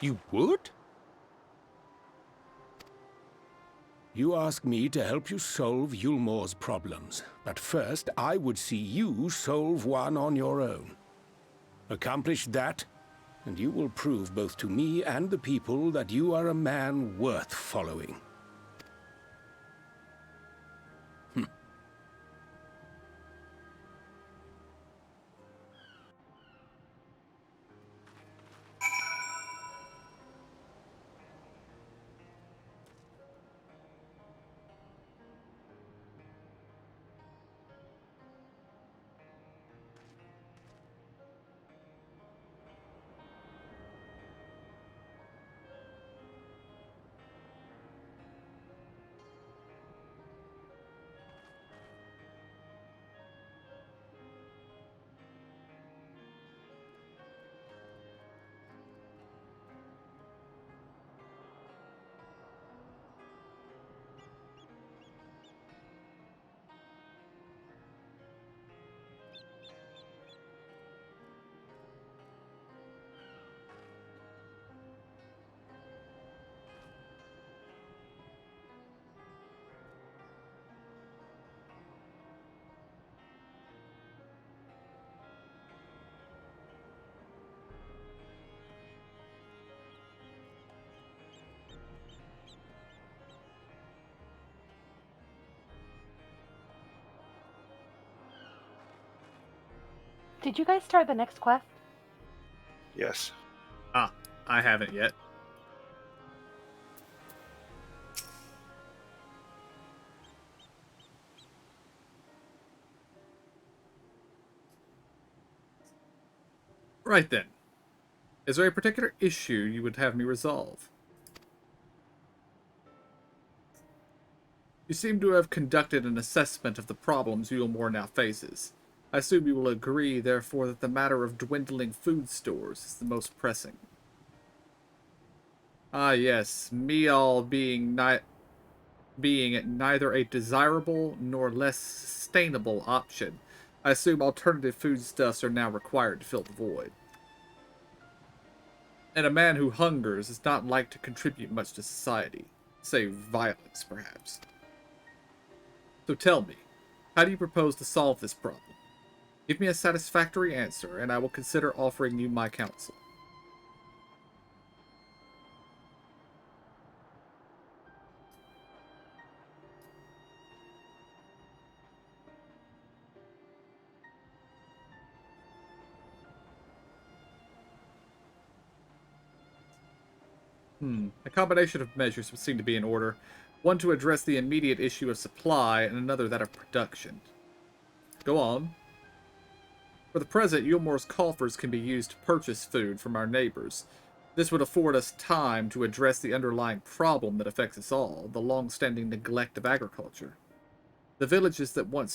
You would? You ask me to help you solve Yulmore's problems, but first I would see you solve one on your own. Accomplish that, and you will prove both to me and the people that you are a man worth following. Did you guys start the next quest? Yes. Ah, I haven't yet. Right then. Is there a particular issue you would have me resolve? You seem to have conducted an assessment of the problems Yulmore now faces. I assume you will agree, therefore, that the matter of dwindling food stores is the most pressing. Ah yes, meal being neither a desirable nor less sustainable option. I assume alternative foodstuffs are now required to fill the void. And a man who hungers is not like to contribute much to society. Say violence, perhaps. So tell me, how do you propose to solve this problem? Give me a satisfactory answer, and I will consider offering you my counsel. A combination of measures would seem to be in order. One to address the immediate issue of supply, and another that of production. Go on. For the present, Yulmore's coffers can be used to purchase food from our neighbors. This would afford us time to address the underlying problem that affects us all, the long-standing neglect of agriculture. The villages that once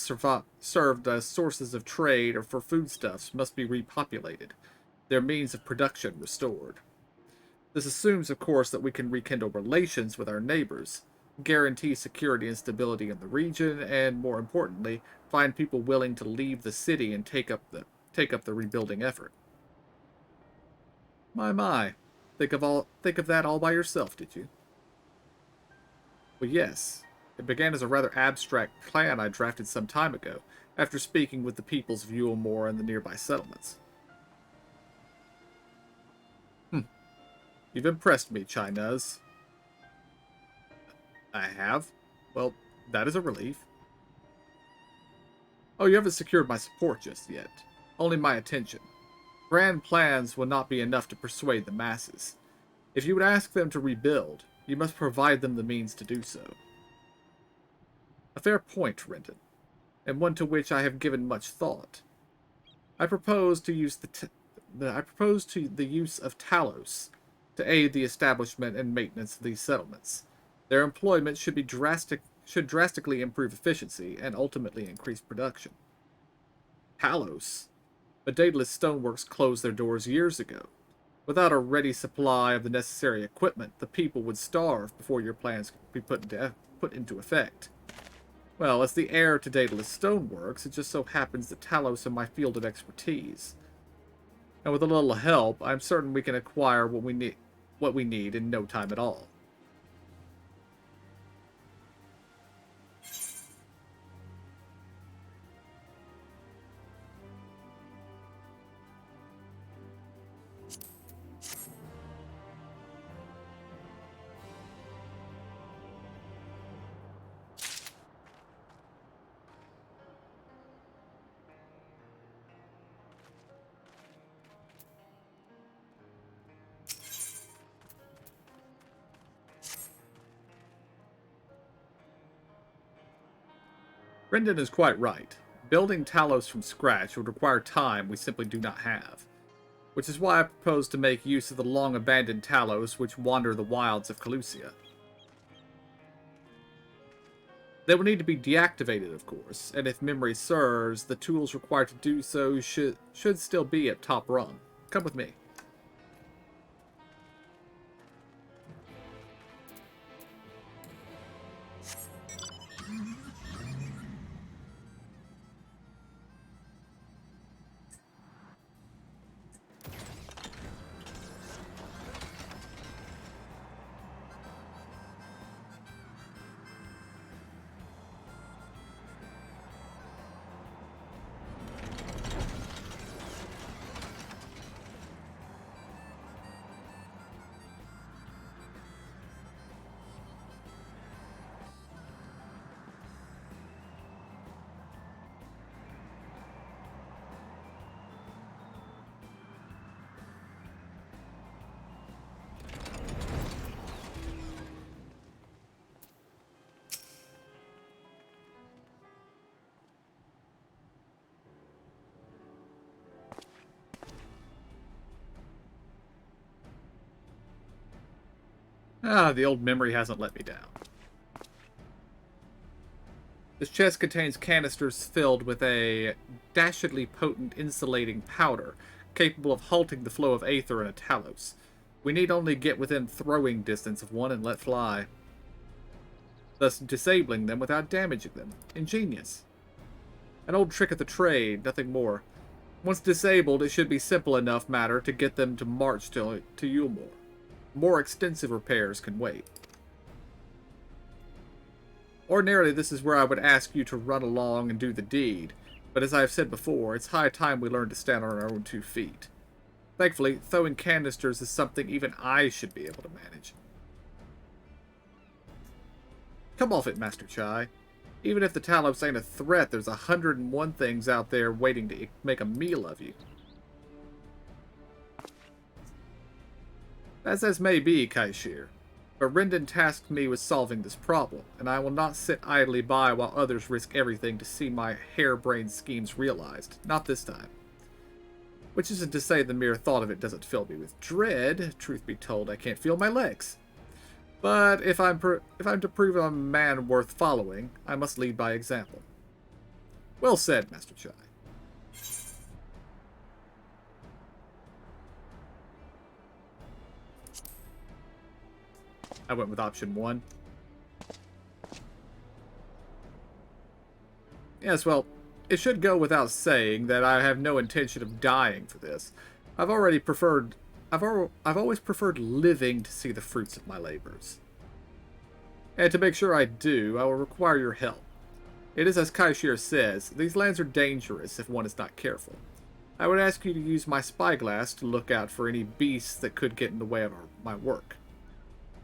served as sources of trade or for foodstuffs must be repopulated, their means of production restored. This assumes, of course, that we can rekindle relations with our neighbors, guarantee security and stability in the region, and, more importantly, find people willing to leave the city and take up the rebuilding effort. My. Think of that all by yourself, did you? Well, yes. It began as a rather abstract plan I drafted some time ago, after speaking with the peoples of Yulmore and the nearby settlements. You've impressed me, Chinuz. I have? Well, that is a relief. Oh, you haven't secured my support just yet. Only my attention. Grand plans will not be enough to persuade the masses. If you would ask them to rebuild, you must provide them the means to do so. A fair point, Renton, and one to which I have given much thought. I propose to use the use of Talos to aid the establishment and maintenance of these settlements. Their employment should should drastically improve efficiency and ultimately increase production. Talos. But Daedalus Stoneworks closed their doors years ago. Without a ready supply of the necessary equipment, the people would starve before your plans could be put into effect. Well, as the heir to Daedalus Stoneworks, it just so happens that Talos are my field of expertise. And with a little help, I'm certain we can acquire what we need in no time at all. Brendan is quite right. Building Talos from scratch would require time we simply do not have. Which is why I propose to make use of the long-abandoned Talos which wander the wilds of Calusia. They will need to be deactivated, of course, and if memory serves, the tools required to do so should still be at top rung. Come with me. The old memory hasn't let me down. This chest contains canisters filled with a dastardly potent insulating powder, capable of halting the flow of aether in a Talos. We need only get within throwing distance of one and let fly, thus disabling them without damaging them. Ingenious. An old trick of the trade, nothing more. Once disabled, it should be simple enough matter to get them to march to Yulmore. More extensive repairs can wait. Ordinarily, this is where I would ask you to run along and do the deed, but as I have said before, it's high time we learn to stand on our own 2 feet. Thankfully, throwing canisters is something even I should be able to manage. Come off it, Master Chai. Even if the Talos ain't a threat, there's 101 things out there waiting to make a meal of you. As may be, Kaishir, but Rendon tasked me with solving this problem, and I will not sit idly by while others risk everything to see my harebrained schemes realized. Not this time. Which isn't to say the mere thought of it doesn't fill me with dread. Truth be told, I can't feel my legs. But if I'm to prove I'm a man worth following, I must lead by example. Well said, Master Chai. I went with option 1. Yes, well, it should go without saying that I have no intention of dying for this. I've always preferred living to see the fruits of my labors. And to make sure I do, I will require your help. It is as Kaishir says, these lands are dangerous if one is not careful. I would ask you to use my spyglass to look out for any beasts that could get in the way of my work.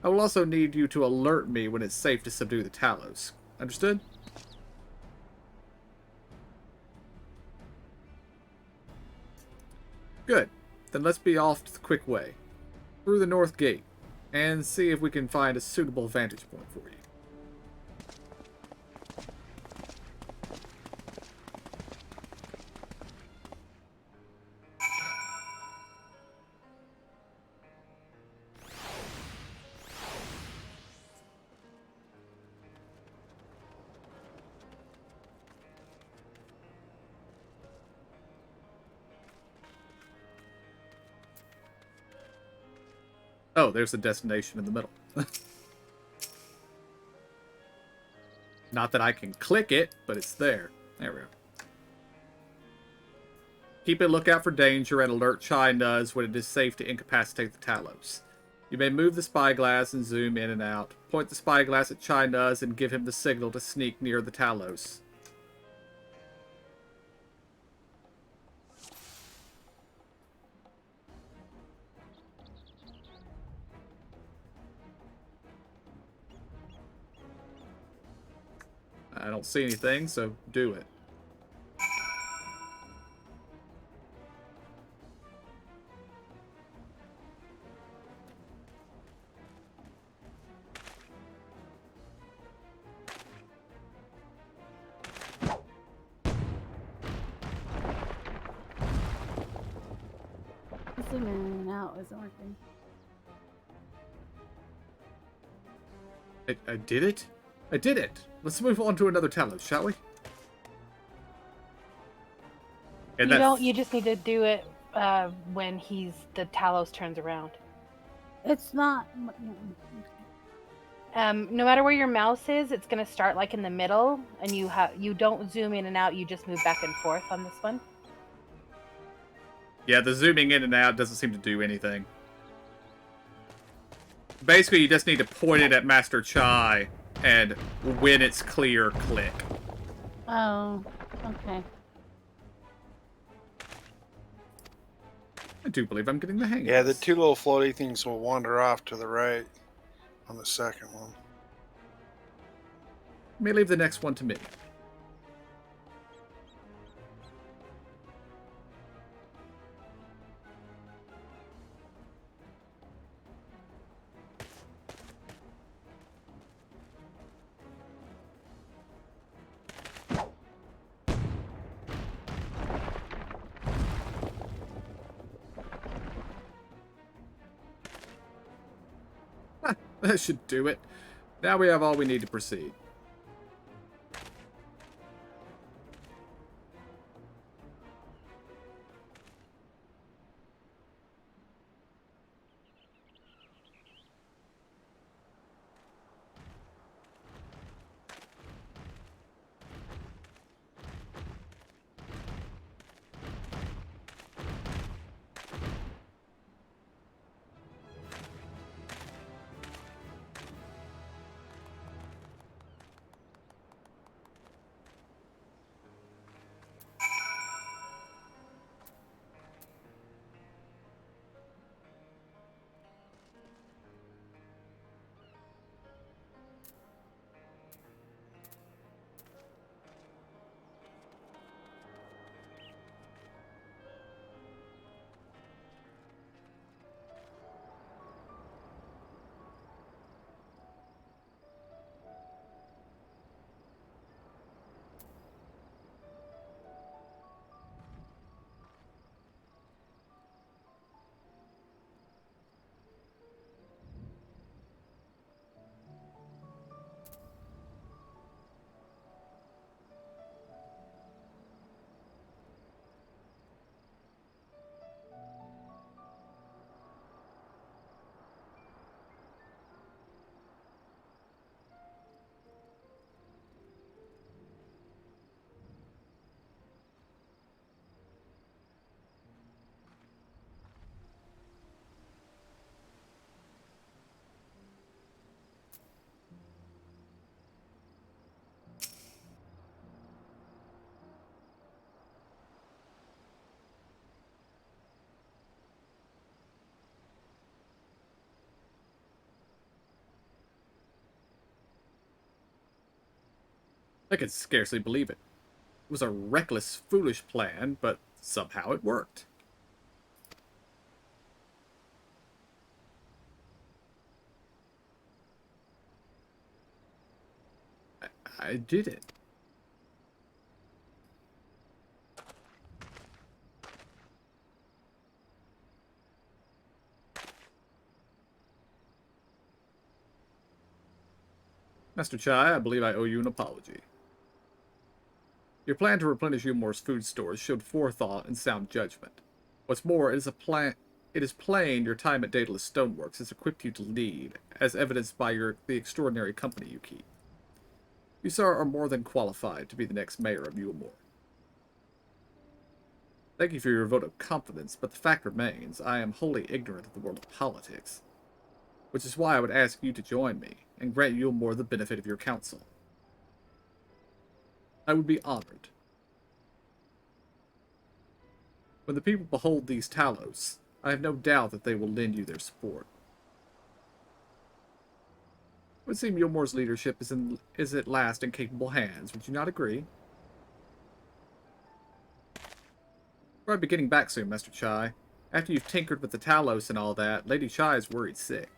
I will also need you to alert me when it's safe to subdue the Talos. Understood? Good. Then let's be off to the quick way. Through the north gate. And see if we can find a suitable vantage point for you. Oh, there's a destination in the middle. Not that I can click it, but it's there. There we go. Keep a lookout for danger and alert Chai Nuz when it is safe to incapacitate the Talos. You may move the spyglass and zoom in and out. Point the spyglass at Chai Nuz and give him the signal to sneak near the Talos. I don't see anything, so do it. Zoom in and out isn't working. I did it? I did it! Let's move on to another Talos, shall we? And You don't. You just need to do it when the Talos turns around. It's not. No matter where your mouse is, it's gonna start like in the middle, and you don't zoom in and out. You just move back and forth on this one. Yeah, the zooming in and out doesn't seem to do anything. Basically, you just need to point it at Master Chai, and when it's clear, click. Oh, okay. I do believe I'm getting the hang of Yeah, the this. two little floaty things will wander off to the right on the second one. May leave the next one to me. That should do it. Now we have all we need to proceed. I could scarcely believe it. It was a reckless, foolish plan, but somehow it worked. I did it. Master Chai, I believe I owe you an apology. Your plan to replenish Umor's food stores showed forethought and sound judgment. What's more, it is a plan It is plain your time at Daedalus Stoneworks has equipped you to lead, as evidenced by the extraordinary company you keep. You, sir, are more than qualified to be the next mayor of Yulmore. Thank you for your vote of confidence, but the fact remains, I am wholly ignorant of the world of politics, which is why I would ask you to join me and grant Yulmore the benefit of your counsel. I would be honored. When the people behold these Talos, I have no doubt that they will lend you their support. It would seem Yulmore's leadership is at last in capable hands. Would you not agree? We'll be getting back soon, Master Chai. After you've tinkered with the Talos and all that, Lady Chai is worried sick.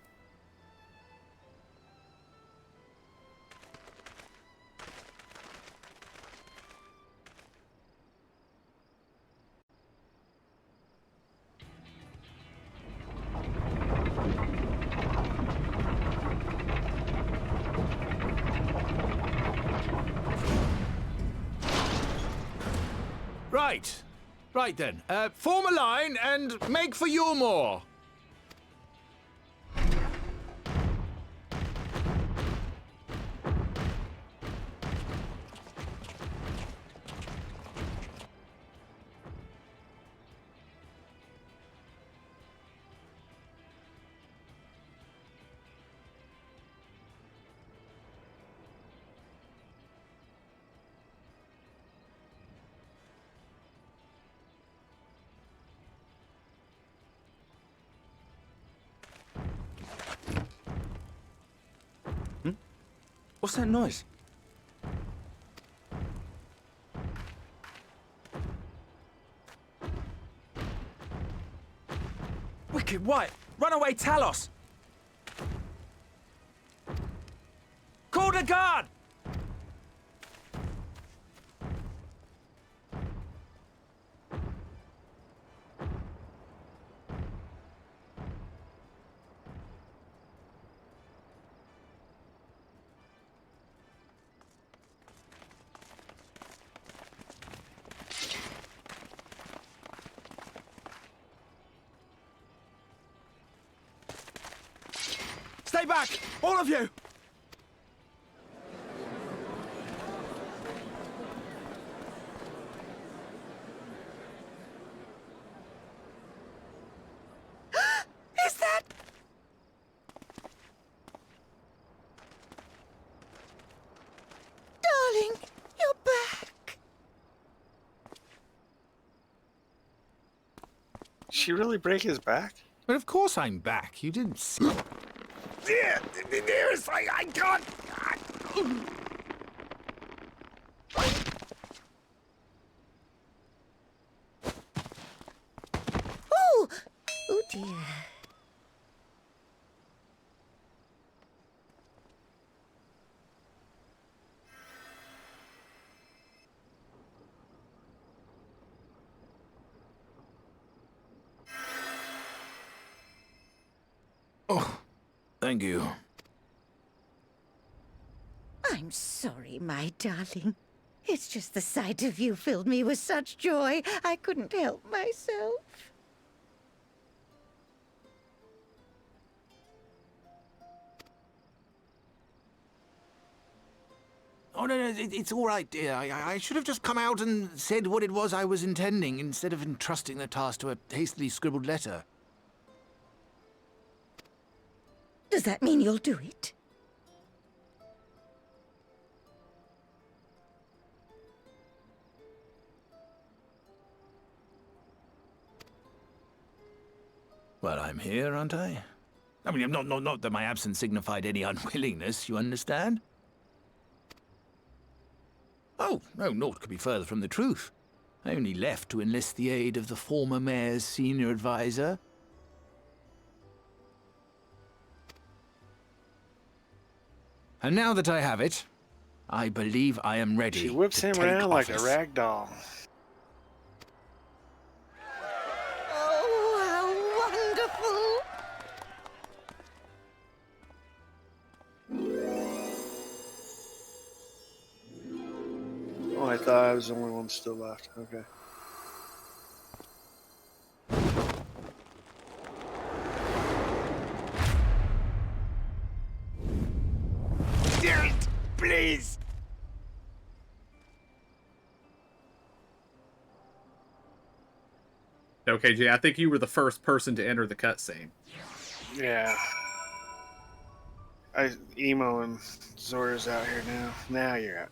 Right. Right then. Form a line and make for Yulmore. What's that noise? Wicked White! Runaway Talos! Call the guard! Stay back! All of you! Is that... Darling, you're back. She really break his back? But of course I'm back. You didn't see... Dearest, I can't... Oh! Oh dear. Oh, thank you. I'm sorry, my darling. It's just the sight of you filled me with such joy, I couldn't help myself. Oh, no, it's all right, dear. I should have just come out and said what it was I was intending, instead of entrusting the task to a hastily scribbled letter. Does that mean you'll do it? Well, I'm here, aren't I? I mean, not that my absence signified any unwillingness, you understand? Oh, no, naught could be further from the truth. I only left to enlist the aid of the former mayor's senior advisor. And now that I have it, I believe I am ready. She whips him around like a rag doll. Oh, how wonderful! Oh, I thought I was the only one still left. Okay. please. Okay, Jay, I think you were the first person to enter the cutscene. Yeah. Emo and Zora's out here now. Now you're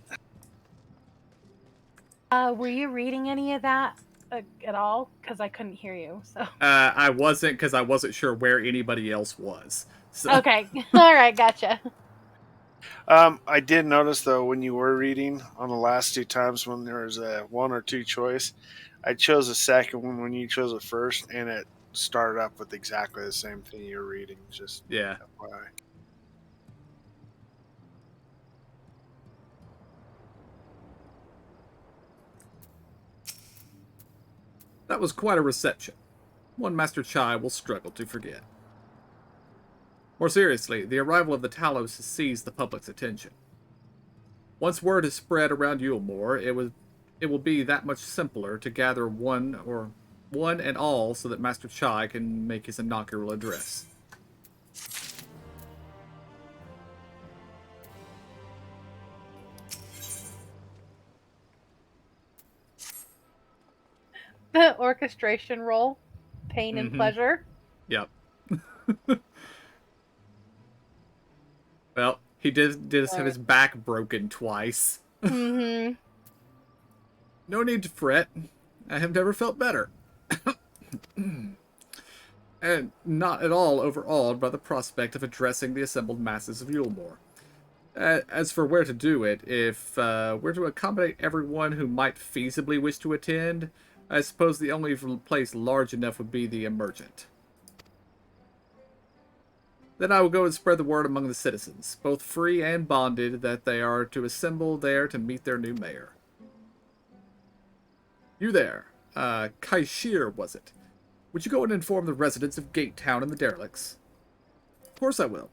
out. Were you reading any of that at all? Because I couldn't hear you. So. I wasn't, because I wasn't sure where anybody else was. So. Okay. All right. Gotcha. I did notice though when you were reading on the last 2 times when there was a 1 or 2 choice, I chose the second one when you chose the first, and it started up with exactly the same thing you were reading. Just yeah. FYI. That was quite a reception. One Master Chai will struggle to forget. More seriously, the arrival of the Talos has seized the public's attention. Once word is spread around Yulmore, it will be that much simpler to gather one and all so that Master Chai can make his inaugural address. The orchestration role, pain and pleasure. Yep. Well, he did have his back broken twice. Mm-hmm. No need to fret. I have never felt better. And not at all overawed by the prospect of addressing the assembled masses of Yulmore. As for where to do it, if we're to accommodate everyone who might feasibly wish to attend, I suppose the only place large enough would be the Emergent. Then I will go and spread the word among the citizens, both free and bonded, that they are to assemble there to meet their new mayor. You there, Kaishir, was it? Would you go and inform the residents of Gate Town and the derelicts? Of course I will.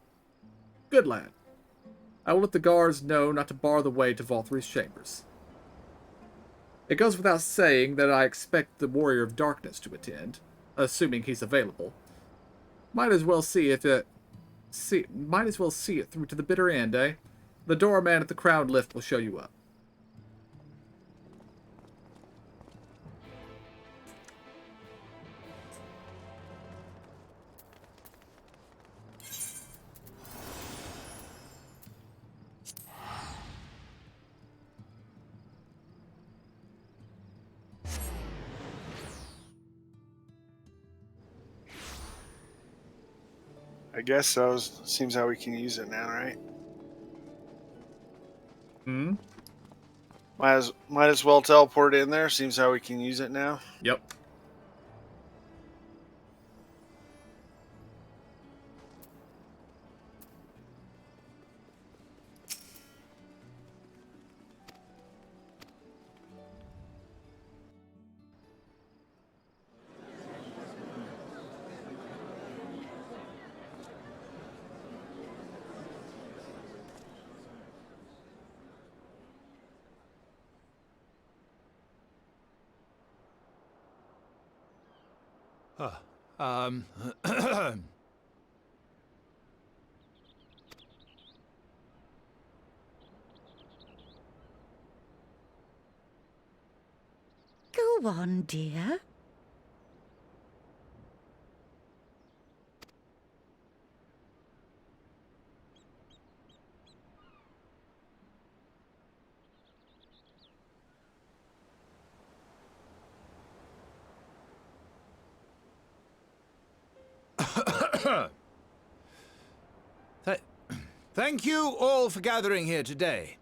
Good lad. I will let the guards know not to bar the way to Valthry's chambers. It goes without saying that I expect the Warrior of Darkness to attend, assuming he's available. Might as well see it through to the bitter end, eh? The doorman at the crowd lift will show you up. I guess so. Seems how we can use it now, right? Might as well teleport in there. Seems how we can use it now. Yep. Go on, dear. Thank you all for gathering here today.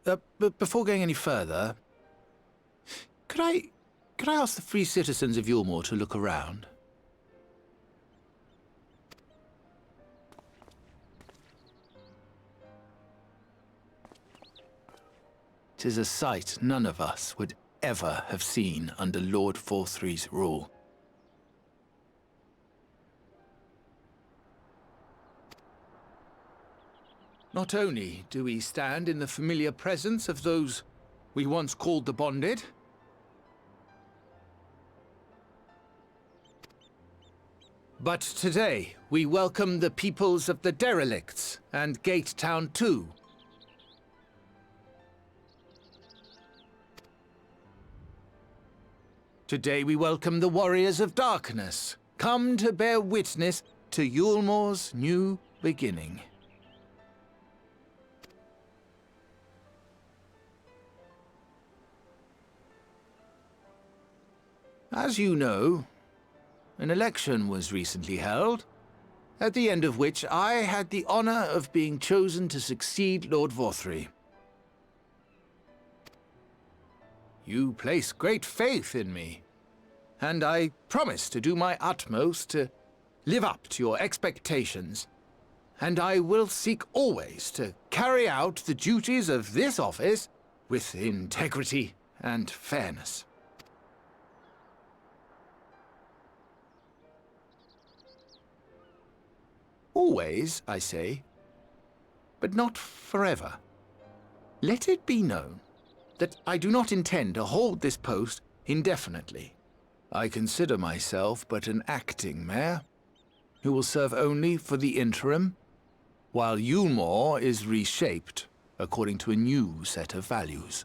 But before going any further, could I ask the free citizens of Yulmore to look around? "'Tis a sight none of us would ever have seen under Lord Valthry's rule. Not only do we stand in the familiar presence of those we once called the Bonded, But today, we welcome the peoples of the Derelicts and Gate Town 2. Today we welcome the Warriors of Darkness, come to bear witness to Yulmore's new beginning. As you know, an election was recently held, at the end of which I had the honor of being chosen to succeed Lord Vorthry. You place great faith in me, and I promise to do my utmost to live up to your expectations, and I will seek always to carry out the duties of this office with integrity and fairness. Always, I say, but not forever. Let it be known that I do not intend to hold this post indefinitely. I consider myself but an acting mayor, who will serve only for the interim, while Yulmore is reshaped according to a new set of values.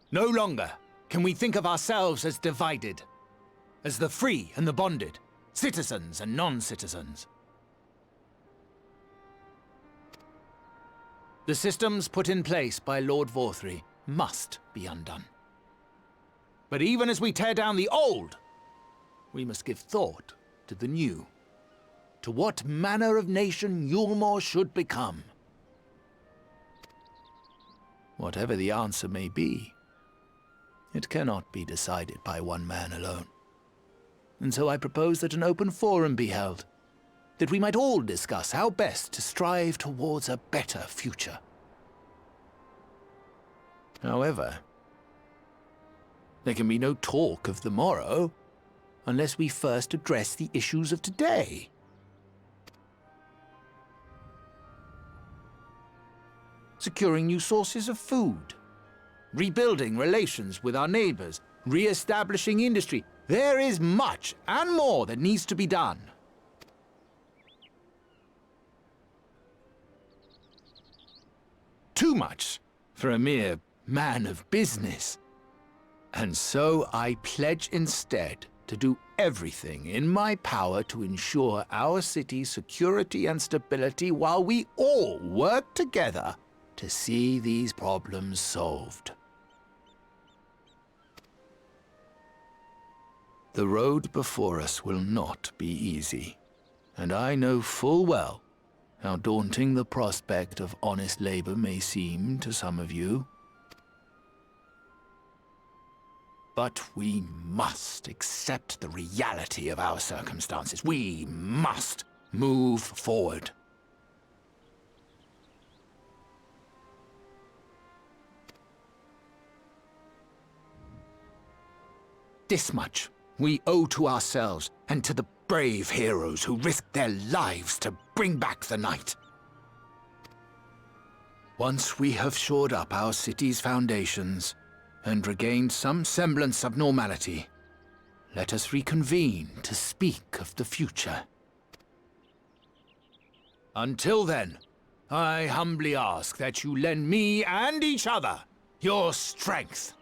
No longer can we think of ourselves as divided, as the free and the bonded, citizens and non-citizens. The systems put in place by Lord Vorthry must be undone. But even as we tear down the old, we must give thought to the new, to what manner of nation Yulmore should become. Whatever the answer may be, it cannot be decided by one man alone. And so I propose that an open forum be held, that we might all discuss how best to strive towards a better future. However, there can be no talk of the morrow unless we first address the issues of today. Securing new sources of food, rebuilding relations with our neighbors, re-establishing industry. There is much and more that needs to be done. Too much for a mere man of business. And so I pledge instead to do everything in my power to ensure our city's security and stability while we all work together to see these problems solved. The road before us will not be easy, and I know full well how daunting the prospect of honest labor may seem to some of you. But we must accept the reality of our circumstances. We must move forward. This much we owe to ourselves and to the brave heroes who risked their lives to bring back the night. Once we have shored up our city's foundations and regained some semblance of normality, let us reconvene to speak of the future. Until then, I humbly ask that you lend me and each other your strength.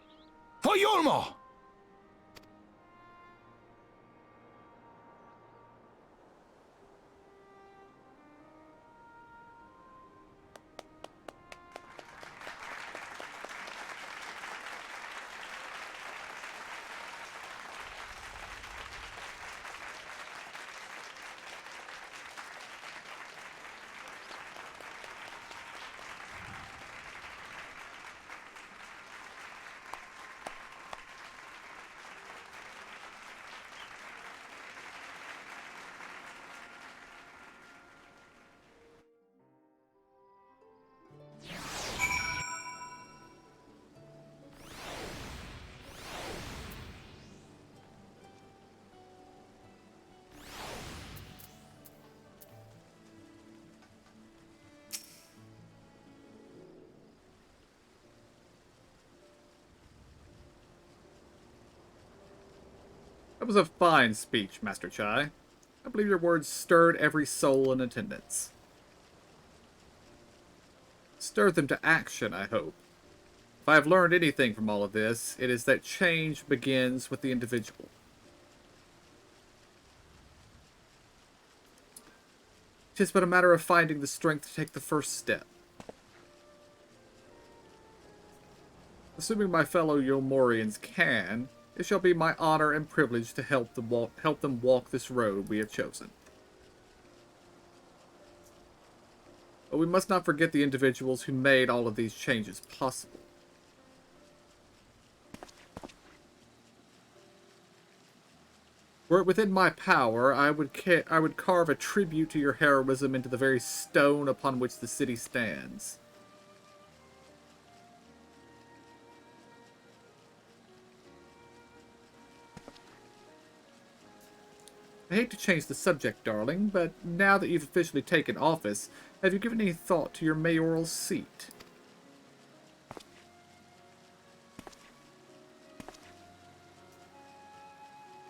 For Yulmore! That was a fine speech, Master Chai. I believe your words stirred every soul in attendance. Stirred them to action, I hope. If I have learned anything from all of this, it is that change begins with the individual. It is but a matter of finding the strength to take the first step. Assuming my fellow Yulmorians can, it shall be my honor and privilege to help them walk this road we have chosen. But we must not forget the individuals who made all of these changes possible. Were it within my power, I would carve a tribute to your heroism into the very stone upon which the city stands. I hate to change the subject, darling, but now that you've officially taken office, have you given any thought to your mayoral seat?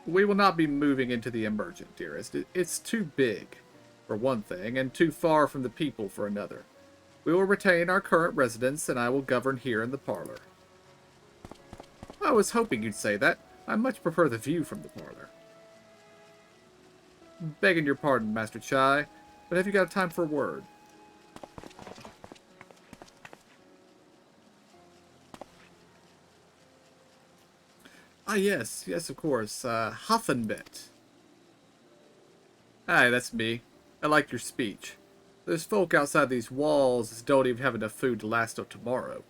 We will not be moving into the Emergent, dearest. It's too big, for one thing, and too far from the people for another. We will retain our current residence, and I will govern here in the parlor. I was hoping you'd say that. I much prefer the view from the parlor. Begging your pardon, Master Chai, but have you got time for a word? Ah, yes, of course. Huffenbit. Aye, that's me. I like your speech. There's folk outside these walls that don't even have enough food to last till tomorrow,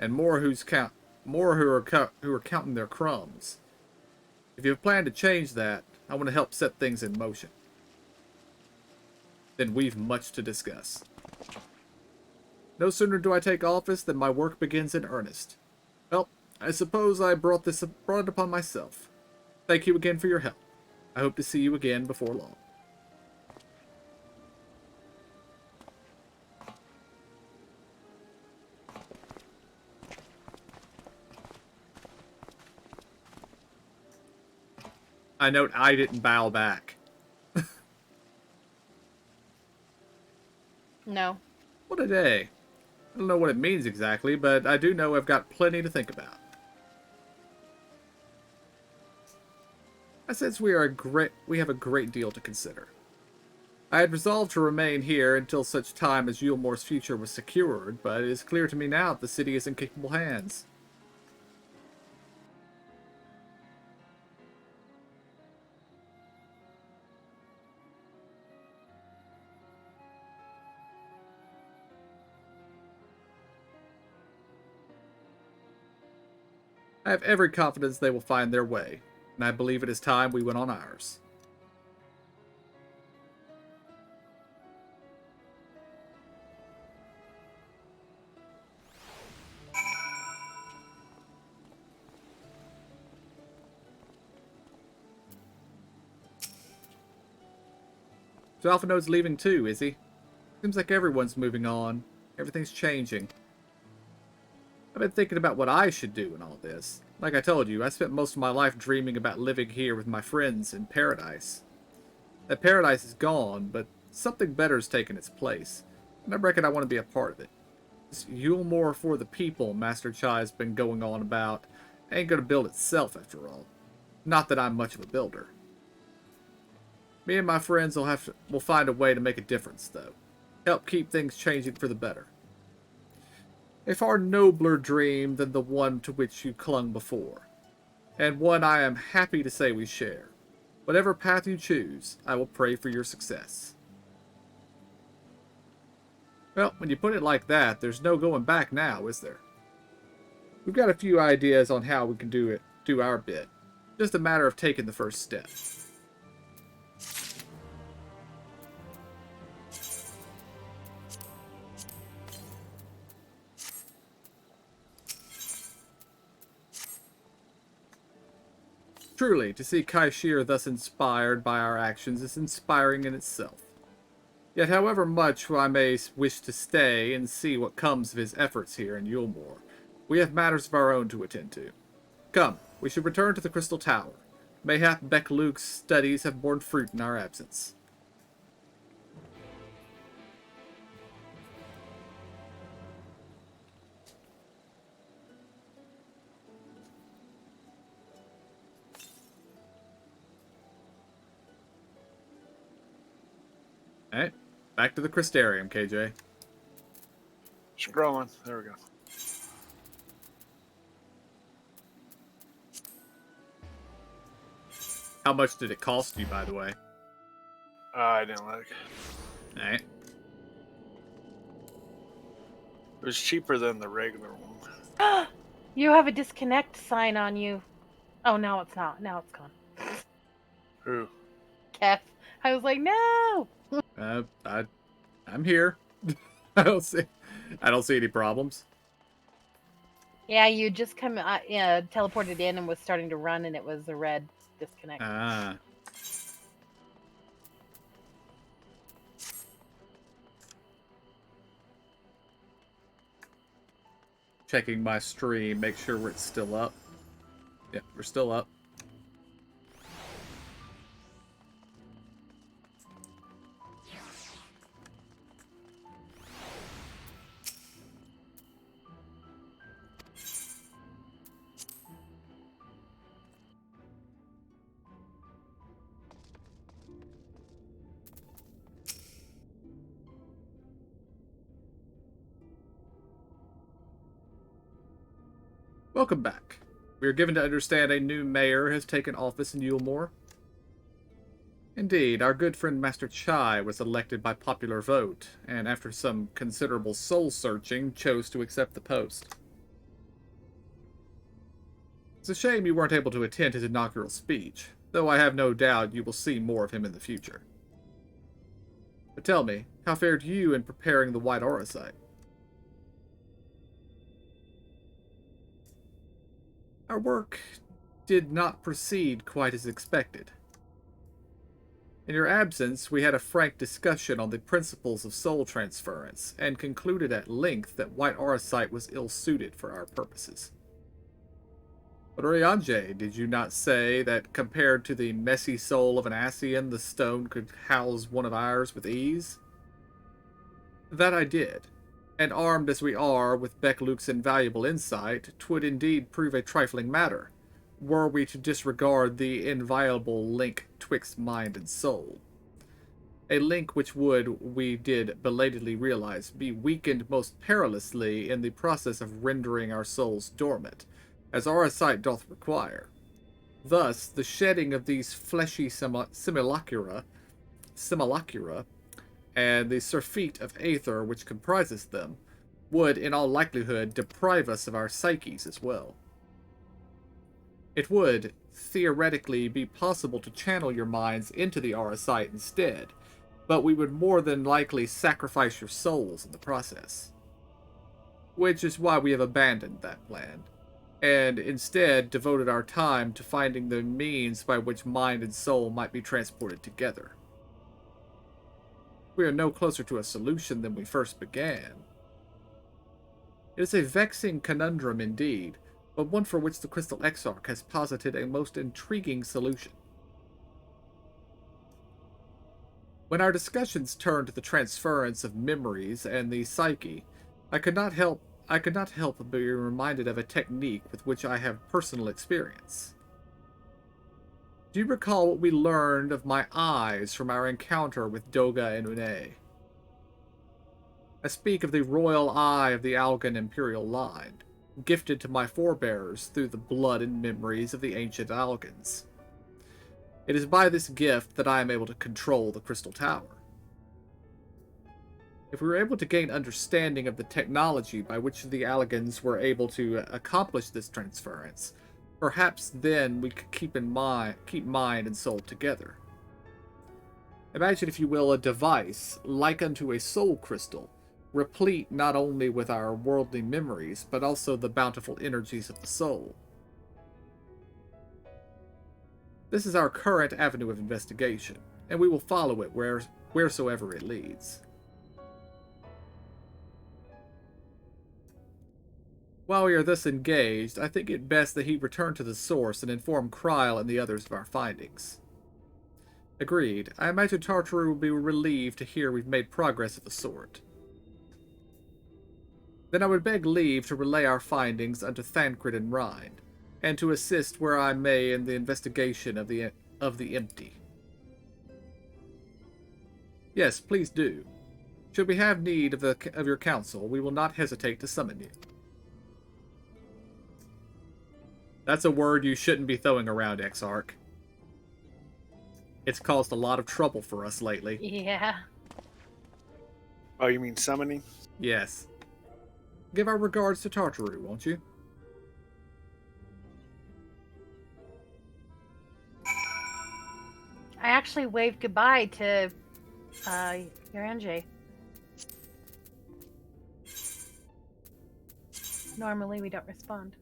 and more who are counting their crumbs. If you have planned to change that, I want to help set things in motion. Then we've much to discuss. No sooner do I take office than my work begins in earnest. Well, I suppose I brought it upon myself. Thank you again for your help. I hope to see you again before long. I note I didn't bow back. No. What a day. I don't know what it means exactly, but I do know I've got plenty to think about. I sense we have a great deal to consider. I had resolved to remain here until such time as Yulmore's future was secured, but it is clear to me now that the city is in capable hands. I have every confidence they will find their way, and I believe it is time we went on ours. So Alphinode's leaving too, is he? Seems like everyone's moving on. Everything's changing. I've been thinking about what I should do in all this. Like I told you, I spent most of my life dreaming about living here with my friends in paradise. That paradise is gone, but something better has taken its place, and I reckon I want to be a part of it. This Yulmore for the people Master Chai's been going on about ain't gonna build itself after all. Not that I'm much of a builder. Me and my friends will find a way to make a difference, though. Help keep things changing for the better. A far nobler dream than the one to which you clung before, and one I am happy to say we share. Whatever path you choose, I will pray for your success. Well, when you put it like that, there's no going back now, is there? We've got a few ideas on how we can do our bit. Just a matter of taking the first step. Truly, to see Kaishir thus inspired by our actions is inspiring in itself. Yet however much I may wish to stay and see what comes of his efforts here in Yulmore, we have matters of our own to attend to. Come, we should return to the Crystal Tower. Mayhap Beck-Luke's studies have borne fruit in our absence. Alright, back to the Crystarium, KJ. Scrolling. There we go. How much did it cost you, by the way? I didn't like it. Alright. It was cheaper than the regular one. You have a disconnect sign on you. Oh, now it's not. Now it's gone. Who? Kef. I was like, no! I'm here. I don't see any problems. Yeah, you just teleported in and was starting to run, and it was a red disconnect. Ah. Checking my stream, make sure we're still up. Yeah, we're still up. Welcome back. We are given to understand a new mayor has taken office in Yulmore. Indeed, our good friend Master Chai was elected by popular vote, and after some considerable soul-searching, chose to accept the post. It's a shame you weren't able to attend his inaugural speech, though I have no doubt you will see more of him in the future. But tell me, how fared you in preparing the White Aura site? Our work did not proceed quite as expected. In your absence, we had a frank discussion on the principles of soul transference, and concluded at length that White Aura site was ill-suited for our purposes. But Orianje, did you not say that compared to the messy soul of an Ascian, the stone could house one of ours with ease? That I did. And armed as we are with Beck-Luke's invaluable insight, 'twould indeed prove a trifling matter, were we to disregard the inviolable link twixt mind and soul. A link which would, we did belatedly realize, be weakened most perilously in the process of rendering our souls dormant, as our sight doth require. Thus, the shedding of these fleshy simulacra, and the surfeit of aether which comprises them, would in all likelihood deprive us of our psyches as well. It would, theoretically, be possible to channel your minds into the Aura site instead, but we would more than likely sacrifice your souls in the process. Which is why we have abandoned that plan, and instead devoted our time to finding the means by which mind and soul might be transported together. We are no closer to a solution than we first began. It is a vexing conundrum indeed, but one for which the Crystal Exarch has posited a most intriguing solution. When our discussions turned to the transference of memories and the psyche, I could not help but be reminded of a technique with which I have personal experience. Do you recall what we learned of my eyes from our encounter with Doga and Une? I speak of the royal eye of the Algan imperial line, gifted to my forebears through the blood and memories of the ancient Algans. It is by this gift that I am able to control the Crystal Tower. If we were able to gain understanding of the technology by which the Algans were able to accomplish this transference, perhaps then we could keep mind and soul together. Imagine, if you will, a device like unto a soul crystal, replete not only with our worldly memories, but also the bountiful energies of the soul. This is our current avenue of investigation, and we will follow it wheresoever it leads. While we are thus engaged, I think it best that he return to the source and inform Kryl and the others of our findings. Agreed. I imagine Tartaru will be relieved to hear we've made progress of the sort. Then I would beg leave to relay our findings unto Thancred and Rhine, and to assist where I may in the investigation of the empty. Yes, please do. Should we have need of your counsel, we will not hesitate to summon you. That's a word you shouldn't be throwing around, Exarch. It's caused a lot of trouble for us lately. Yeah. Oh, you mean summoning? Yes. Give our regards to Tartaru, won't you? I actually waved goodbye to Yoranjay. Normally we don't respond.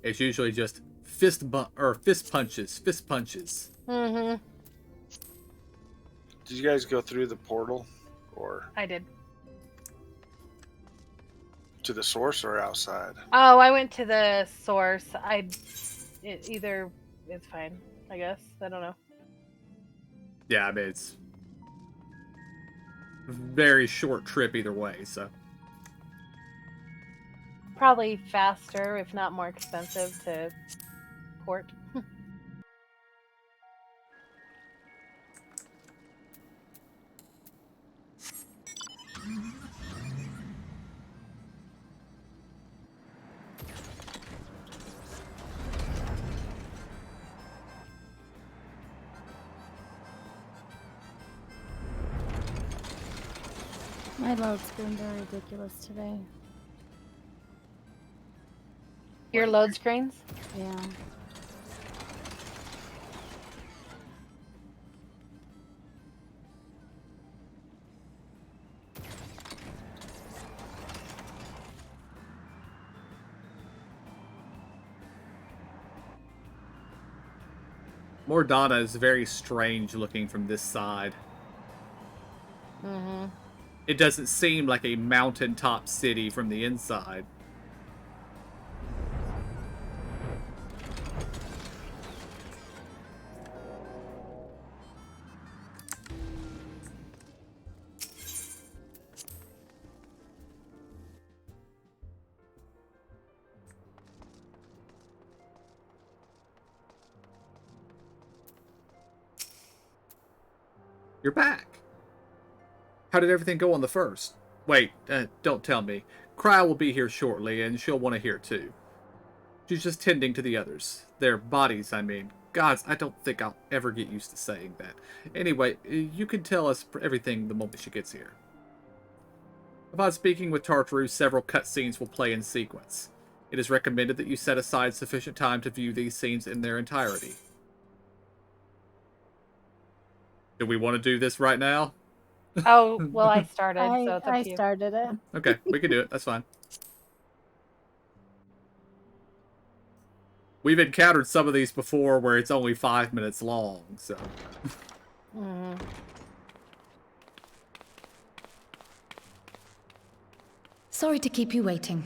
It's usually just fist punches. Mm-hmm. Did you guys go through the portal, or I did. to the source, or outside? Oh, I went to the source. Either is fine, I guess. I don't know. Yeah, I mean, it's a very short trip either way, so. Probably faster, if not more expensive, to port. My load's been very ridiculous today. Your load screens? Yeah. Mordana is very strange looking from this side. Mm-hmm. It doesn't seem like a mountaintop city from the inside. You're back. How did everything go on the first? Wait, don't tell me. Kryl will be here shortly, and she'll want to hear too. She's just tending to the others. Their bodies, I mean. Gods, I don't think I'll ever get used to saying that. Anyway, you can tell us everything the moment she gets here. Upon speaking with Tartaru, several cutscenes will play in sequence. It is recommended that you set aside sufficient time to view these scenes in their entirety. Do we want to do this right now? Oh, well, I started, so it's up I to you. started it. Okay, we can do it. That's fine. We've encountered some of these before where it's only 5 minutes long, so. Mm-hmm. Sorry to keep you waiting.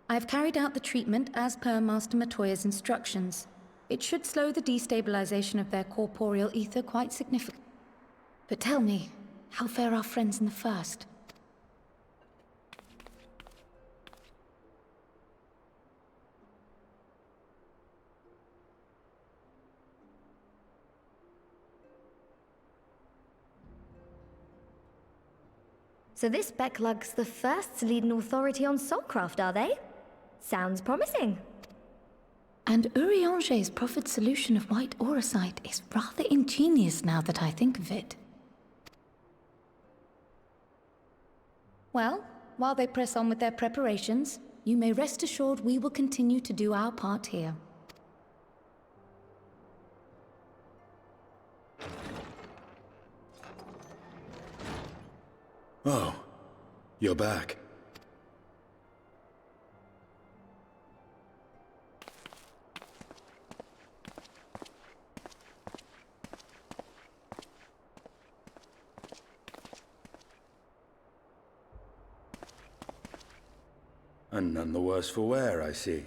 I've carried out the treatment as per Master Matoya's instructions. It should slow the destabilization of their corporeal ether quite significantly. But tell me, how fare our friends in the first? So this Becklug's the first to lead an authority on soulcraft, are they? Sounds promising. And Urianger's proffered solution of white auracite is rather ingenious now that I think of it. Well, while they press on with their preparations, you may rest assured we will continue to do our part here. Oh, you're back. And none the worse for wear, I see.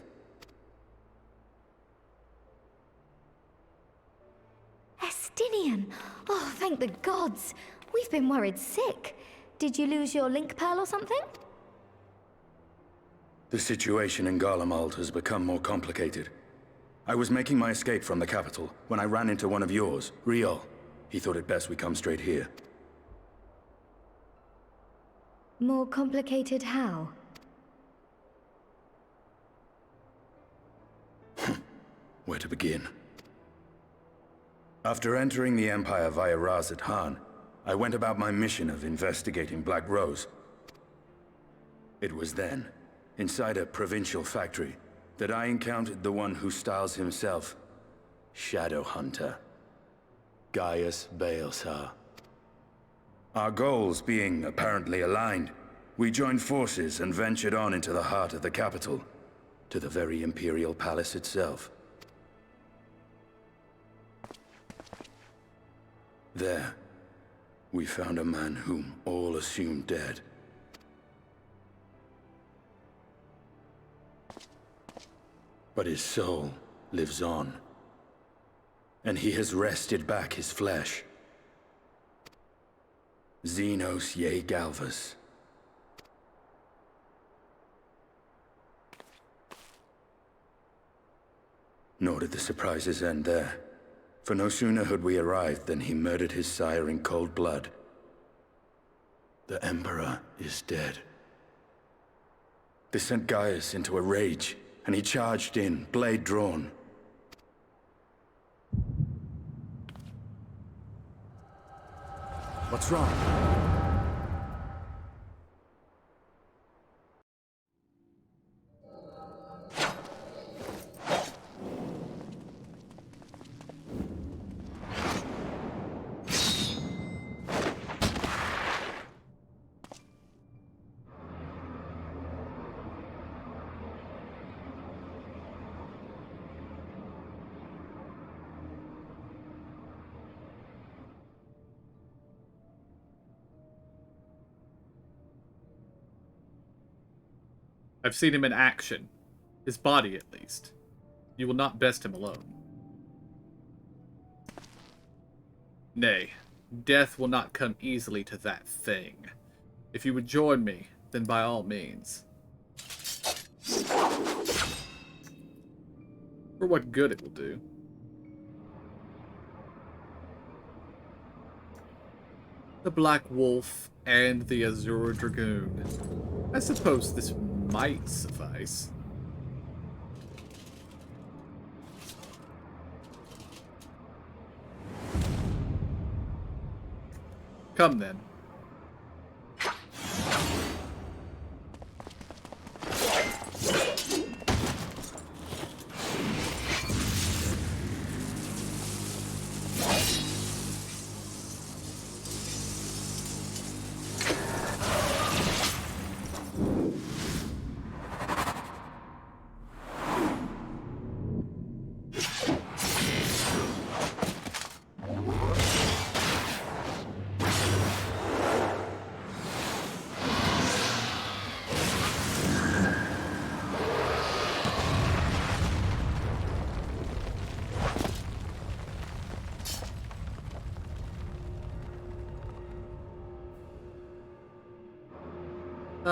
Estinian! Oh, thank the gods! We've been worried sick. Did you lose your link pearl or something? The situation in Garlemald has become more complicated. I was making my escape from the capital when I ran into one of yours, Riol. He thought it best we come straight here. More complicated how? Where to begin? After entering the Empire via Razat Han, I went about my mission of investigating Black Rose. It was then, inside a provincial factory, that I encountered the one who styles himself Shadow Hunter, Gaius Baelsar. Our goals being apparently aligned, we joined forces and ventured on into the heart of the capital, to the very Imperial Palace itself. There, we found a man whom all assumed dead. But his soul lives on, and he has wrested back his flesh. Xenos Ye Galvas. Nor did the surprises end there, for no sooner had we arrived than he murdered his sire in cold blood. The Emperor is dead. This sent Gaius into a rage, and he charged in, blade drawn. What's wrong? I've seen him in action. His body, at least. You will not best him alone. Nay, death will not come easily to that thing. If you would join me, then by all means. For what good it will do. The Black Wolf and the Azure Dragoon. I suppose this might suffice. Come then.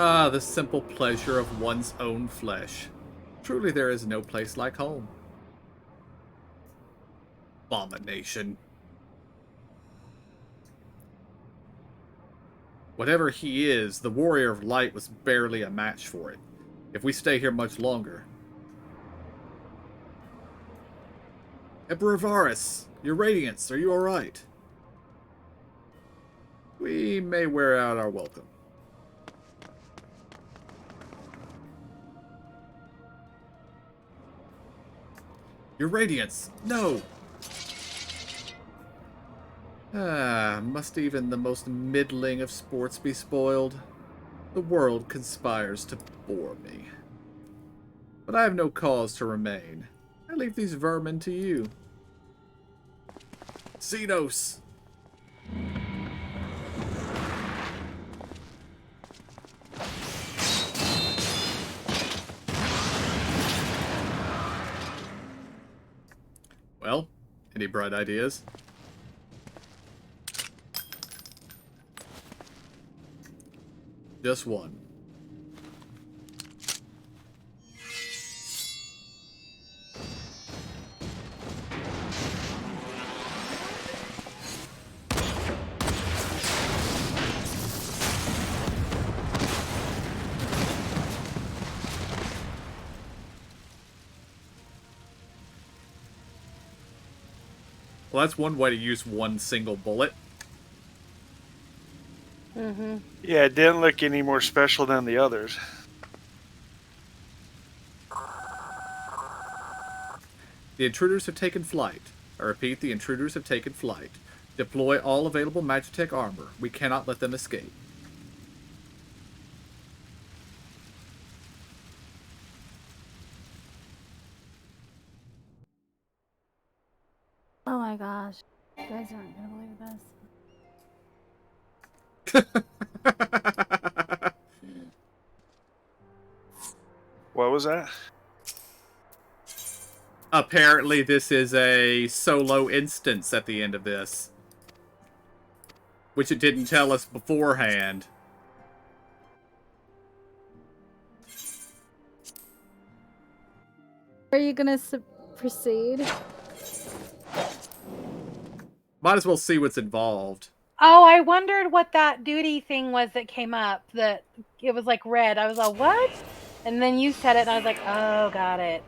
Ah, the simple pleasure of one's own flesh. Truly there is no place like home. Abomination. Whatever he is, the Warrior of Light was barely a match for it. If we stay here much longer... Emperor Varus, your Radiance, are you alright? We may wear out our welcome. Your Radiance! No! Ah, must even the most middling of sports be spoiled? The world conspires to bore me. But I have no cause to remain. I leave these vermin to you. Xenos! Any bright ideas? Just one. Well, that's one way to use one single bullet. Mm-hmm. Yeah, it didn't look any more special than the others. The intruders have taken flight. I repeat, the intruders have taken flight. Deploy all available Magitech armor. We cannot let them escape. Oh my gosh. You guys aren't gonna believe this. What was that? Apparently this is a solo instance at the end of this. Which it didn't tell us beforehand. Are you gonna proceed? Might as well see what's involved. Oh, I wondered what that duty thing was that came up. That it was like red. I was like, what? And then you said it, and I was like, oh, got it.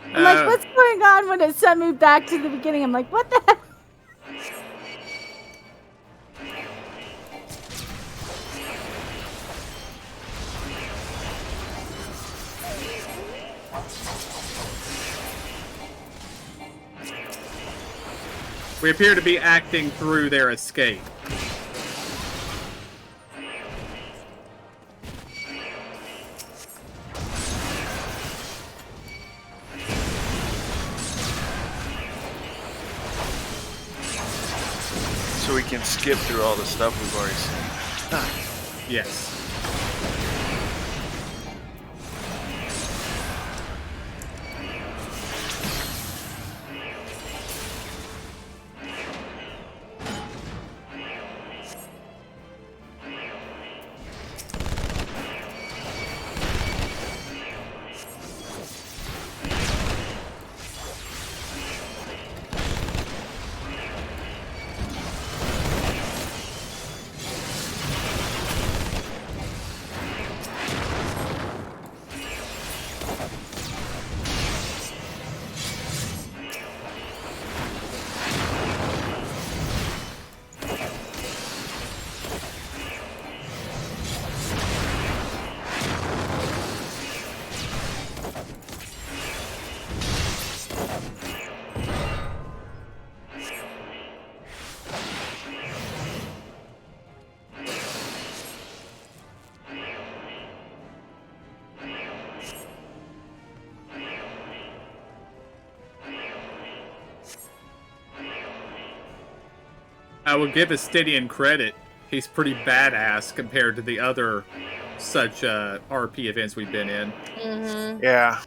I'm like, what's going on when it sent me back to the beginning? I'm like, what the heck? We appear to be acting through their escape. So we can skip through all the stuff we've already seen. Yes. I will give Astidian credit. He's pretty badass compared to the other such RP events we've been in. Mm-hmm. Yeah.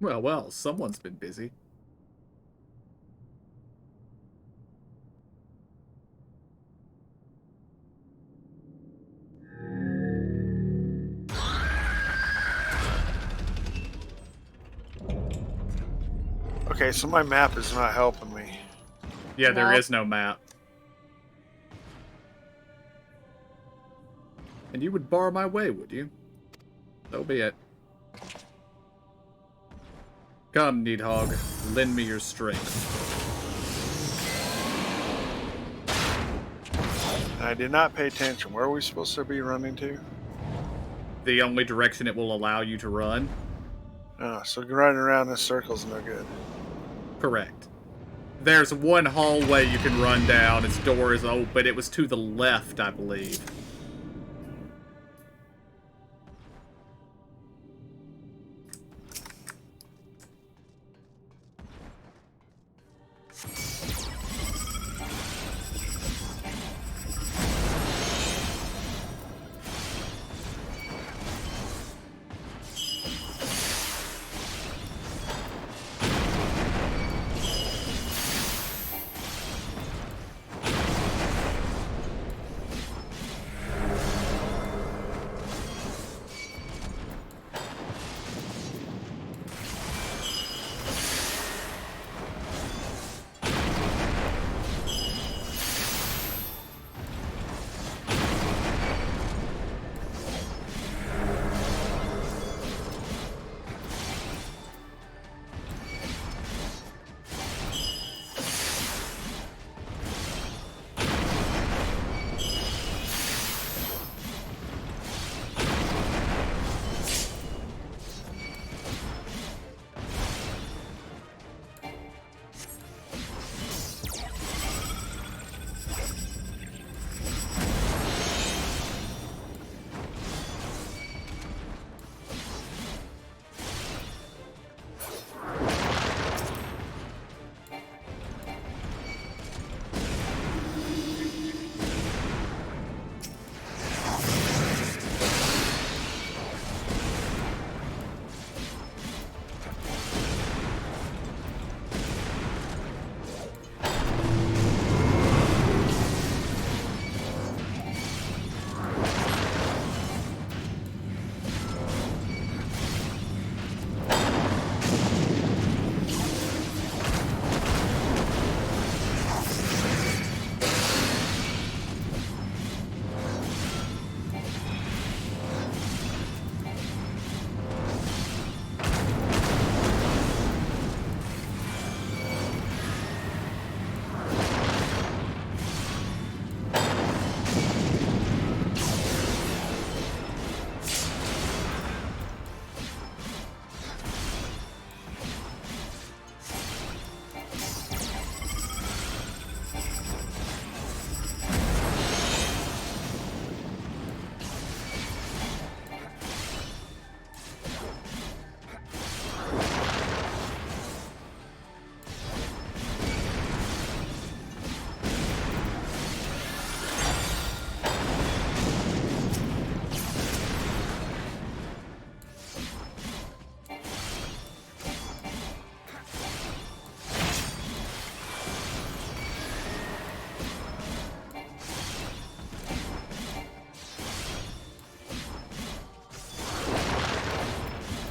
Well, someone's been busy. Okay, so my map is not helping me. Yeah, there Nope. is no map. And you would bar my way, would you? So be it. Come, Needhog, lend me your strength. I did not pay attention. Where are we supposed to be running to? The only direction it will allow you to run. Oh, so running around in circles no good. Correct. There's one hallway you can run down. Its door is open. It was to the left, I believe.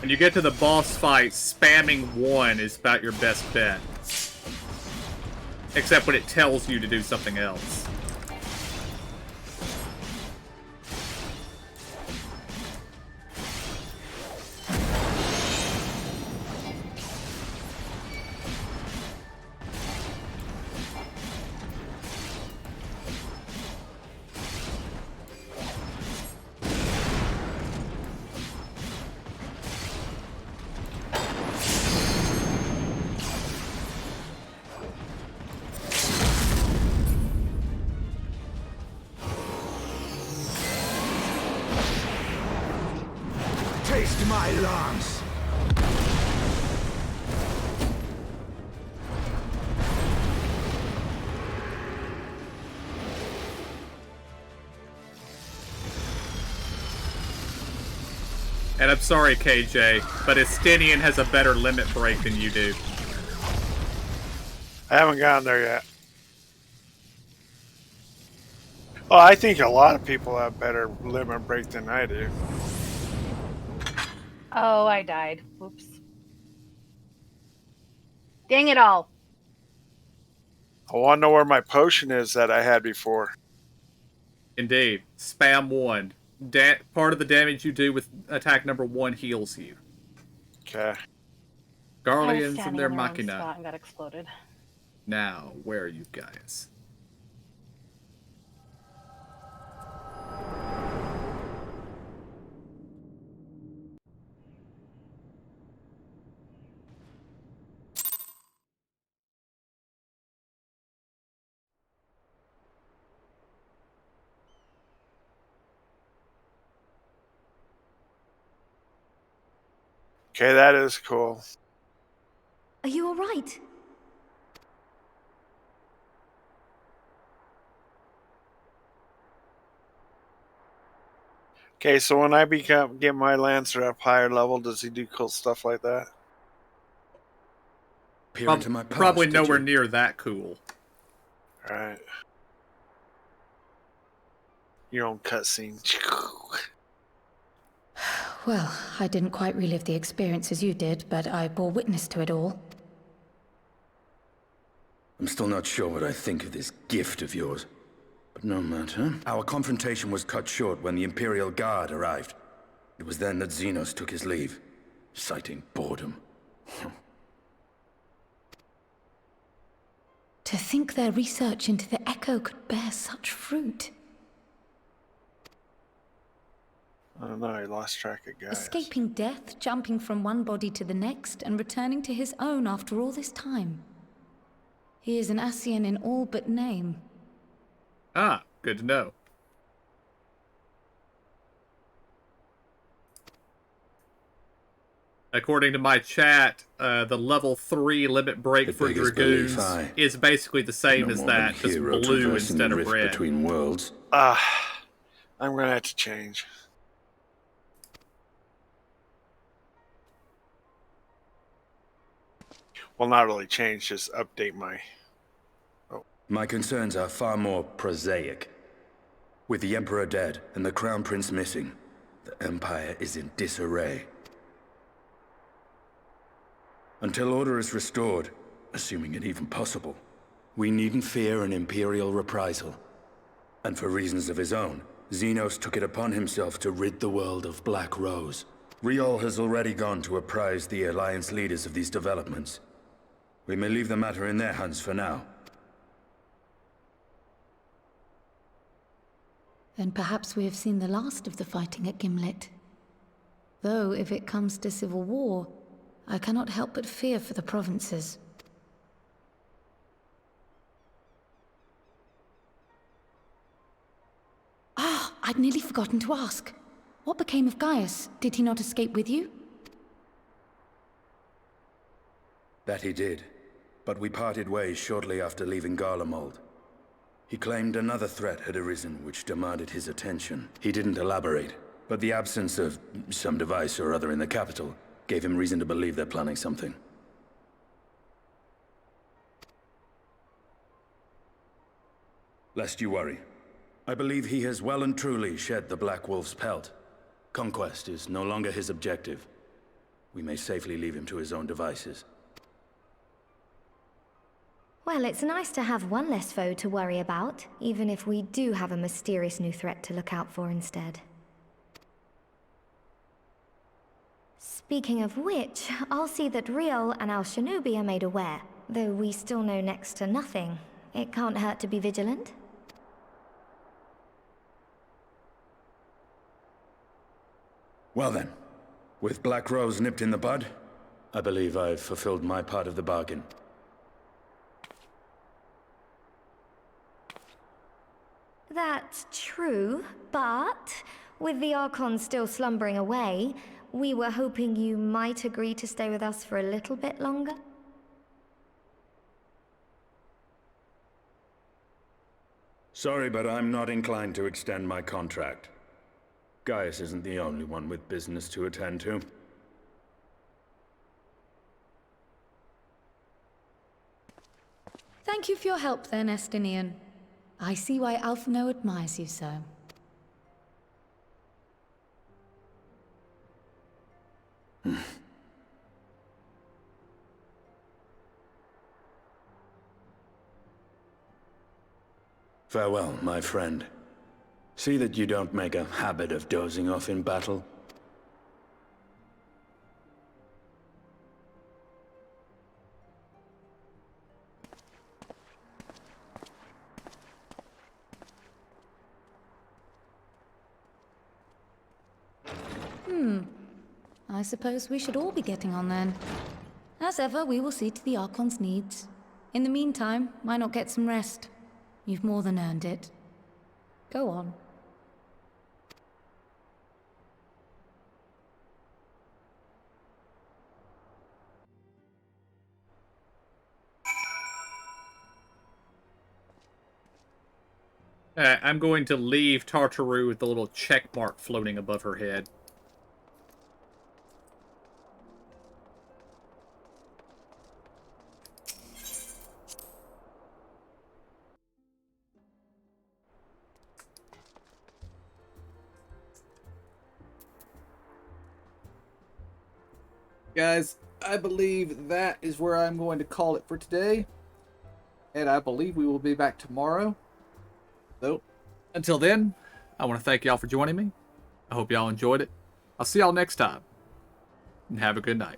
When you get to the boss fight, spamming 1 is about your best bet. Except when it tells you to do something else. Taste my lance! And I'm sorry, KJ, but Estinian has a better limit break than you do. I haven't gotten there yet. Well, I think a lot of people have better limit break than I do. Oh, I died. Whoops. Dang it all. I want to know where my potion is that I had before. Indeed. Spam 1. Part of the damage you do with attack number 1 heals you. Okay. I was Garleans and standing their in the wrong machina. spot and got exploded. Now, where are you guys? Okay, that is cool. Are you all right? Okay, so when I get my Lancer up higher level, does he do cool stuff like that? Peer into my past, Probably did nowhere you? near that cool. Alright. Your own cutscene. Well, I didn't quite relive the experience as you did, but I bore witness to it all. I'm still not sure what I think of this gift of yours. But no matter. Our confrontation was cut short when the Imperial Guard arrived. It was then that Xenos took his leave, citing boredom. To think their research into the Echo could bear such fruit. I don't know, I lost track of guys. Escaping death, jumping from one body to the next, and returning to his own after all this time. He is an Ascian in all but name. Ah, good to know. According to my chat, the level 3 limit break It for beggars belief, Dragoons is basically the same no as more than a that, just hero blue traversing the instead of rift red. between worlds. I'm gonna have to change. Well, not really change, just update my... My concerns are far more prosaic. With the Emperor dead and the Crown Prince missing, the Empire is in disarray. Until order is restored, assuming it even possible, we needn't fear an Imperial reprisal. And for reasons of his own, Xenos took it upon himself to rid the world of Black Rose. Riol has already gone to apprise the Alliance leaders of these developments. We may leave the matter in their hands for now. Then perhaps we have seen the last of the fighting at Gimlet. Though, if it comes to civil war, I cannot help but fear for the provinces. Ah, I'd nearly forgotten to ask. What became of Gaius? Did he not escape with you? That he did, but we parted ways shortly after leaving Garlemald. He claimed another threat had arisen which demanded his attention. He didn't elaborate, but the absence of some device or other in the capital gave him reason to believe they're planning something. Lest you worry, I believe he has well and truly shed the Black Wolf's pelt. Conquest is no longer his objective. We may safely leave him to his own devices. Well, it's nice to have one less foe to worry about, even if we do have a mysterious new threat to look out for instead. Speaking of which, I'll see that Riol and Al Shinobi are made aware. Though we still know next to nothing, it can't hurt to be vigilant. Well then, with Black Rose nipped in the bud, I believe I've fulfilled my part of the bargain. That's true, but with the Archon still slumbering away, we were hoping you might agree to stay with us for a little bit longer. Sorry, but I'm not inclined to extend my contract. Gaius isn't the only one with business to attend to. Thank you for your help then, Estinian. I see why Alphino admires you so. Farewell, my friend. See that you don't make a habit of dozing off in battle. I suppose we should all be getting on then. As ever, we will see to the Archon's needs. In the meantime, why not get some rest? You've more than earned it. Go on. I'm going to leave Tartaru with the little check mark floating above her head. Guys, I believe that is where I'm going to call it for today. And I believe we will be back tomorrow. So, until then, I want to thank y'all for joining me. I hope y'all enjoyed it. I'll see y'all next time. And have a good night.